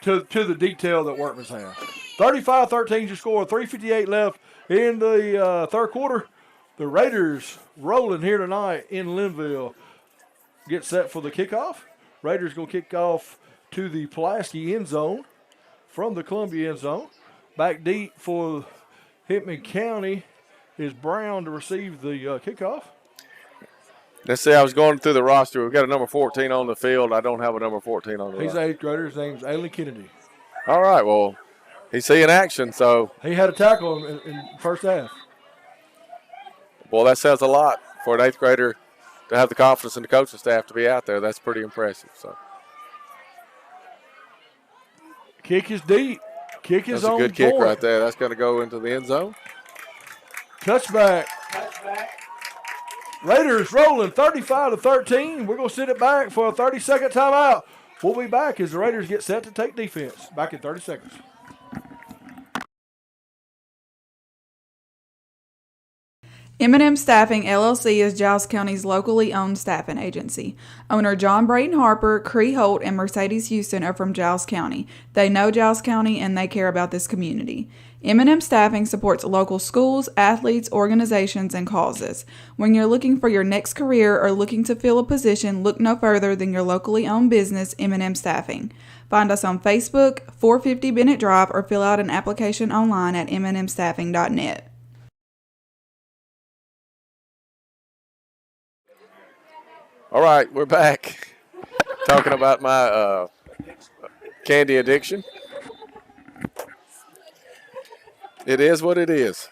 To the detail that Workman's had. 35-13 your score, 3:58 left in the third quarter. The Raiders rolling here tonight in Linville. Get set for the kickoff. Raiders going to kick off to the Pulaski end zone from the Columbia end zone. Back deep for Hickman County is Brown to receive the kickoff. Let's see, I was going through the roster. We've got a number 14 on the field. I don't have a number 14 on the He's roster. an 8th grader. His name's Alan Kennedy. All right, well, He's seeing action, so. He had a tackle in first half. Well, that says a lot for an 8th grader to have the confidence in the coaching staff to be out there. That's pretty impressive. So. Kick is deep. Kick is on That's a good kick point. right there. That's going to go into the end zone. Touchback. Raiders rolling 35-13. We're going to sit it back for a 30-second timeout. We'll be back as the Raiders get set to take defense. Back in 30 seconds. M&M Staffing LLC is Giles County's locally owned staffing agency. Owner John Brayton Harper, Cree Holt, and Mercedes Houston are from Giles County. They know Giles County and they care about this community. M&M Staffing supports local schools, athletes, organizations, and causes. When you're looking for your next career or looking to fill a position, look no further than your locally owned business, M&M Staffing. Find us on Facebook, 450 Bennett Drive, or fill out an application online at mnmstaffing.net. All right, we're back talking about my candy addiction. It is what it is.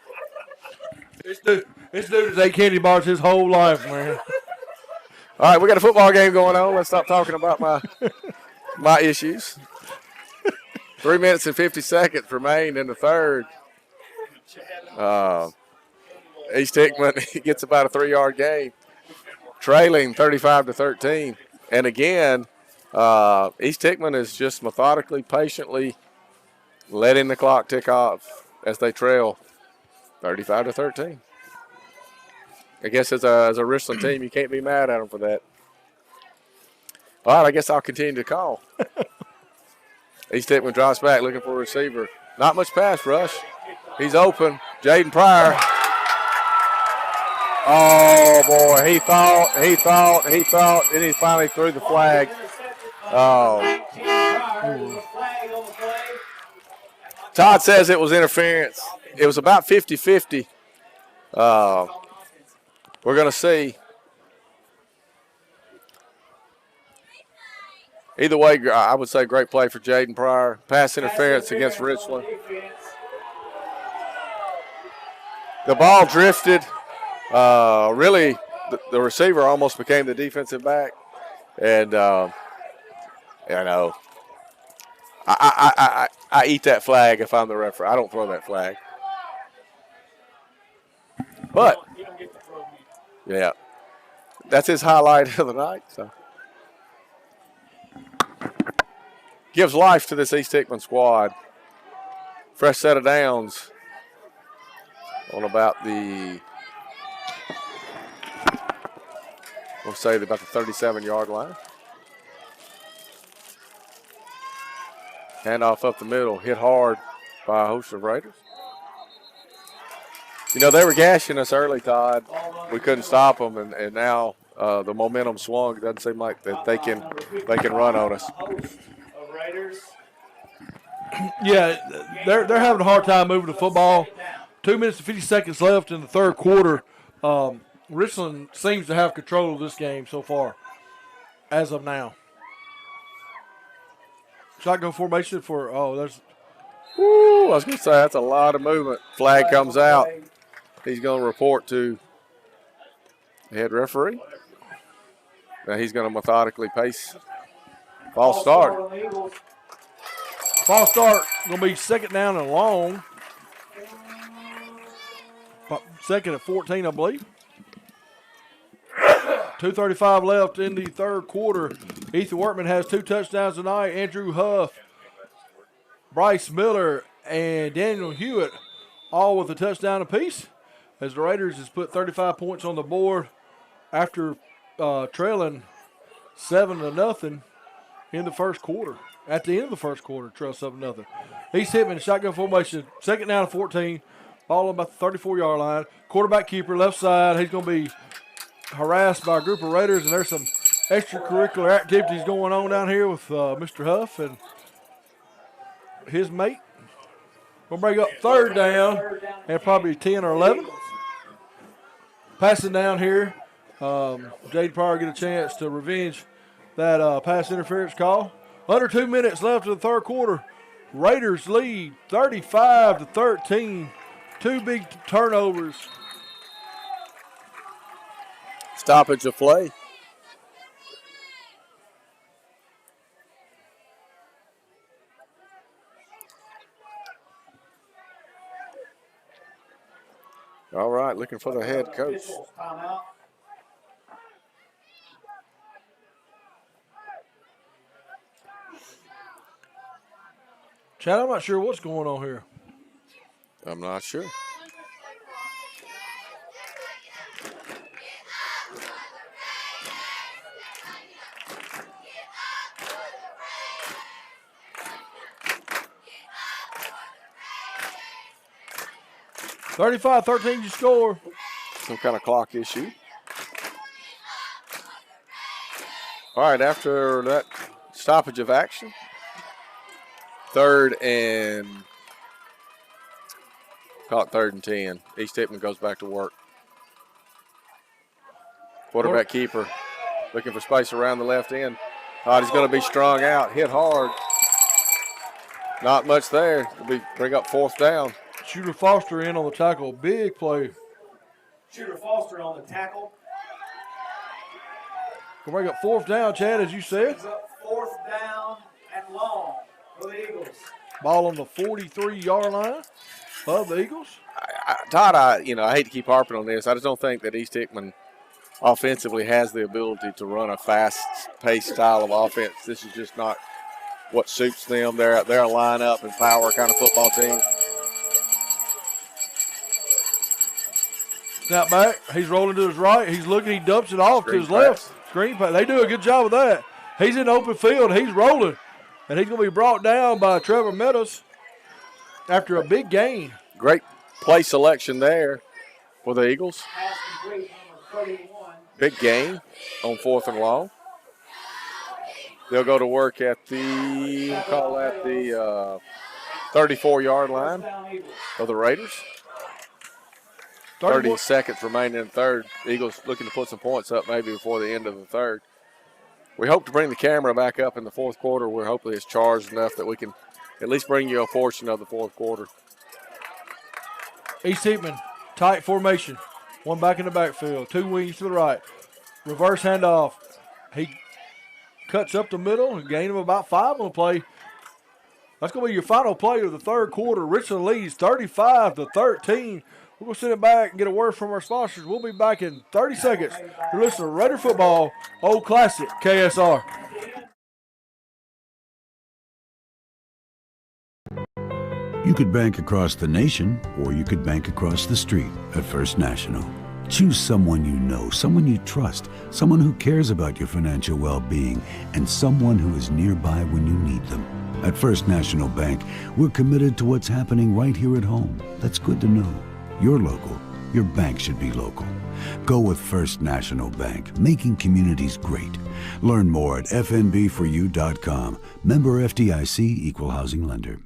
This dude has ate candy bars his whole life, man. All right, we got a football game going on. Let's stop talking about my issues. 3 minutes and 50 seconds remain in the third. East Hickman gets about a 3-yard gain, trailing 35-13. And again, East Hickman is just methodically, patiently letting the clock tick off as they trail 35-13. I guess as a Richland team, you can't be mad at them for that. All right, I guess I'll continue to call. East Hickman drops back looking for a receiver. Not much pass rush. He's open. Jaden Pryor. Oh, boy, he thought, and he finally threw the flag. Oh. Todd says it was interference. It was about 50-50. We're going to see. Either way, I would say great play for Jaden Pryor. Pass interference against Richland. The ball drifted. Really, the receiver almost became the defensive back. And, I know. I eat that flag if I'm the referee. I don't throw that flag. But, yeah, that's his highlight of the night. So, gives life to this East Hickman squad. Fresh set of downs on about the, we'll say about the 37-yard line. Handoff up the middle, hit hard by a host of Raiders. You know, they were gashing us early, Todd. We couldn't stop them, and now the momentum swung. It doesn't seem like that they can run on us. Yeah, they're having a hard time moving the football. 2 minutes and 50 seconds left in the third quarter. Richland seems to have control of this game so far, as of now. Shotgun formation for, there's. Woo, I was going to say, that's a lot of movement. Flag comes out. He's going to report to the head referee. Now he's going to methodically pace. False start. False start going to be second down and long. Second at 14, I believe. 2:35 left in the third quarter. Ethan Workman has 2 touchdowns tonight. Andrew Huff, Bryce Miller, and Daniel Hewitt all with a touchdown apiece, as the Raiders has put 35 points on the board after trailing 7-0 in the first quarter. At the end of the first quarter, trail 7-0. East Hickman, shotgun formation, second down and 14. Ball on about the 34-yard line. Quarterback keeper, left side. He's going to be harassed by a group of Raiders, and there's some extracurricular activities going on down here with Mr. Huff and his mate. We'll bring up third down and probably 10 or 11. Passing down here. Jade Pryor get a chance to revenge that pass interference call. Under 2 minutes left in the third quarter. Raiders lead 35-13. Two big turnovers. Stoppage of play. All right, looking for the head coach. Timeout. Chad, I'm not sure what's going on here. I'm not sure. $35-13 you score. Some kind of clock issue. All right, after that stoppage of action, 3rd and 10. East Hickman goes back to work. Quarterback keeper looking for space around the left end. Thought he's going to be strung out, hit hard. Not much there. Bring up 4th down. Shooter Foster in on the tackle. Big play. Shooter Foster on the tackle. We'll bring up 4th down, Chad, as you said. Brings up 4th down and long for the Eagles. Ball on the 43-yard line of the Eagles. Todd, I hate to keep harping on this. I just don't think that East Hickman offensively has the ability to run a fast-paced style of offense. This is just not what suits them. They're a line-up and power kind of football team. Snap back. He's rolling to his right. He's looking. He dumps it off to his left. Screen pass. They do a good job of that. He's in open field. He's rolling. And he's going to be brought down by Trevor Meadows after a big gain. Great play selection there for the Eagles. Big gain on 4th and long. They'll go to work at the 34-yard line of the Raiders. 30 seconds remaining in the 3rd. Eagles looking to put some points up maybe before the end of the 3rd. We hope to bring the camera back up in the 4th quarter. We're hopefully it's charged enough that we can at least bring you a portion of the 4th quarter. East Hickman, tight formation. One back in the backfield. 2 wings to the right. Reverse handoff. He cuts up the middle and gain of about 5 on the play. That's going to be your final play of the 3rd quarter. Richland leads 35-13. We're going to send it back and get a word from our sponsors. We'll be back in 30 seconds. You're listening to Raider Football, Old Classic, KSR. You could bank across the nation, or you could bank across the street at First National. Choose someone you know, someone you trust, someone who cares about your financial well-being, and someone who is nearby when you need them. At First National Bank, we're committed to what's happening right here at home. That's good to know. You're local. Your bank should be local. Go with First National Bank, making communities great. Learn more at fnbforyou.com. Member FDIC, Equal Housing Lender.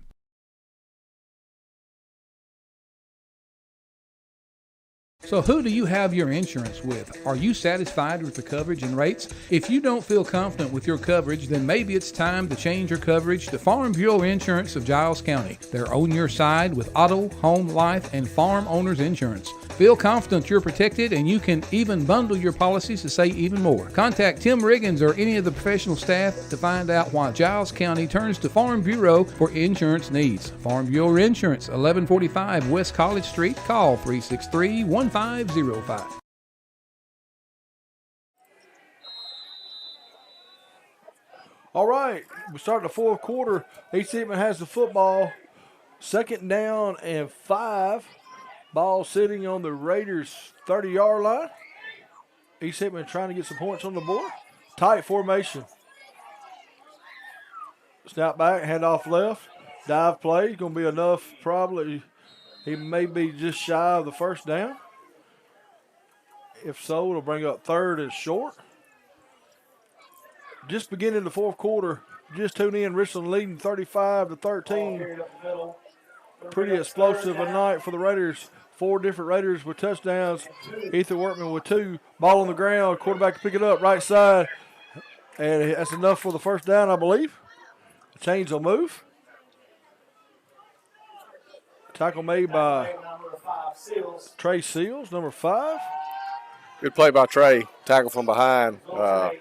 So who do you have your insurance with? Are you satisfied with the coverage and rates? If you don't feel confident with your coverage, then maybe it's time to change your coverage to Farm Bureau Insurance of Giles County. They're on your side with auto, home, life, and farm owners insurance. Feel confident you're protected, and you can even bundle your policies to save even more. Contact Tim Riggins or any of the professional staff to find out why Giles County turns to Farm Bureau for insurance needs. Farm Bureau Insurance, 1145 West College Street. Call 363-1505. All right, we start the 4th quarter. East Hickman has the football. 2nd down and 5. Ball sitting on the Raiders' 30-yard line. East Hickman trying to get some points on the board. Tight formation. Snap back, handoff left. Dive play. Going to be enough probably. He may be just shy of the 1st down. If so, it'll bring up 3rd and short. Just beginning the 4th quarter. Just tune in. Richland leading 35-13. Pretty explosive a night for the Raiders. 4 different Raiders with touchdowns. Ethan Workman with 2. Ball on the ground. Quarterback to pick it up. Right side. And that's enough for the 1st down, I believe. The chains will move. Tackle made by number 5, Seals. Trey Seals, number 5. Good play by Trey. Tackle from behind.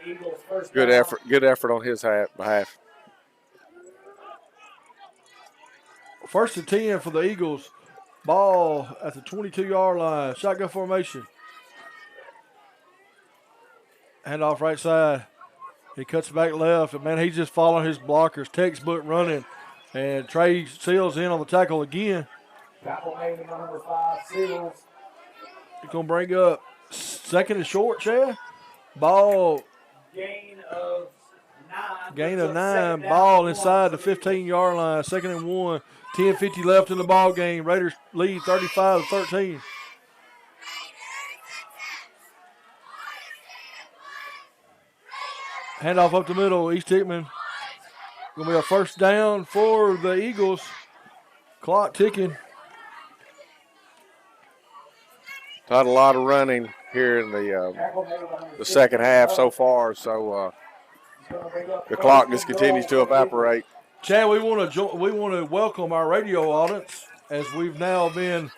Eagles first Good down. effort. Good effort on his behalf. First and 10 for the Eagles. Ball at the 22-yard line. Shotgun formation. Hand off right side. He cuts back left. And, man, he's just following his blockers. Textbook running. And Trey Seals in on the tackle again. Tackle made by number 5, Seals. He's going to bring up second and short, Chad. Ball. Gain of 9. Gain of 9. Ball inside the 15-yard line. Second and 1. 10:50 left in the ball game. Raiders lead 35-13. Handoff up the middle. East Hickman. Going to be a first down for the Eagles. Clock ticking. Not a lot of running here in the second half so far, so the clock just continues to evaporate. Chad, we want to welcome our radio audience as we've now been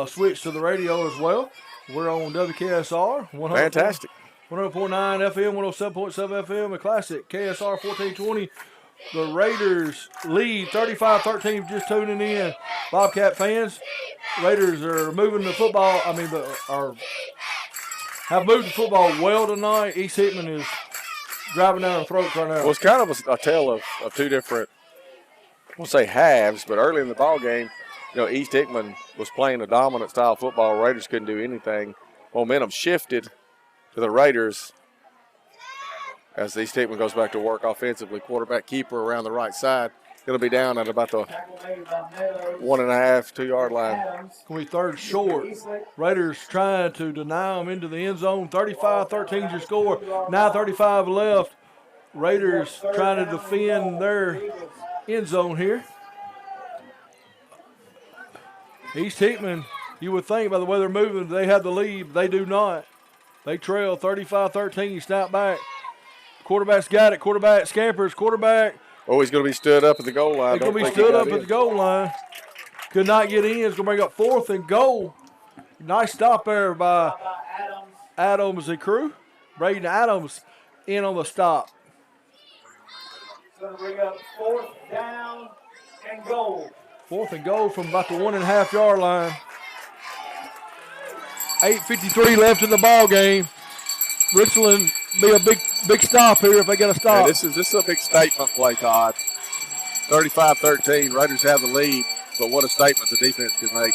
switched to the radio as well. We're on WKSR. Fantastic. 100.9 FM, 107.7 FM, a classic. KSR 1420. The Raiders lead 35-13, just tuning in. Bobcat fans, Raiders are moving the football. Have moved the football well tonight. East Hickman is driving down our throats right now. Well, it's kind of a tale of two different, I won't say halves, but early in the ball game, East Hickman was playing a dominant style of football. Raiders couldn't do anything. Momentum shifted to the Raiders as East Hickman goes back to work offensively. Quarterback keeper around the right side. Going to be down at about the 1.5, 2 yard line. It's going to be third short. Raiders trying to deny them into the end zone. 35-13 is your score. 9:35 left. Raiders trying to defend their end zone here. East Hickman, you would think by the way they're moving, they have the lead. They do not. They trail 35-13. Snap back. Quarterback's got it. Quarterback scampers. Quarterback. Oh, he's going to be stood up at the goal line. He's going to be stood up at the goal line. Could not get in. It's going to bring up 4th and goal. Nice stop there by Adams and crew. Braden Adams in on the stop. It's going to bring up 4th down and goal. 4th and goal from about the 1.5 yard line. 8:53 left in the ball game. Richland be a big stop here if they get a stop. Yeah, this is a big statement play, Todd. 35-13. Raiders have the lead, but what a statement the defense can make.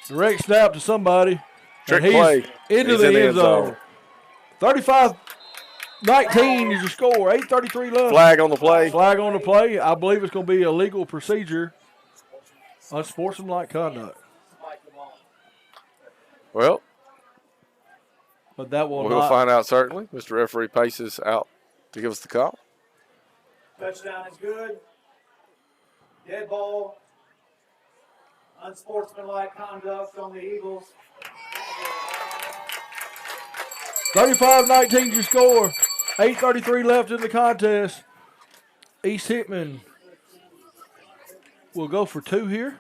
Direct snap to somebody. Trick and he's play. Into He's the in the end end zone. 35-19 is your score. 8:33 left. Flag on the play. Flag on the play. I believe it's going to be a legal procedure. Unsportsmanlike conduct. Well, but that will we'll find out certainly. Mr. Referee paces out to give us the call. Touchdown is good. Dead ball. Unsportsmanlike conduct on the Eagles. 35-19 your score. 8:33 left in the contest. East Hickman will go for 2 here.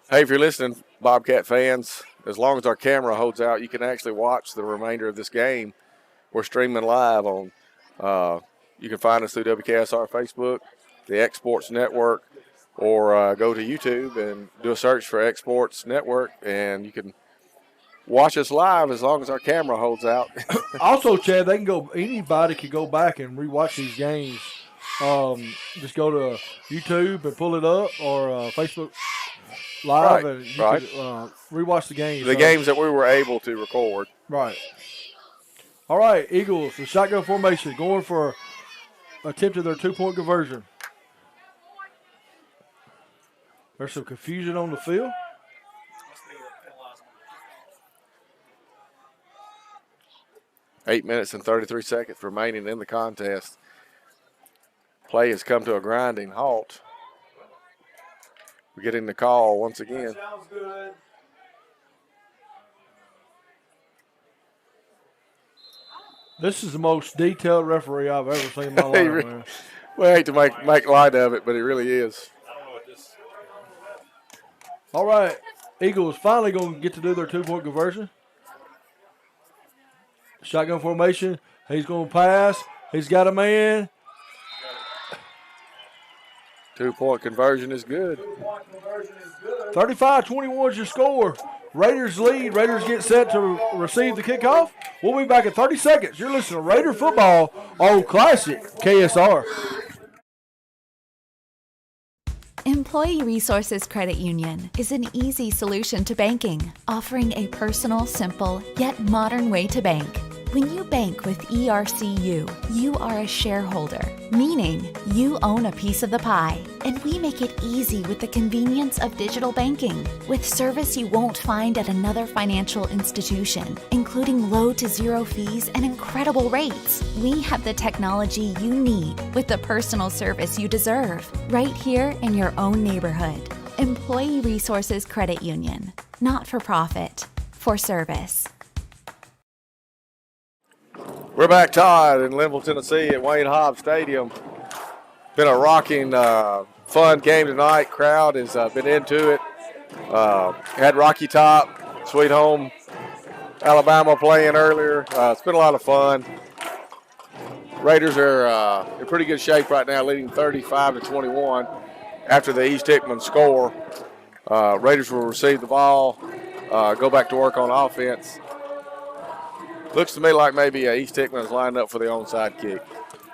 Hey, if you're listening, Bobcat fans, as long as our camera holds out, you can actually watch the remainder of this game. We're streaming live on, you can find us through WKSR Facebook, the Exports Network, or go to YouTube and do a search for Exports Network, and you can watch us live as long as our camera holds out. Also, Chad, anybody can go back and rewatch these games. Just go to YouTube and pull it up, or Facebook Live, right, and you can rewatch the games. The games that we were able to record. Right. All right, Eagles, the shotgun formation, going for attempted their 2-point conversion. There's some confusion on the field. 8 minutes and 33 seconds remaining in the contest. Play has come to a grinding halt. We're getting the call once again. Sounds good. This is the most detailed referee I've ever seen in my life, man. We hate to make light of it, but it really is. All right. Eagles finally going to get to do their 2-point conversion. Shotgun formation. He's going to pass. He's got a man. 2-point conversion is good. 35-21 is your score. Raiders lead. Raiders get set to receive the kickoff. We'll be back in 30 seconds. You're listening to Raider Football on Classic KSR. Employee Resources Credit Union is an easy solution to banking, offering a personal, simple, yet modern way to bank. When you bank with ERCU, you are a shareholder, meaning you own a piece of the pie. And we make it easy with the convenience of digital banking, with service you won't find at another financial institution, including low to zero fees and incredible rates. We have the technology you need with the personal service you deserve, right here in your own neighborhood. Employee Resources Credit Union, not for profit, for service. We're back, Todd, in Linville, Tennessee at Wayne Hobbs Stadium. Been a rocking, fun game tonight. Crowd has been into it. Had Rocky Top, Sweet Home, Alabama playing earlier. It's been a lot of fun. Raiders are in pretty good shape right now, leading 35-21 after the East Hickman score. Raiders will receive the ball, go back to work on offense. Looks to me like maybe East Hickman is lined up for the onside kick.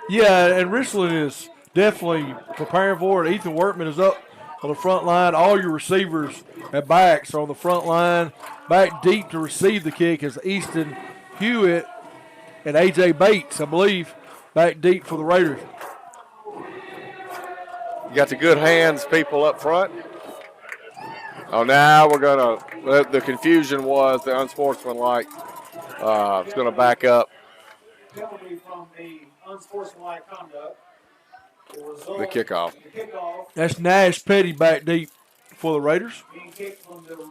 Yeah, and Richland is definitely preparing for it. Ethan Workman is up on the front line. All your receivers at backs are on the front line. Back deep to receive the kick is Easton Hewitt and A.J. Bates, I believe, back deep for the Raiders. You got the good hands people up front. Oh, now we're going to – the confusion was the unsportsmanlike. It's going to back up. Penalty from the unsportsmanlike conduct. The kickoff. That's Nash Petty back deep for the Raiders. Being kicked from the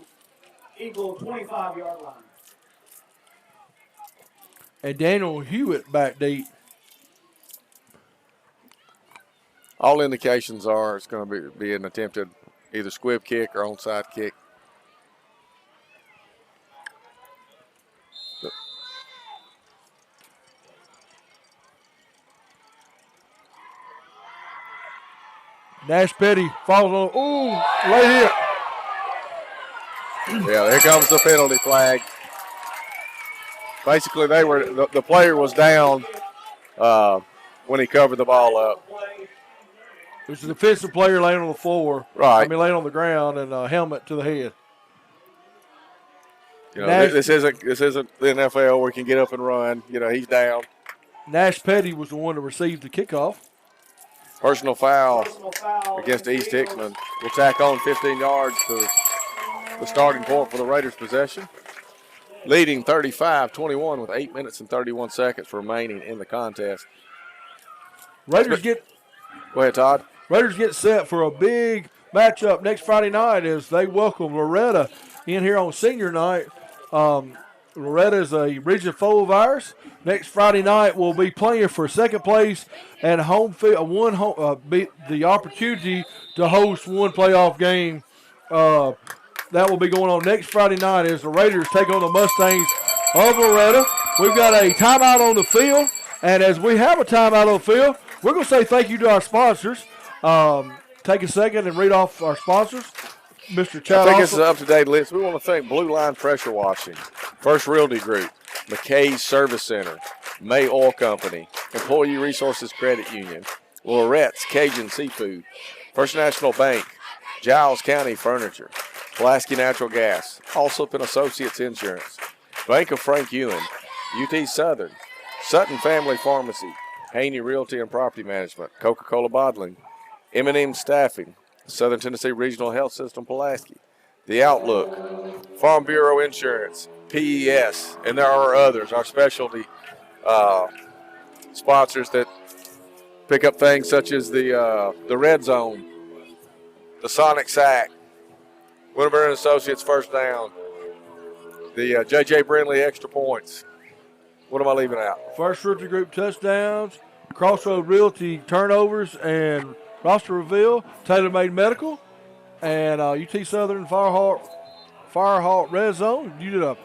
Eagle 25-yard line. And Daniel Hewitt back deep. All indications are it's going to be an attempted either squib kick or onside kick. Nash Petty falls on. Ooh, late hit. Yeah, here comes the penalty flag. Basically, the player was down when he covered the ball up. It was a defensive player laying on the floor. Right. I mean, laying on the ground and a helmet to the head. You know, this isn't the NFL where he can get up and run. You know, he's down. Nash Petty was the one to receive the kickoff. Personal foul against East Hickman. We'll tack on 15 yards to the starting point for the Raiders' possession. Leading 35-21 with 8 minutes and 31 seconds remaining in the contest. Raiders get – Go ahead, Todd. Raiders get set for a big matchup next Friday night as they welcome Loretta in here on senior night. Loretta is a region foe of ours. Next Friday night, we'll be playing for second place and home field. The opportunity to host one playoff game. That will be going on next Friday night as the Raiders take on the Mustangs of Loretta. We've got a timeout on the field, and as we have a timeout on the field, we're going to say thank you to our sponsors. Take a second and read off our sponsors. Mr. Chad. I think it's an up-to-date list. We want to thank Blue Line Pressure Washing, First Realty Group, McKay's Service Center, May Oil Company, Employee Resources Credit Union, Lorette's Cajun Seafood, First National Bank, Giles County Furniture, Pulaski Natural Gas, Allsup and Associates Insurance, Bank of Frank Ewan, UT Southern, Sutton Family Pharmacy, Haney Realty and Property Management, Coca-Cola Bottling, M&M Staffing, Southern Tennessee Regional Health System Pulaski, The Outlook, Farm Bureau Insurance, PES, and there are others, our specialty sponsors that pick up things such as the Red Zone, the Sonic Sack, Winterburn and Associates First Down, the J.J. Brindley Extra Points. What am I leaving out? First Realty Group touchdowns, Crossroad Realty turnovers and roster reveal, Taylor Made Medical, and UT Southern Firehawk Red Zone. You did a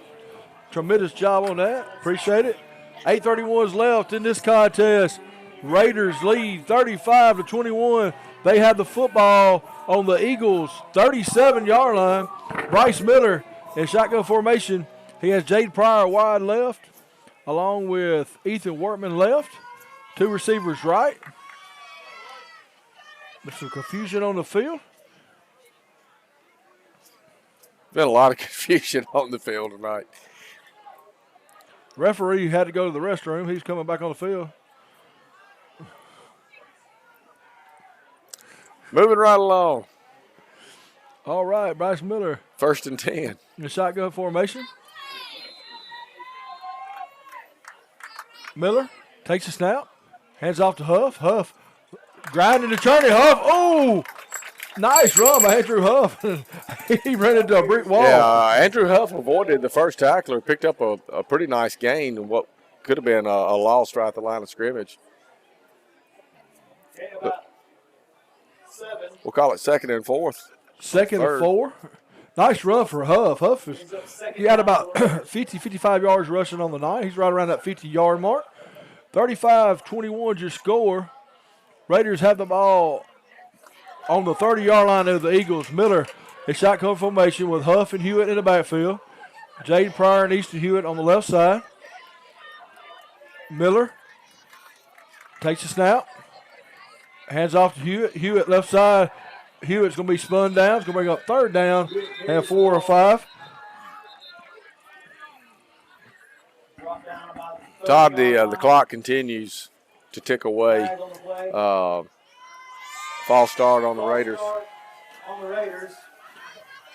tremendous job on that. Appreciate it. 8:31 is left in this contest. Raiders lead 35-21. They have the football on the Eagles' 37-yard line. Bryce Miller in shotgun formation. He has Jade Pryor wide left, along with Ethan Wortman left. 2 receivers right. There's some confusion on the field. Been a lot of confusion on the field tonight. Referee had to go to the restroom. He's coming back on the field. Moving right along. All right, Bryce Miller. 1st and 10. In the shotgun formation. Miller takes a snap. Hands off to Huff. Huff grinding the turning. Huff. Oh, nice run by Andrew Huff. He ran into a brick wall. Yeah, Andrew Huff avoided the first tackler, picked up a pretty nice gain in what could have been a loss right at the line of scrimmage. We'll call it 2nd and 4th. 2nd and 4. Nice run for Huff. He had about 50, 55 yards rushing on the night. He's right around that 50-yard mark. 35-21 your score. Raiders have the ball on the 30-yard line of the Eagles. Miller is shotgun formation with Huff and Hewitt in the backfield. Jade Pryor and Easton Hewitt on the left side. Miller takes a snap. Hands off to Hewitt. Hewitt left side. Hewitt's going to be spun down. It's going to bring up 3rd down and 4 or 5. Todd, the clock continues to tick away. False start on the Raiders.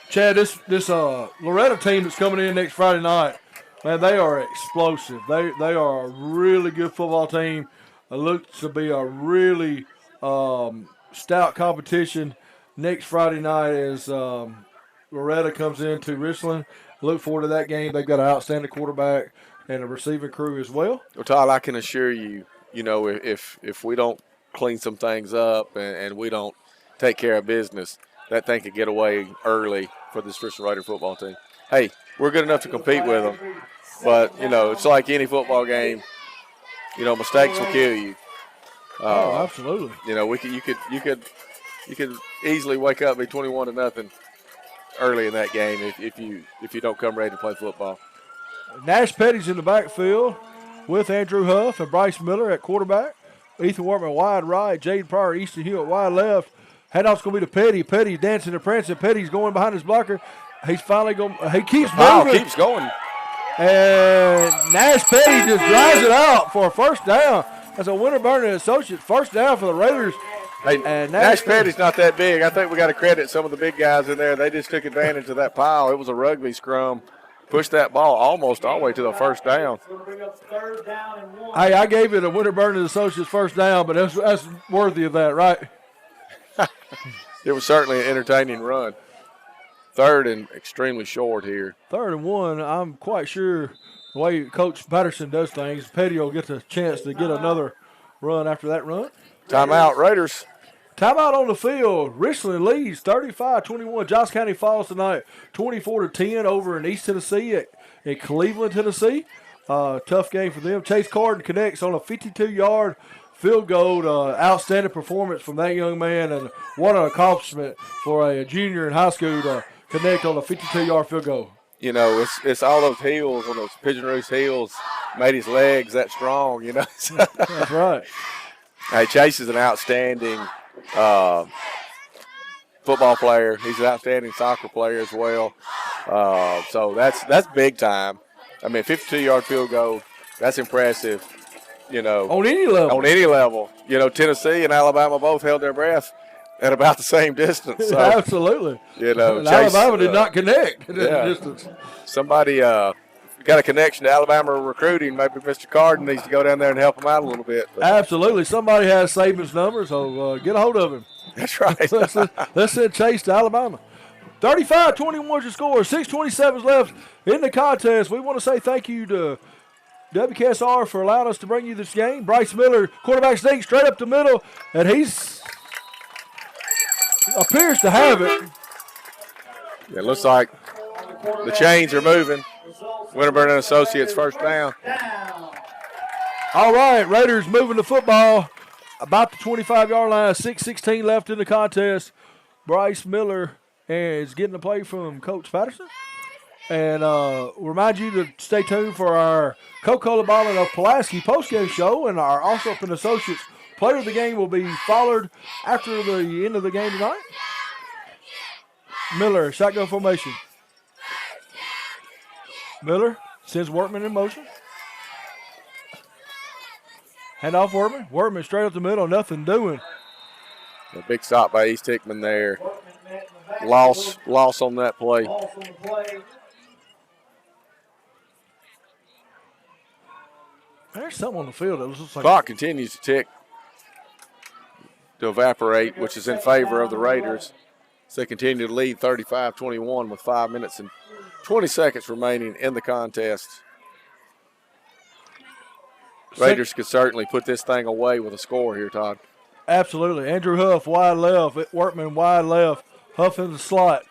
Chad, this Loretta team that's coming in next Friday night, man, they are explosive. They are a really good football team. It looks to be a really stout competition next Friday night as Loretta comes into Richland. Look forward to that game. They've got an outstanding quarterback and a receiving crew as well. Well, Todd, I can assure you, if we don't clean some things up and we don't take care of business, that thing could get away early for this Richland Raider football team. Hey, we're good enough to compete with them, but, it's like any football game. Mistakes will kill you. Absolutely. You could easily wake up and be 21-0 early in that game if you don't come ready to play football. Nash Petty's in the backfield with Andrew Huff and Bryce Miller at quarterback. Ethan Wortman wide right. Jade Pryor, Easton Hewitt wide left. Handoff's going to be to Petty. Petty dancing and prancing. Petty's going behind his blocker. He's finally going. He keeps moving. Keeps going. And Nash Petty just drives it out for a 1st down. That's a Winter and Associates 1st down for the Raiders. Hey, and Nash Petty's not that big. I think we got to credit some of the big guys in there. They just took advantage of that pile. It was a rugby scrum. Pushed that ball almost all the way to the 1st down. Hey, I gave it a Winter and Associates 1st down, but that's worthy of that, right? It was certainly an entertaining run. 3rd and extremely short here. 3rd and 1. I'm quite sure the way Coach Patterson does things, Petty will get the chance to get another run after that run. Timeout, Raiders. Timeout on the field. Richland leads 35-21. Giles County falls tonight 24-10 over in East Tennessee in Cleveland, Tennessee. Tough game for them. Chase Carden connects on a 52-yard field goal. Outstanding performance from that young man, and what an accomplishment for a junior in high school to connect on a 52-yard field goal. It's all those heels, on those pigeon roost heels, made his legs that strong, That's right. Hey, Chase is an outstanding football player. He's an outstanding soccer player as well. So that's big time. I mean, 52-yard field goal, that's impressive. On any level. On any level. Tennessee and Alabama both held their breath at about the same distance. So, absolutely. Chase, Alabama did not connect at that distance. Somebody got a connection to Alabama recruiting. Maybe Mr. Carden needs to go down there and help him out a little bit. But. Absolutely. Somebody has Saban's number, so get a hold of him. That's right. Let's send Chase to Alabama. 35-21 your score. 6:27 left in the contest. We want to say thank you to WKSR, for allowing us to bring you this game. Bryce Miller, quarterback sneak straight up the middle, and he's appears to have it. Yeah, it looks like the chains are moving. Winterburn and Associates first down. All right, Raiders moving the football about the 25-yard line. 6:16 left in the contest. Bryce Miller is getting the play from Coach Patterson. And remind you to stay tuned for our Coca-Cola Bottling of Pulaski postgame show, and our Alsop and Associates player of the game will be followed after the end of the game tonight. Miller, shotgun formation. Miller sends Workman in motion. Hand off Workman. Workman straight up the middle, nothing doing. A big stop by East Hickman there. Loss on that play. There's something on the field that looks like. Clock continues to tick, to evaporate, which is in favor of the Raiders. So they continue to lead 35-21 with 5 minutes and 20 seconds remaining in the contest. Raiders could certainly put this thing away with a score here, Todd. Absolutely. Andrew Huff, wide left. Workman, wide left. Huff in the slot.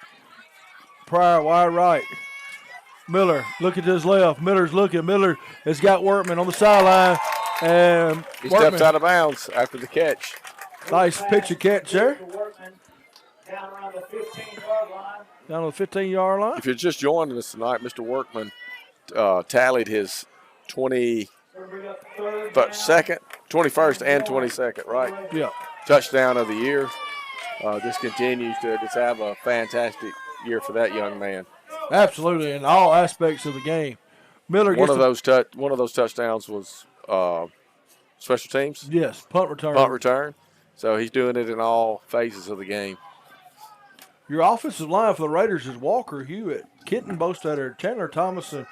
Pryor, wide right. Miller looking to his left. Miller's looking. Miller has got Workman on the sideline. And he steps out of bounds after the catch. Nice pitch and catch there. Down on the 15-yard line. If you're just joining us tonight, Mr. Workman tallied his 21st and 22nd, right? Yeah. Touchdown of the year. Just continues to just have a fantastic year for that young man. Absolutely, in all aspects of the game. Miller one of those touchdowns was special teams. Yes, punt return. Punt return. So he's doing it in all phases of the game. Your offensive line for the Raiders is Walker Hewitt, Kenton Bostetter, Chandler Thomas, and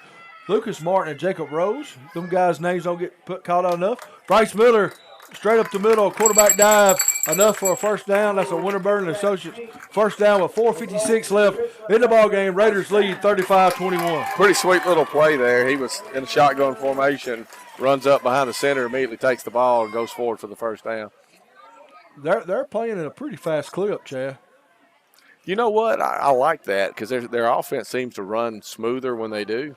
Lucas Martin and Jacob Rose. Them guys' names don't get called out enough. Bryce Miller, straight up the middle, quarterback dive, enough for a first down. That's a Winterburn and Associates first down with 4:56 left in the ball game. Raiders lead 35-21. Pretty sweet little play there. He was in a shotgun formation, runs up behind the center, immediately takes the ball and goes forward for the first down. They're playing in a pretty fast clip, Chad. You know what? I like that because their offense seems to run smoother when they do.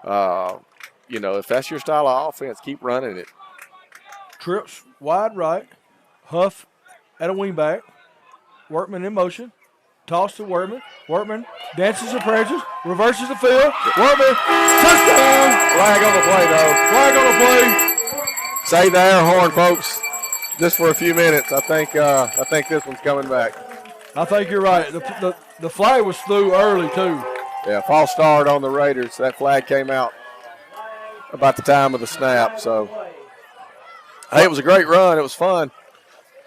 If that's your style of offense, keep running it. Trips wide right. Huff at a wingback. Workman in motion. Toss to Workman. Workman dances and prances. Reverses the field. Workman. Touchdown. Flag on the play, though. Flag on the play. Save the air horn, folks. Just for a few minutes. I think this one's coming back. I think you're right. The flag was through early, too. Yeah, false start on the Raiders. That flag came out about the time of the snap. So, hey, it was a great run. It was fun,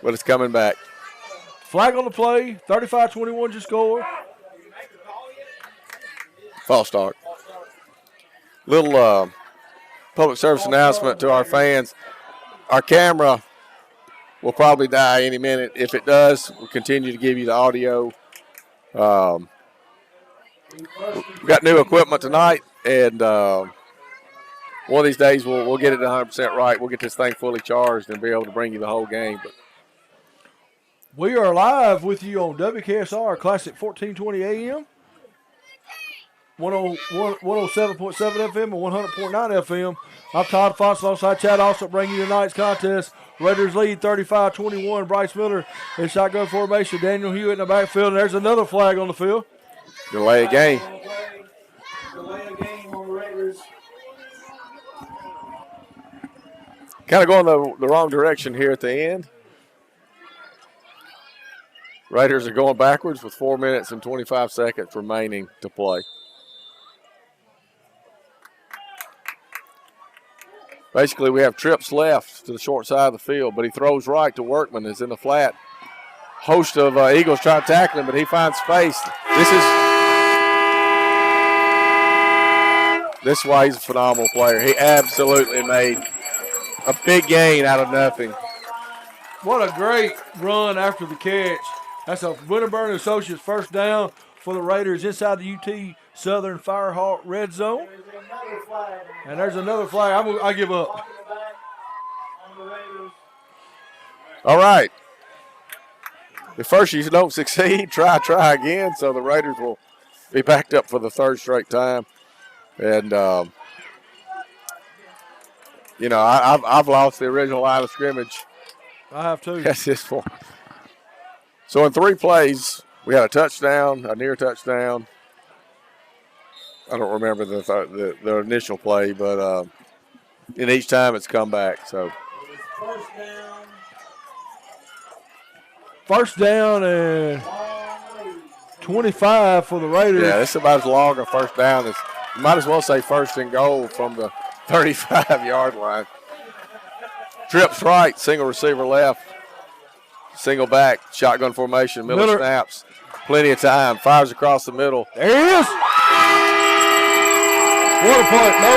but it's coming back. Flag on the play. 35-21 just scored. False start. Little public service announcement to our fans. Our camera will probably die any minute. If it does, we'll continue to give you the audio. We've got new equipment tonight, and one of these days we'll get it 100% right. We'll get this thing fully charged and be able to bring you the whole game. But we are live with you on WKSR Classic 1420 AM, 107.7 FM and 100.9 FM. I'm Todd Fox alongside Chad also bringing you tonight's contest. Raiders lead 35-21. Bryce Miller in shotgun formation. Daniel Hewitt in the backfield. And there's another flag on the field. Delay a game. Delay a game on the Raiders. Kind of going the wrong direction here at the end. Raiders are going backwards with 4 minutes and 25 seconds remaining to play. Basically, we have trips left to the short side of the field, but he throws right to Workman, is in the flat. Host of Eagles try to tackle him, but he finds space. This is why he's a phenomenal player. He absolutely made a big gain out of nothing. What a great run after the catch. That's a Winterburn Associates first down for the Raiders inside the UT Southern Firehawk red zone. And there's another flag. I give up. All right. If first you don't succeed, try again. So the Raiders will be backed up for the third straight time. And, I've lost the original line of scrimmage. I have too. That's this point. So in 3 plays, we had a touchdown, a near touchdown. I don't remember the initial play, but in each time it's come back. So first down and 25 for the Raiders. Yeah, it's about as long a first down as you might as well say first and goal from the 35-yard line. Trips right, single receiver left, single back, shotgun formation, Miller snaps. Plenty of time, fires across the middle. There he is. What a punt, no?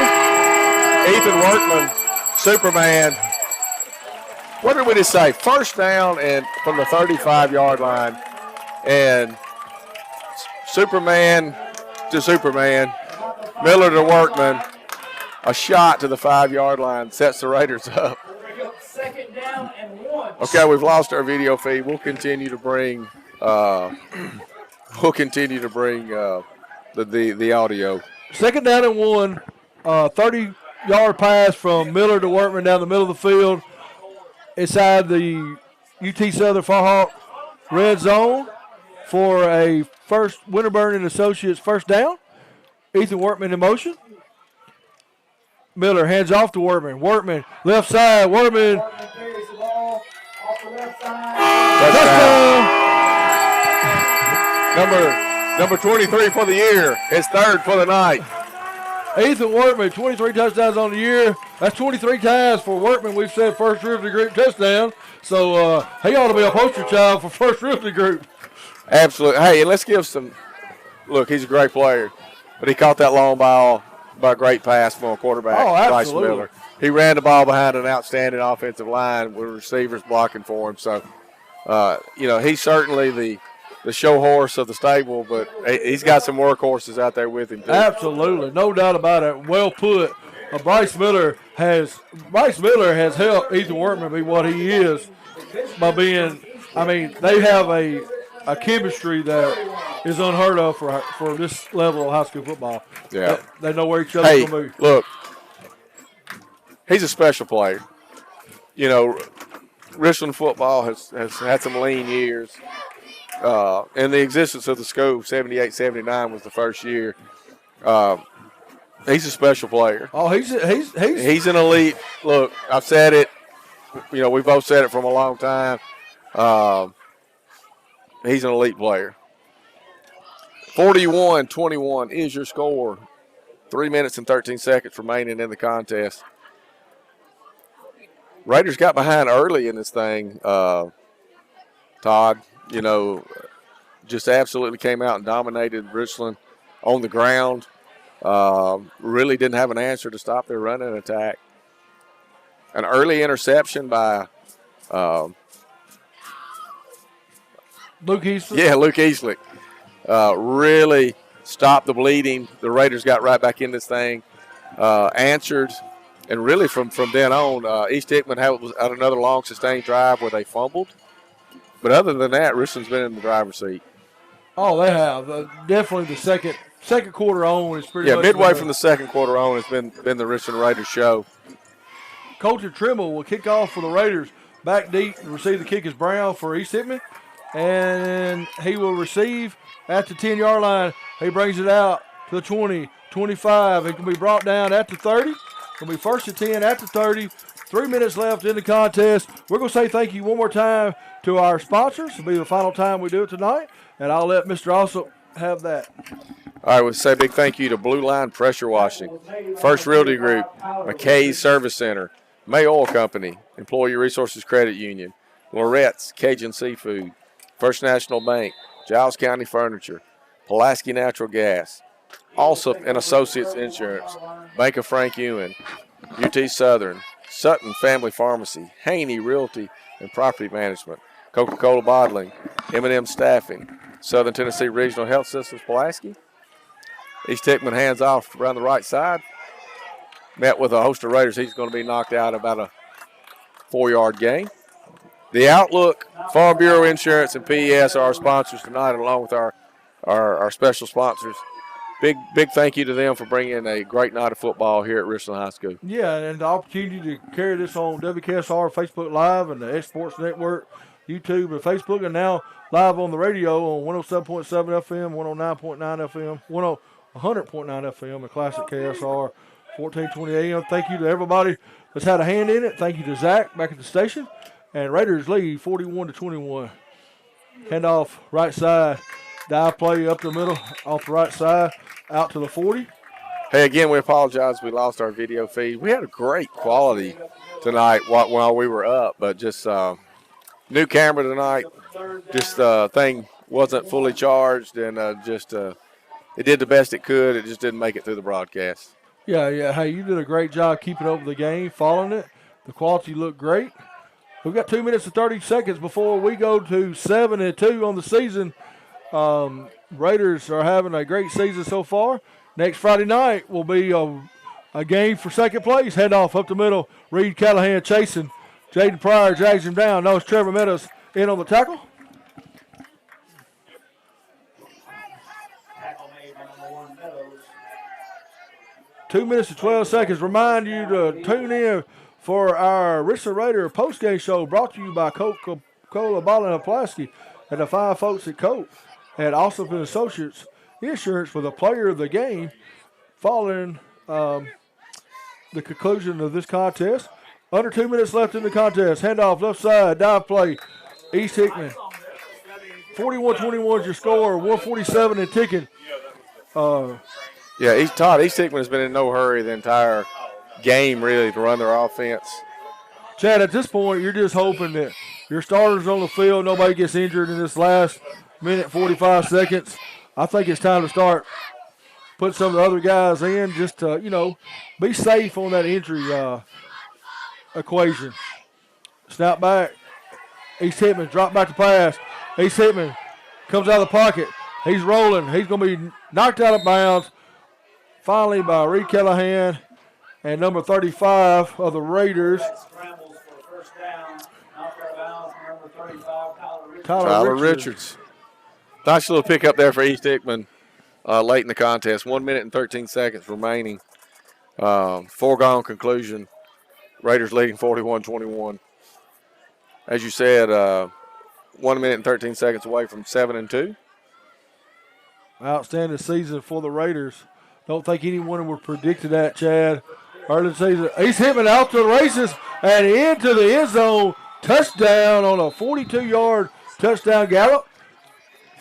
Ethan Workman, Superman. What did we just say? First down and from the 35-yard line, and Superman to Superman, Miller to Workman, a shot to the 5-yard line sets the Raiders up. Second down and 1. Okay, we've lost our video feed. We'll continue to bring the audio. Second down and 1, 30-yard pass from Miller to Workman down the middle of the field inside the UT Southern Firehawk red zone for a first Winterburn and Associates first down. Ethan Workman in motion. Miller hands off to Workman. Workman, left side. Workman. Touchdown. Number 23 for the year. His third for the night. Ethan Workman, 23 touchdowns on the year. That's 23 times for Workman. We've said First Realty Group touchdown. So he ought to be a poster child for First Realty Group. Absolutely. Hey, and let's give some – look, he's a great player. But he caught that long ball by a great pass from a quarterback, Bryce Miller. He ran the ball behind an outstanding offensive line with receivers blocking for him. So, he's certainly the show horse of the stable, but he's got some workhorses out there with him too. Absolutely, no doubt about it. Well put. Bryce Miller has helped Ethan Workman be what he is by being. I mean, they have a chemistry that is unheard of for this level of high school football. Yeah, they know where each other's going to be. Look, he's a special player. Richland football has had some lean years. And the existence of the school, 78, 79 was the first year. He's a special player. Oh, he's an elite. Look, I've said it. We both said it from a long time. He's an elite player. 41-21 is your score. 3 minutes and 13 seconds remaining in the contest. Raiders got behind early in this thing, Todd. Just absolutely came out and dominated Richland on the ground. Really didn't have an answer to stop their running attack. An early interception by Luke Eastlick. Yeah, Luke Eastlick. Really stopped the bleeding. The Raiders got right back in this thing, answered, and really from then on, East Hickman had another long sustained drive where they fumbled. But other than that, Richland's been in the driver's seat. Oh, they have. Definitely the second quarter on is pretty much. Yeah, midway from the second quarter on has been the Richland Raiders show. Colton Trimble will kick off for the Raiders. Back deep and receive the kick is Brown for East Hickman. And he will receive at the 10-yard line. He brings it out to the 20, 25. It can be brought down at the 30. It can be first and 10 at the 30. 3 minutes left in the contest. We're going to say thank you one more time to our sponsors. It'll be the final time we do it tonight. And I'll let Mr. Alsop have that. All right, we'll say a big thank you to Blue Line Pressure Washing, First Realty Group, McKay's Service Center, May Oil Company, Employee Resources Credit Union, Lorette's Cajun Seafood, First National Bank, Giles County Furniture, Pulaski Natural Gas, Alsop and Associates Insurance, Bank of Frank Ewan, UT Southern, Sutton Family Pharmacy, Haney Realty and Property Management, Coca-Cola Bottling, M&M Staffing, Southern Tennessee Regional Health Systems Pulaski, East Hickman hands off around the right side. Met with a host of Raiders. He's going to be knocked out about a 4-yard gain. The Outlook, Farm Bureau Insurance, and PES are our sponsors tonight, along with our special sponsors. Big thank you to them for bringing a great night of football here at Richland High School. Yeah, and the opportunity to carry this on WKSR, Facebook Live, and the Exports Network, YouTube, and Facebook, and now live on the radio on 107.7 FM, 109.9 FM, 100.9 FM, and Classic KSR, 1420 AM. Thank you to everybody that's had a hand in it. Thank you to Zach back at the station. And Raiders lead 41-21. Handoff right side. Dive play up the middle, off the right side, out to the 40. Hey, again, we apologize. We lost our video feed. We had a great quality tonight while we were up, but just new camera tonight. Just thing wasn't fully charged, and it did the best it could. It just didn't make it through the broadcast. Yeah. Hey, you did a great job keeping over the game, following it. The quality looked great. We've got 2 minutes and 30 seconds before we go to 7-2 on the season. Raiders are having a great season so far. Next Friday night will be a game for second place. Head off up the middle. Reed Callahan chasing. Jaden Pryor drags him down. No, it's Trevor Meadows in on the tackle. Two minutes and 12 seconds. Remind you to tune in for our Richland Raider postgame show brought to you by Coca-Cola Bottling of Pulaski and the fine folks at Coke and Ossoff and Associates Insurance for the player of the game following the conclusion of this contest. Under 2 minutes left in the contest. Handoff left side, dive play. East Hickman. 41-21 is your score. 147 and ticking. East Hickman has been in no hurry the entire game, really, to run their offense. Chad, at this point, you're just hoping that your starters on the field, nobody gets injured in this last minute, 45 seconds. I think it's time to start putting some of the other guys in just to, be safe on that injury equation. Snap back. East Hickman drop back to pass. East Hickman comes out of the pocket. He's rolling. He's going to be knocked out of bounds finally by Reed Callahan and number 35 of the Raiders. Tyler Richards. Nice little pickup there for East Hickman late in the contest. 1 minute and 13 seconds remaining. Foregone conclusion. Raiders leading 41-21. As you said, 1 minute and 13 seconds away from 7-2. Outstanding season for the Raiders. Don't think anyone would have predicted that, Chad. Early season. East Hickman out to the races and into the end zone. Touchdown on a 42-yard touchdown gallop.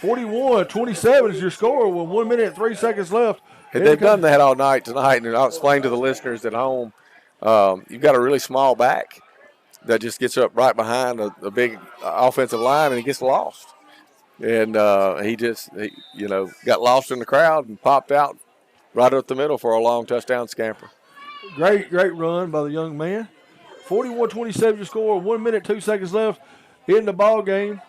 41-27 is your score with 1 minute and 3 seconds left. They've done that all night tonight, and I'll explain to the listeners at home. You've got a really small back that just gets up right behind a big offensive line, and he gets lost. And he got lost in the crowd and popped out right up the middle for a long touchdown scamper. Great run by the young man. 41-27 your score, 1 minute, 2 seconds left in the ball game.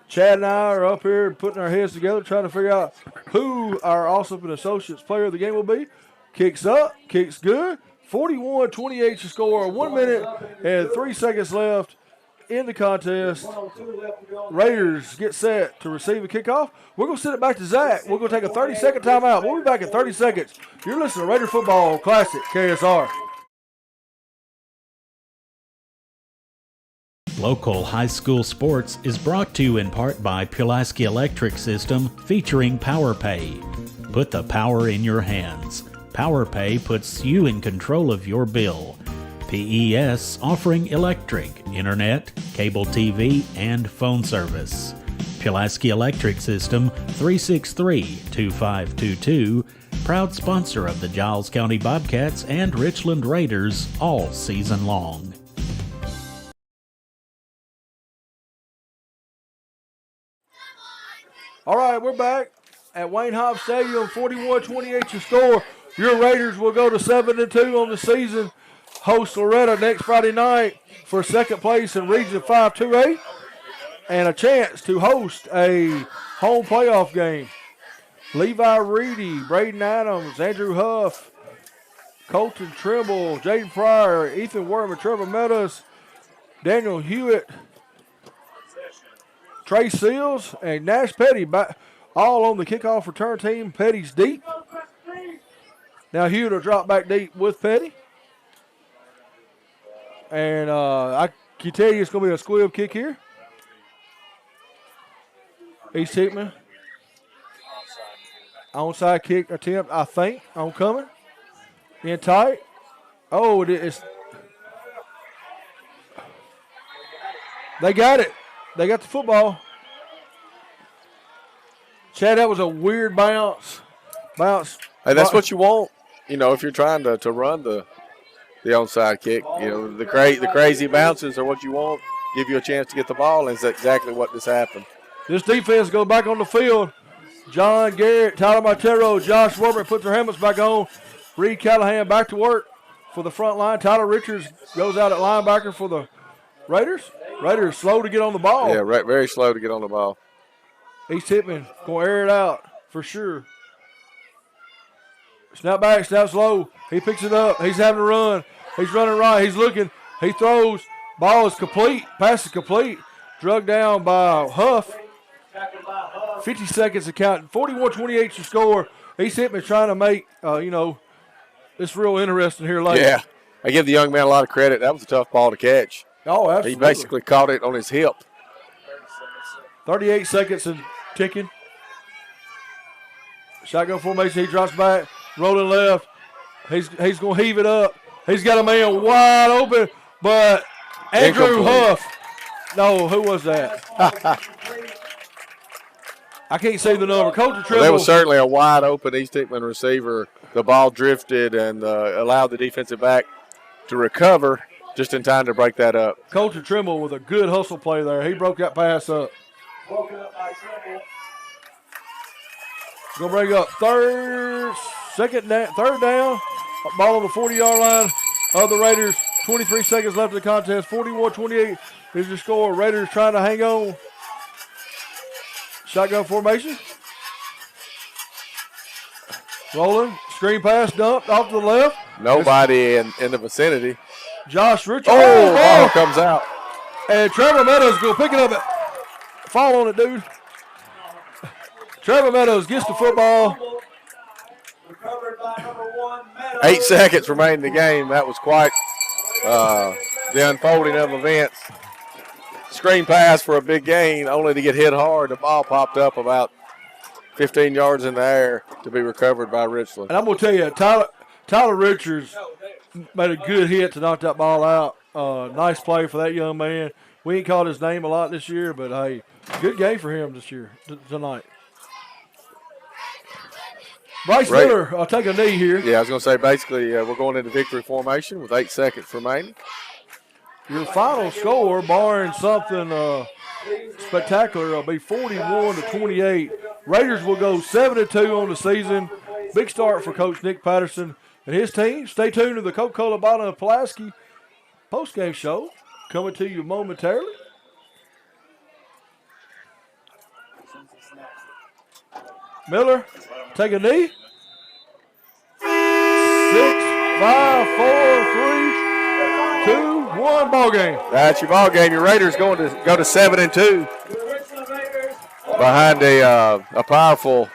Chad and I are up here putting our heads together trying to figure out who our Ossoff and Associates player of the game will be. Kicks up, kicks good. 41-28 your score, 1 minute and 3 seconds left in the contest. Raiders get set to receive a kickoff. We're going to send it back to Zach. We're going to take a 30-second timeout. We'll be back in 30 seconds. You're listening to Raider Football Classic, KSR. Local high school sports is brought to you in part by Pulaski Electric System featuring PowerPay. Put the power in your hands. PowerPay puts you in control of your bill. PES offering electric, internet, cable TV, and phone service. Pulaski Electric System 363-2522, proud sponsor of the Giles County Bobcats and Richland Raiders all season long. All right, we're back at Wayne Hobbs Stadium, 41-28 your score. Your Raiders will go to 7-2 on the season. Host Loretta next Friday night for second place in Region 5-2A and a chance to host a home playoff game. Levi Reedy, Braden Adams, Andrew Huff, Colton Trimble, Jaden Pryor, Ethan Worman, Trevor Meadows, Daniel Hewitt, Trey Seals, and Nash Petty, all on the kickoff return team. Petty's deep. Now Hewitt will drop back deep with Petty. And I can tell you it's going to be a squib kick here. East Hickman. Onside kick attempt, I think, on coming. In tight. Oh, it's. They got it. They got the football. Chad, that was a weird bounce. Hey, that's what you want. You know, if you're trying to run the onside kick, you know, the crazy bounces are what you want. Give you a chance to get the ball, and it's exactly what just happened. This defense goes back on the field. John Garrett, Tyler Montero, Josh Werber put their helmets back on. Reed Callahan back to work for the front line. Tyler Richards goes out at linebacker for the Raiders. Raiders slow to get on the ball. Yeah, very slow to get on the ball. East Hickman going to air it out for sure. Snap back, snap slow. He picks it up. He's having to run. He's running right. He's looking. He throws. Ball is complete. Pass is complete. Drug down by Huff. 50 seconds to count. 41-28 to score. East Hickman trying to make, it's real interesting here late. Yeah. I give the young man a lot of credit. That was a tough ball to catch. Oh, absolutely. He basically caught it on his hip. 38 seconds and ticking. Shotgun formation. He drops back. Rolling left. He's going to heave it up. He's got a man wide open, but Andrew Huff. No, who was that? I can't see the number. Coach Trimble. Well, there was certainly a wide open East Hickman receiver. The ball drifted and allowed the defensive back to recover just in time to break that up. Coach Trimble with a good hustle play there. He broke that pass up. Broken up by Trimble. Going to bring up third down. Ball on the 40-yard line of the Raiders. 23 seconds left in the contest. 41-28 is the score. Raiders trying to hang on. Shotgun formation. Rolling. Screen pass dumped off to the left. Nobody in the vicinity. Josh Richards. Ball comes out. And Trevor Meadows going to pick it up. Fall on it, dude. Trevor Meadows gets the football. 8 seconds remain in the game. That was quite the unfolding of events. Screen pass for a big gain, only to get hit hard. The ball popped up about 15 yards in the air to be recovered by Richland. And I'm going to tell you, Tyler Richards made a good hit to knock that ball out. Nice play for that young man. We ain't called his name a lot this year, but, hey, good game for him this year, tonight. Bryce Miller, I'll take a knee here. Yeah, I was going to say, basically, we're going into victory formation with 8 seconds remaining. Your final score, barring something spectacular, will be 41-28. Raiders will go 7-2 on the season. Big start for Coach Nick Patterson and his team. Stay tuned to the Coca-Cola Bottle of Pulaski postgame show coming to you momentarily. Miller, take a knee. 6, 5, 4, 3, 2, 1, ball game. That's your ball game. Your Raiders going to go to 7-2 behind a powerful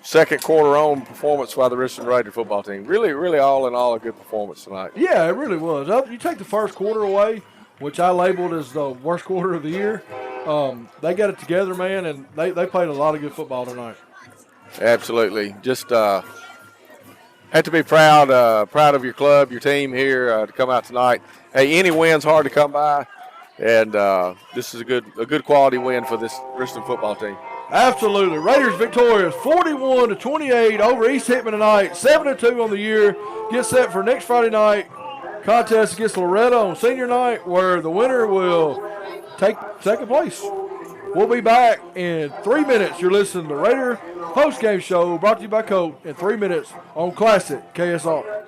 second quarter on performance by the Richland Raider football team. Really, really all in all a good performance tonight. Yeah, it really was. You take the first quarter away, which I labeled as the worst quarter of the year. They got it together, man, and they played a lot of good football tonight. Absolutely. Just had to be proud of your club, your team here to come out tonight. Hey, any win's hard to come by, and this is a good quality win for this Richland football team. Absolutely. Raiders victorious 41-28 over East Hickman tonight. 7-2 on the year. Get set for next Friday night contest against Loretta on senior night, where the winner will take second place. We'll be back in 3 minutes. You're listening to the Raider postgame show brought to you by Coke in 3 minutes on Classic KSR.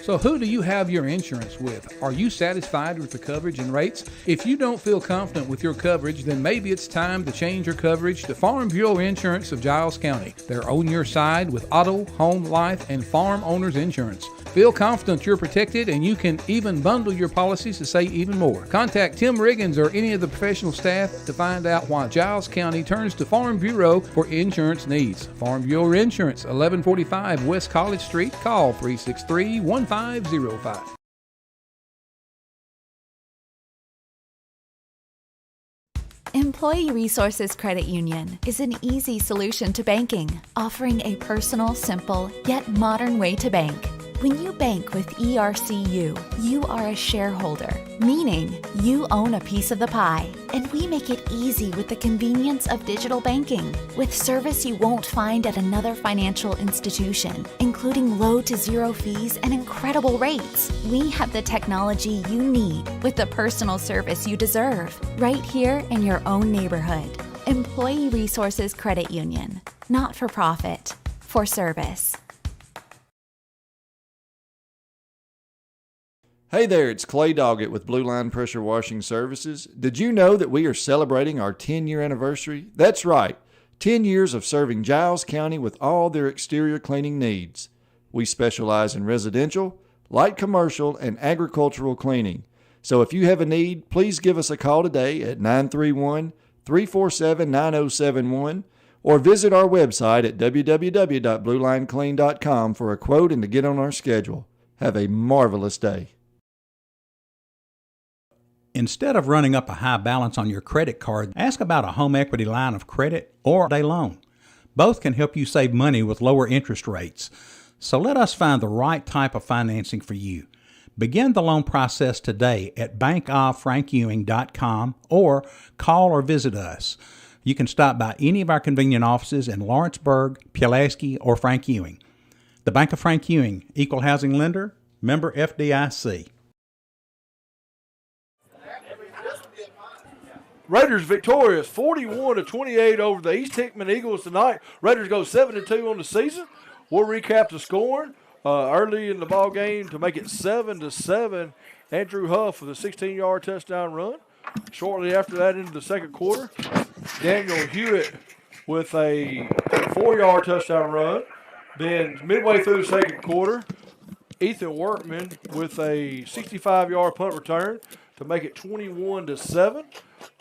So who do you have your insurance with? Are you satisfied with the coverage and rates? If you don't feel confident with your coverage, then maybe it's time to change your coverage to Farm Bureau Insurance of Giles County. They're on your side with auto, home, life, and farm owners insurance. Feel confident you're protected, and you can even bundle your policies to save even more. Contact Tim Riggins or any of the professional staff to find out why Giles County turns to Farm Bureau for insurance needs. Farm Bureau Insurance, 1145 West College Street. Call 363-1505. Employee Resources Credit Union is an easy solution to banking, offering a personal, simple, yet modern way to bank. When you bank with ERCU, you are a shareholder, meaning you own a piece of the pie, and we make it easy with the convenience of digital banking, with service you won't find at another financial institution, including low to zero fees and incredible rates. We have the technology you need with the personal service you deserve, right here in your own neighborhood. Employee Resources Credit Union, not for profit, for service. Hey there, it's Clay Doggett with Blue Line Pressure Washing Services. Did you know that we are celebrating our 10-year anniversary? That's right, 10 years of serving Giles County with all their exterior cleaning needs. We specialize in residential, light commercial, and agricultural cleaning. So if you have a need, please give us a call today at 931-347-9071 or visit our website at www.bluelineclean.com for a quote and to get on our schedule. Have a marvelous day. Instead of running up a high balance on your credit card, ask about a home equity line of credit or a loan. Both can help you save money with lower interest rates. So let us find the right type of financing for you. Begin the loan process today at bankoffrankewing.com or call or visit us. You can stop by any of our convenient offices in Lawrenceburg, Pulaski, or Frank Ewing. The Bank of Frank Ewing, Equal Housing Lender, member FDIC. Raiders victorious 41-28 over the East Hickman Eagles tonight. Raiders go 7-2 on the season. We'll recap the scoring early in the ball game to make it 7-7. Andrew Huff with a 16-yard touchdown run. Shortly after that, into the second quarter, Daniel Hewitt with a 4-yard touchdown run. Then midway through the second quarter, Ethan Workman with a 65-yard punt return to make it 21-7.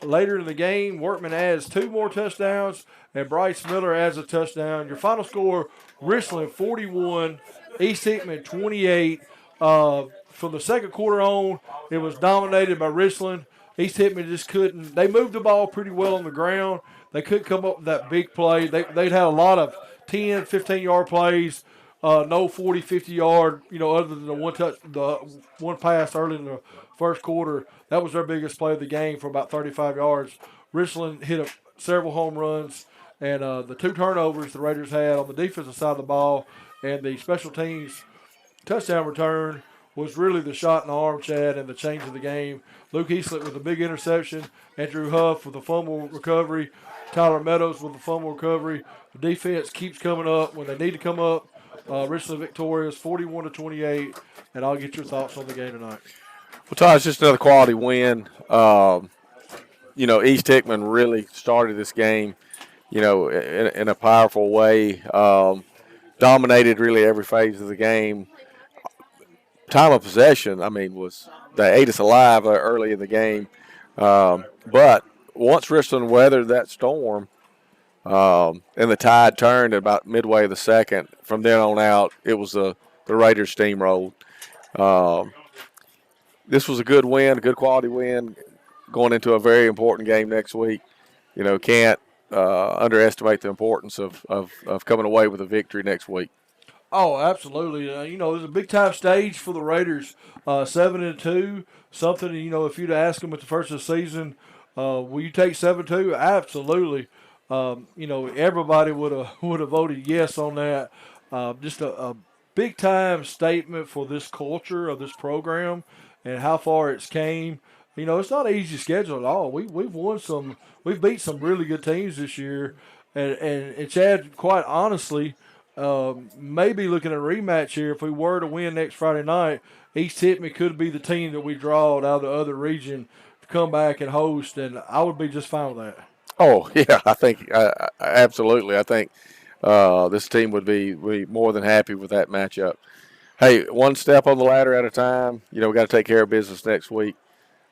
Later in the game, Workman adds 2 more touchdowns, and Bryce Miller adds a touchdown. Your final score, Richland 41, East Hickman 28. From the second quarter on, it was dominated by Richland. East Hickman just couldn't. They moved the ball pretty well on the ground. They couldn't come up with that big play. They'd had a lot of 10, 15-yard plays, no 40, 50-yard, other than the one pass early in the first quarter. That was their biggest play of the game for about 35 yards. Richland hit several home runs, and the 2 turnovers the Raiders had on the defensive side of the ball and the special teams touchdown return was really the shot in the arm, Chad, and the change of the game. Luke Eastlet with a big interception. Andrew Huff with a fumble recovery. Tyler Meadows with a fumble recovery. The defense keeps coming up when they need to come up. Richland victorious 41-28, and I'll get your thoughts on the game tonight. Well, Todd, it's just another quality win. East Hickman really started this game, in a powerful way. Dominated really every phase of the game. Time of possession, they ate us alive early in the game. But once Richland weathered that storm, and the tide turned at about midway of the second, from then on out, it was the Raiders steamrolled. This was a good win, a good quality win, going into a very important game next week. Can't underestimate the importance of coming away with a victory next week. Oh, absolutely. There's a big-time stage for the Raiders, 7-2. Something, if you'd ask them at the first of the season, will you take 7-2? Absolutely. Everybody would have voted yes on that. Just a big-time statement for this culture of this program and how far it's came. It's not an easy schedule at all. We've beat some really good teams this year, and Chad, quite honestly, maybe looking at a rematch here. If we were to win next Friday night, East Hickman could be the team that we draw out of the other region to come back and host, and I would be just fine with that. Oh, yeah, I think absolutely. I think this team would be more than happy with that matchup. Hey, one step on the ladder at a time. We got to take care of business next week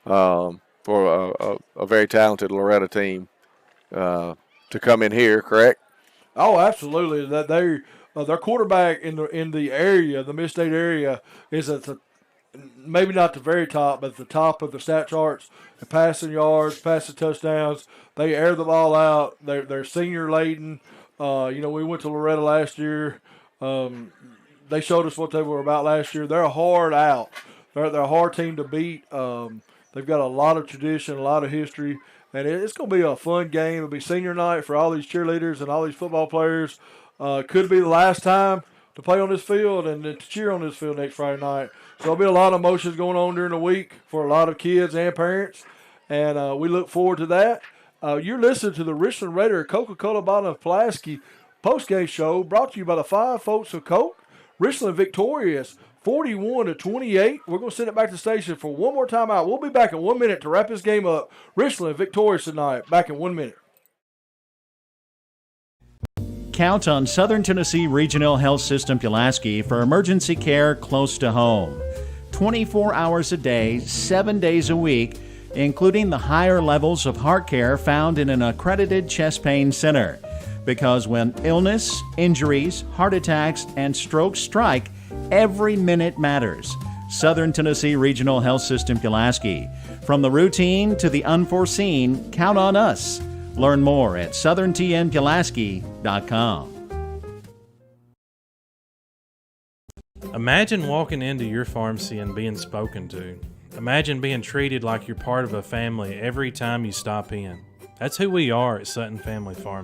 for a very talented Loretta team to come in here, correct? Oh, absolutely. That their quarterback in the area, the Mid-State area, is at the maybe not the very top, but at the top of the stat charts. The passing yards, passing touchdowns, they air the ball out. They're senior laden. We went to Loretta last year. They showed us what they were about last year. They're a hard out. They're a hard team to beat. They've got a lot of tradition, a lot of history, and it's going to be a fun game. It'll be senior night for all these cheerleaders and all these football players. Could be the last time to play on this field and to cheer on this field next Friday night. So there'll be a lot of emotions going on during the week for a lot of kids and parents, and we look forward to that. You're listening to the Richland Raider Coca-Cola Bottle of Pulaski postgame show brought to you by the Five Folks of Coke. Richland victorious 41-28. We're going to send it back to the station for one more time out. We'll be back in 1 minute to wrap this game up. Richland victorious tonight. Back in 1 minute. Count on Southern Tennessee Regional Health System Pulaski for emergency care close to home. 24 hours a day, 7 days a week, including the higher levels of heart care found in an accredited chest pain center. Because when illness, injuries, heart attacks, and strokes strike, every minute matters. Southern Tennessee Regional Health System Pulaski. From the routine to the unforeseen, count on us. Learn more at southerntnpulaski.com. Imagine walking into your pharmacy and being spoken to. Imagine being treated like you're part of a family every time you stop in. That's who we are at Sutton Family Pharmacy.